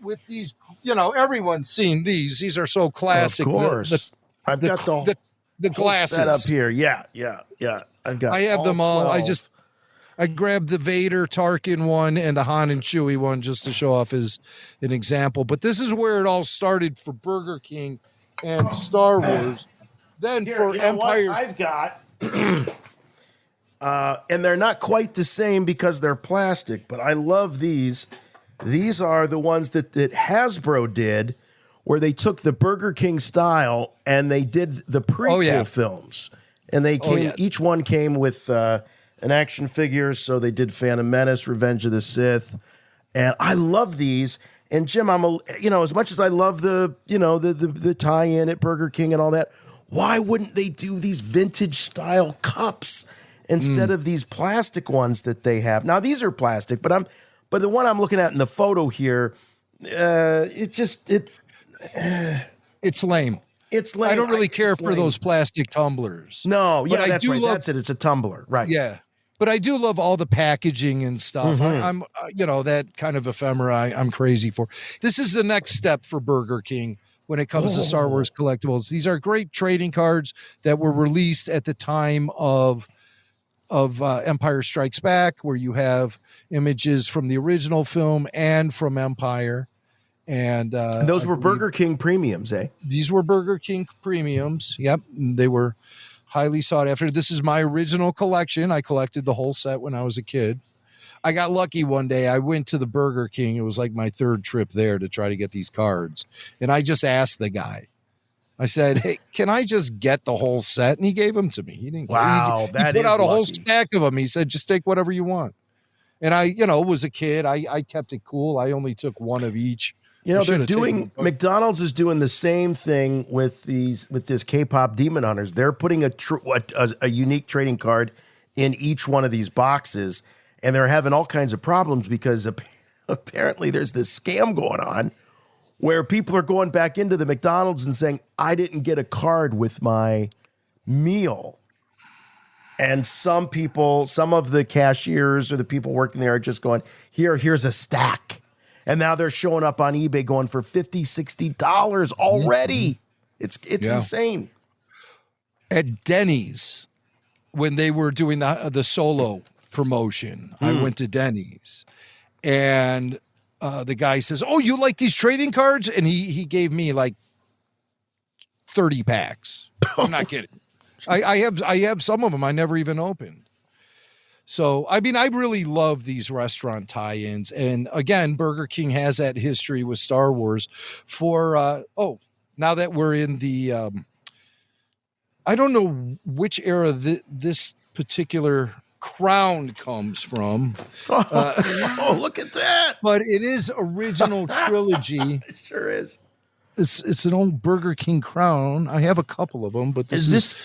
With these, everyone's seen these. These are so classic. Of course. The glasses. Set up here. Yeah. I've got. I have them all. 12. I grabbed the Vader Tarkin one and the Han and Chewie one just to show off as an example. But this is where it all started for Burger King and Star Wars. Then Here, for Empire, I've got, and they're not quite the same because they're plastic, but I love these. These are the ones that Hasbro did, where they took the Burger King style and they did the prequel films, and they came. Each one came with an action figure, so they did Phantom Menace, Revenge of the Sith, and I love these. And Jim, as much as I love the tie-in at Burger King and all that, why wouldn't they do these vintage style cups instead of these plastic ones that they have? Now these are plastic, but the one I'm looking at in the photo here, it's lame. It's lame. I don't really care for those plastic tumblers. No, But yeah, I that's do right. love- That's it. It's a tumbler, right? Yeah. But I do love all the packaging and stuff. Mhm. I'm that kind of ephemera I'm crazy for. This is the next step for Burger King when it comes to Star Wars collectibles. These are great trading cards that were released at the time of Empire Strikes Back, where you have images from the original film and from Empire. And those were Burger King premiums, eh? These were Burger King premiums. Yep. They were highly sought after. This is my original collection. I collected the whole set when I was a kid. I got lucky one day. I went to the Burger King. It was like my third trip there to try to get these cards. And I just asked the guy, I said, "Hey, can I just get the whole set?" And he gave them to me. He didn't. Wow, he that put is out a whole lucky. stack of them. He said, "Just take whatever you want." And I, was a kid. I kept it cool. I only took one of each. They're doing McDonald's is doing the same thing with this K-pop Demon Hunters. They're putting a unique trading card in each one of these boxes, and they're having all kinds of problems because apparently there's this scam going on where people are going back into the McDonald's and saying, "I didn't get a card with my meal." And some of the cashiers or the people working there are just going, here's a stack. And now they're showing up on eBay going for $50, $60 already. It's insane. At Denny's, when they were doing the Solo promotion, I went to Denny's, and the guy says, "Oh, you like these trading cards?" And he gave me like 30 packs. I'm not kidding. I have some of them I never even opened. So, I mean, I really love these restaurant tie-ins. And again, Burger King has that history with Star Wars for, now that we're in the, I don't know which era this particular crown comes from. Look at that. But it is original trilogy. It sure is. It's an old Burger King crown. I have a couple of them, but this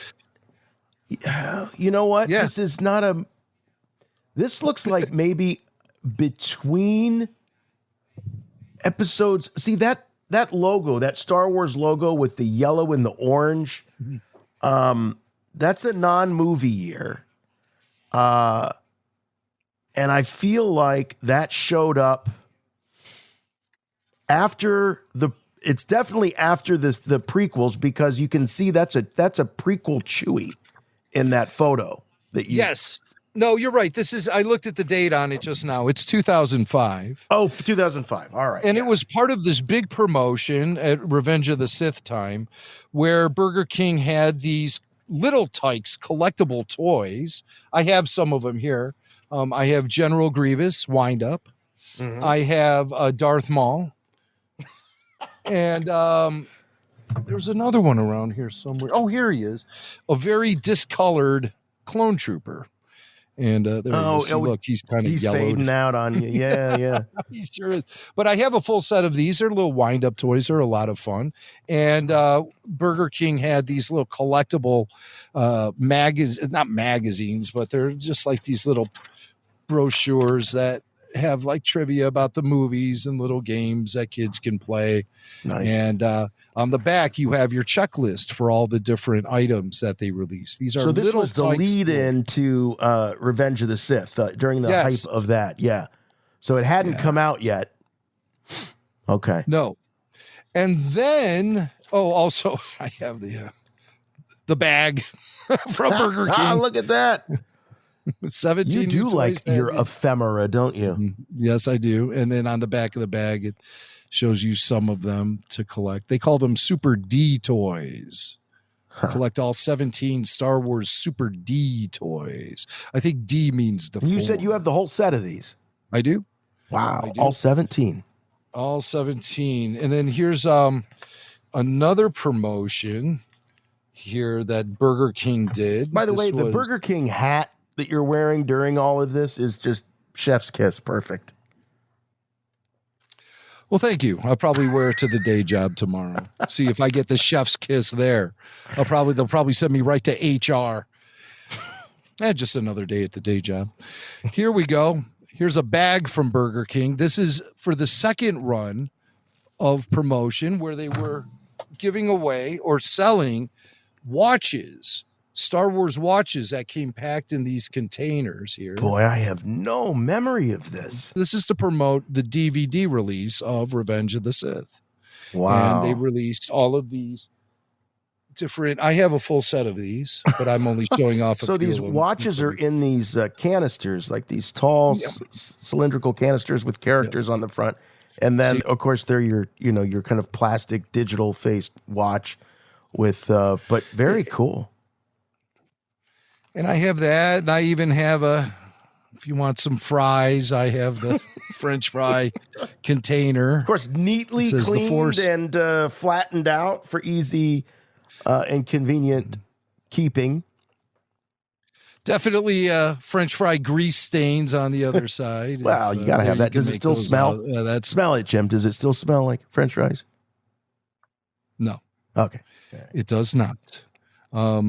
you know what? Yeah. This is not a... This looks like maybe between episodes. See that logo, that Star Wars logo with the yellow and the orange. That's a non-movie year. And I feel like that showed up after it's definitely after the prequels, because you can see that's a prequel Chewie in that photo that you... Yes. No, you're right. I looked at the date on it just now. It's 2005. Oh, 2005. All right. And it was part of this big promotion at Revenge of the Sith time where Burger King had these Little Tykes collectible toys. I have some of them here. I have General Grievous wind up. Mm-hmm. I have Darth Maul. And there's another one around here somewhere. Oh, here he is. A very discolored clone trooper. And there he is. Look, he's kind of yellowed. He's fading out on you. Yeah. He sure is. But I have a full set of these. They're little wind-up toys. They're a lot of fun. And Burger King had these little collectible not magazines, but they're just like these little brochures that have like trivia about the movies and little games that kids can play. Nice. And on the back, you have your checklist for all the different items that they release. These are so this little was the lead into Revenge of the Sith during the hype of that. Yeah. So it hadn't come out yet. Okay. No. And then, also I have the bag from Burger King. Look at that. 17 You do new like toys your that- ephemera, don't you? Yes, I do. And then on the back of the bag, it shows you some of them to collect. They call them Super D toys. Collect all 17 Star Wars Super D toys. I think D means the You said you have the whole set of these. I do. Wow. I do. All 17. All 17. And then here's another promotion here that Burger King did. By the This way, the was- Burger King hat that you're wearing during all of this is just chef's kiss. Perfect. Well, thank you. I'll probably wear it to the day job tomorrow. See if I get the chef's kiss there. They'll probably send me right to HR. Just another day at the day job. Here we go. Here's a bag from Burger King. This is for the second run of promotion where they were giving away or selling watches, Star Wars watches that came packed in these containers here. Boy, I have no memory of this. This is to promote the DVD release of Revenge of the Sith. Wow. And they released all of these different. I have a full set of these, but I'm only showing off a So few these of them. watches are in these canisters, like these tall cylindrical canisters with characters on the front. And then, of course, they're your kind of plastic digital faced watch with, but very cool. And I have that. And I even have if you want some fries, I have the French fry container. Of course, neatly cleaned and flattened out for easy and convenient keeping. Definitely French fry grease stains on the other side. Wow, you got to have that. Does it still smell? Smell it, Jim. Does it still smell like French fries? No. Okay. It does not. Let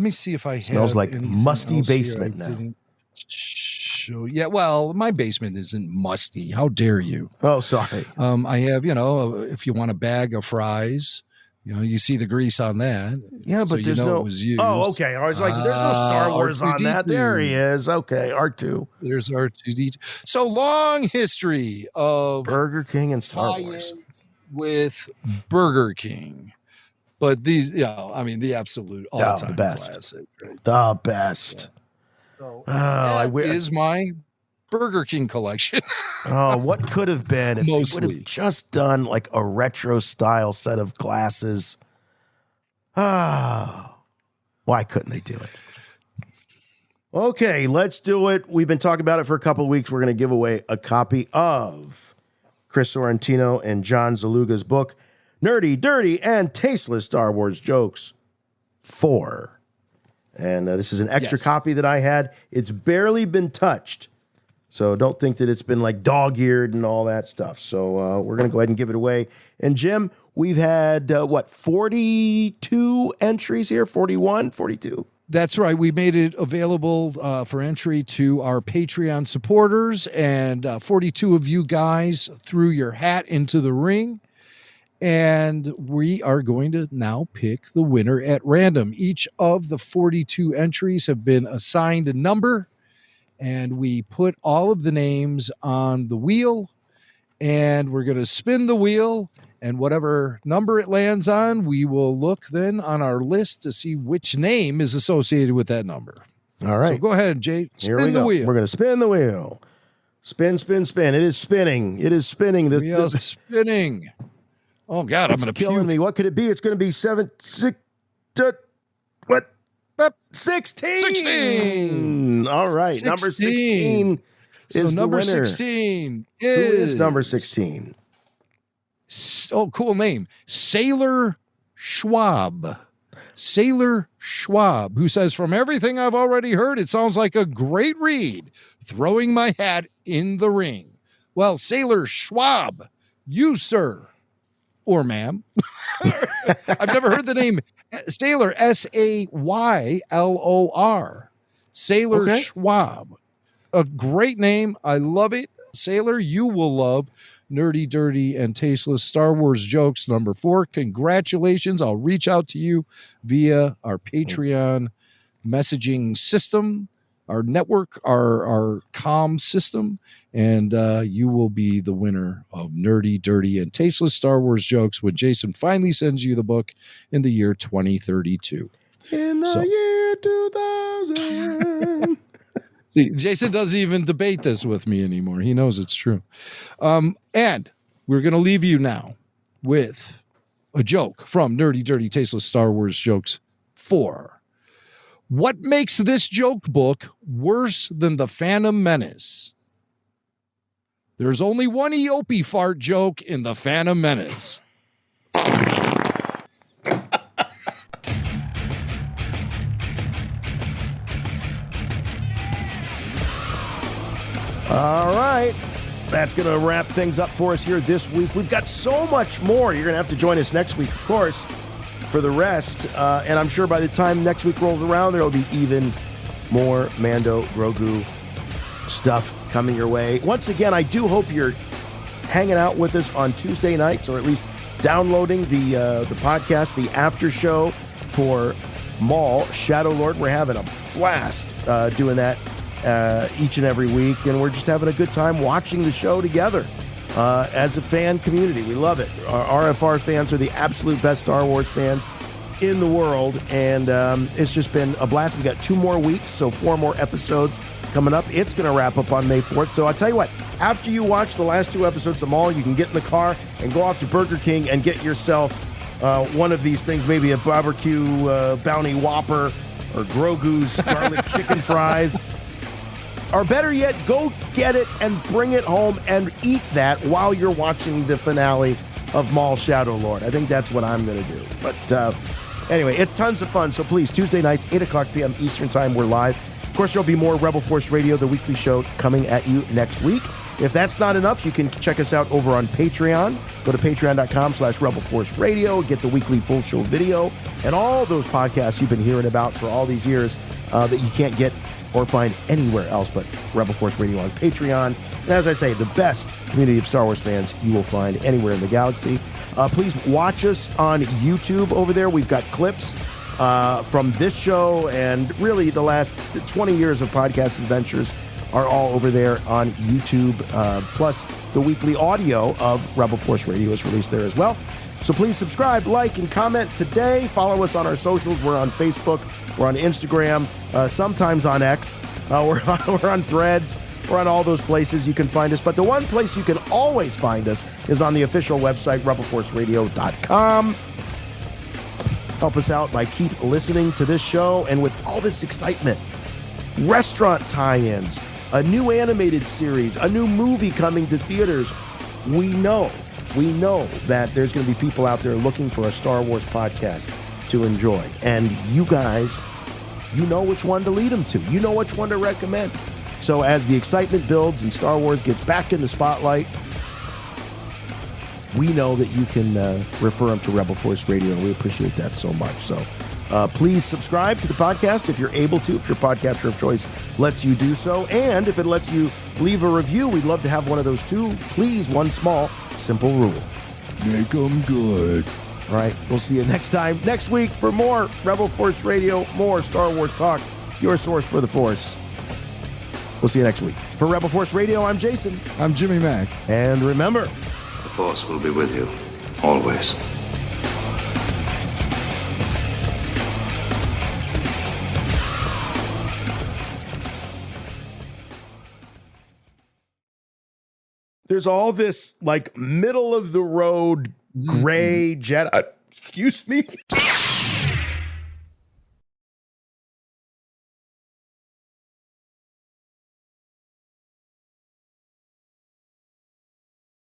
me see if I Smells have like anything musty else here. basement I now. didn't show. Yeah, well, my basement isn't musty. How dare you? Oh, sorry. I have, if you want a bag of fries, you see the grease on that. Yeah, but so there's no. it was used. Oh, okay. I was like, there's no Star Wars on that. R2D2. There he is. Okay, R2. There's R2D2. So long history of Burger King and Star Wars with Burger King. But these, the absolute all-time the best. classic. Right? The best. So I is my Burger King collection. Oh, what could have been if they would Mostly. have just done like a retro style set of glasses? Why couldn't they do it? Okay, let's do it. We've been talking about it for a couple of weeks. We're going to give away a copy of Chris Sorrentino and John Zaluga's book, Nerdy, Dirty, and Tasteless Star Wars Jokes 4. And this is an extra copy that I had. It's barely been touched. So don't think that it's been like dog-eared and all that stuff. So we're going to go ahead and give it away. And Jim, we've had, 42 entries here? 41, 42? That's right. We made it available for entry to our Patreon supporters, and 42 of you guys threw your hat into the ring. And we are going to now pick the winner at random. Each of the 42 entries have been assigned a number, and we put all of the names on the wheel, and we're going to spin the wheel, and whatever number it lands on, we will look then on our list to see which name is associated with that number. All right. So go ahead, Jay. Here we Spin the go. wheel. We're going to spin the wheel. Spin, spin, spin. It is spinning. It is spinning. The wheel is spinning. Oh, God, I'm going to killing me. What could it be? It's going to be 16. 16. All right. Number 16 So is number the winner. 16 Who is number 16? Oh, cool name. Sailor Schwab. Sailor Schwab, who says, from everything I've already heard, it sounds like a great read. Throwing my hat in the ring. Well, Sailor Schwab, you, sir, or ma'am. I've never heard the name Sailor, Saylor. Sailor Schwab. A great name. I love it. Sailor, you will love Nerdy, Dirty, and Tasteless Star Wars Jokes number 4. Congratulations. I'll reach out to you via our Patreon messaging system, our network, our comm system, and you will be the winner of Nerdy, Dirty, and Tasteless Star Wars Jokes when Jason finally sends you the book in the year 2032. In the year 2000. See, Jason doesn't even debate this with me anymore. He knows it's true. And we're going to leave you now with a joke from Nerdy, Dirty, Tasteless Star Wars Jokes 4. What makes this joke book worse than The Phantom Menace? There's only one Eopie fart joke in The Phantom Menace. All right. That's going to wrap things up for us here this week. We've got so much more. You're going to have to join us next week, of course, for the rest. And I'm sure by the time next week rolls around, there will be even more Mando Grogu stuff coming your way. Once again, I do hope you're hanging out with us on Tuesday nights, or at least downloading the podcast, the after show for Maul Shadow Lord. We're having a blast doing that each and every week, and we're just having a good time watching the show together as a fan community. We love it. Our RFR fans are the absolute best Star Wars fans in the world, and it's just been a blast. We got 2 more weeks, so 4 more episodes coming up. It's going to wrap up on May 4th. So I'll tell you what, after you watch the last 2 episodes of Maul, you can get in the car and go off to Burger King and get yourself one of these things, maybe a barbecue bounty Whopper or Grogu's garlic chicken fries. Or better yet, go get it and bring it home and eat that while you're watching the finale of Maul Shadow Lord. I think that's what I'm going to do. But anyway, it's tons of fun. So please, Tuesday nights, 8 o'clock p.m. Eastern Time, we're live. Of course, there'll be more Rebel Force Radio, the weekly show, coming at you next week. If that's not enough, you can check us out over on Patreon. Go to patreon.com/Rebel Force Radio, get the weekly full show video, and all those podcasts you've been hearing about for all these years that you can't get or find anywhere else but Rebel Force Radio on Patreon. And as I say, the best community of Star Wars fans you will find anywhere in the galaxy. Please watch us on YouTube over there. We've got clips from this show, and really the last 20 years of podcast adventures are all over there on YouTube. Plus, the weekly audio of Rebel Force Radio is released there as well. So please subscribe, like, and comment today. Follow us on our socials. We're on Facebook. We're on Instagram. Sometimes on X. We're on Threads. We're on all those places you can find us. But the one place you can always find us is on the official website, rebelforceradio.com. Help us out by keep listening to this show. And with all this excitement, restaurant tie-ins, a new animated series, a new movie coming to theaters, we know that there's going to be people out there looking for a Star Wars podcast to enjoy. And you guys, you know which one to lead them to. You know which one to recommend. So as the excitement builds and Star Wars gets back in the spotlight, we know that you can refer them to Rebel Force Radio, and we appreciate that so much. So please subscribe to the podcast if you're able to, if your podcatcher of choice lets you do so. And if it lets you leave a review, we'd love to have one of those too. Please, one small, simple rule. Make them good. All right, we'll see you next time, next week, for more Rebel Force Radio, more Star Wars talk, your source for the Force. We'll see you next week. For Rebel Force Radio, I'm Jason. I'm Jimmy Mack. And remember, The Force will be with you, always. there's all this like middle of the road gray Jedi. Excuse me.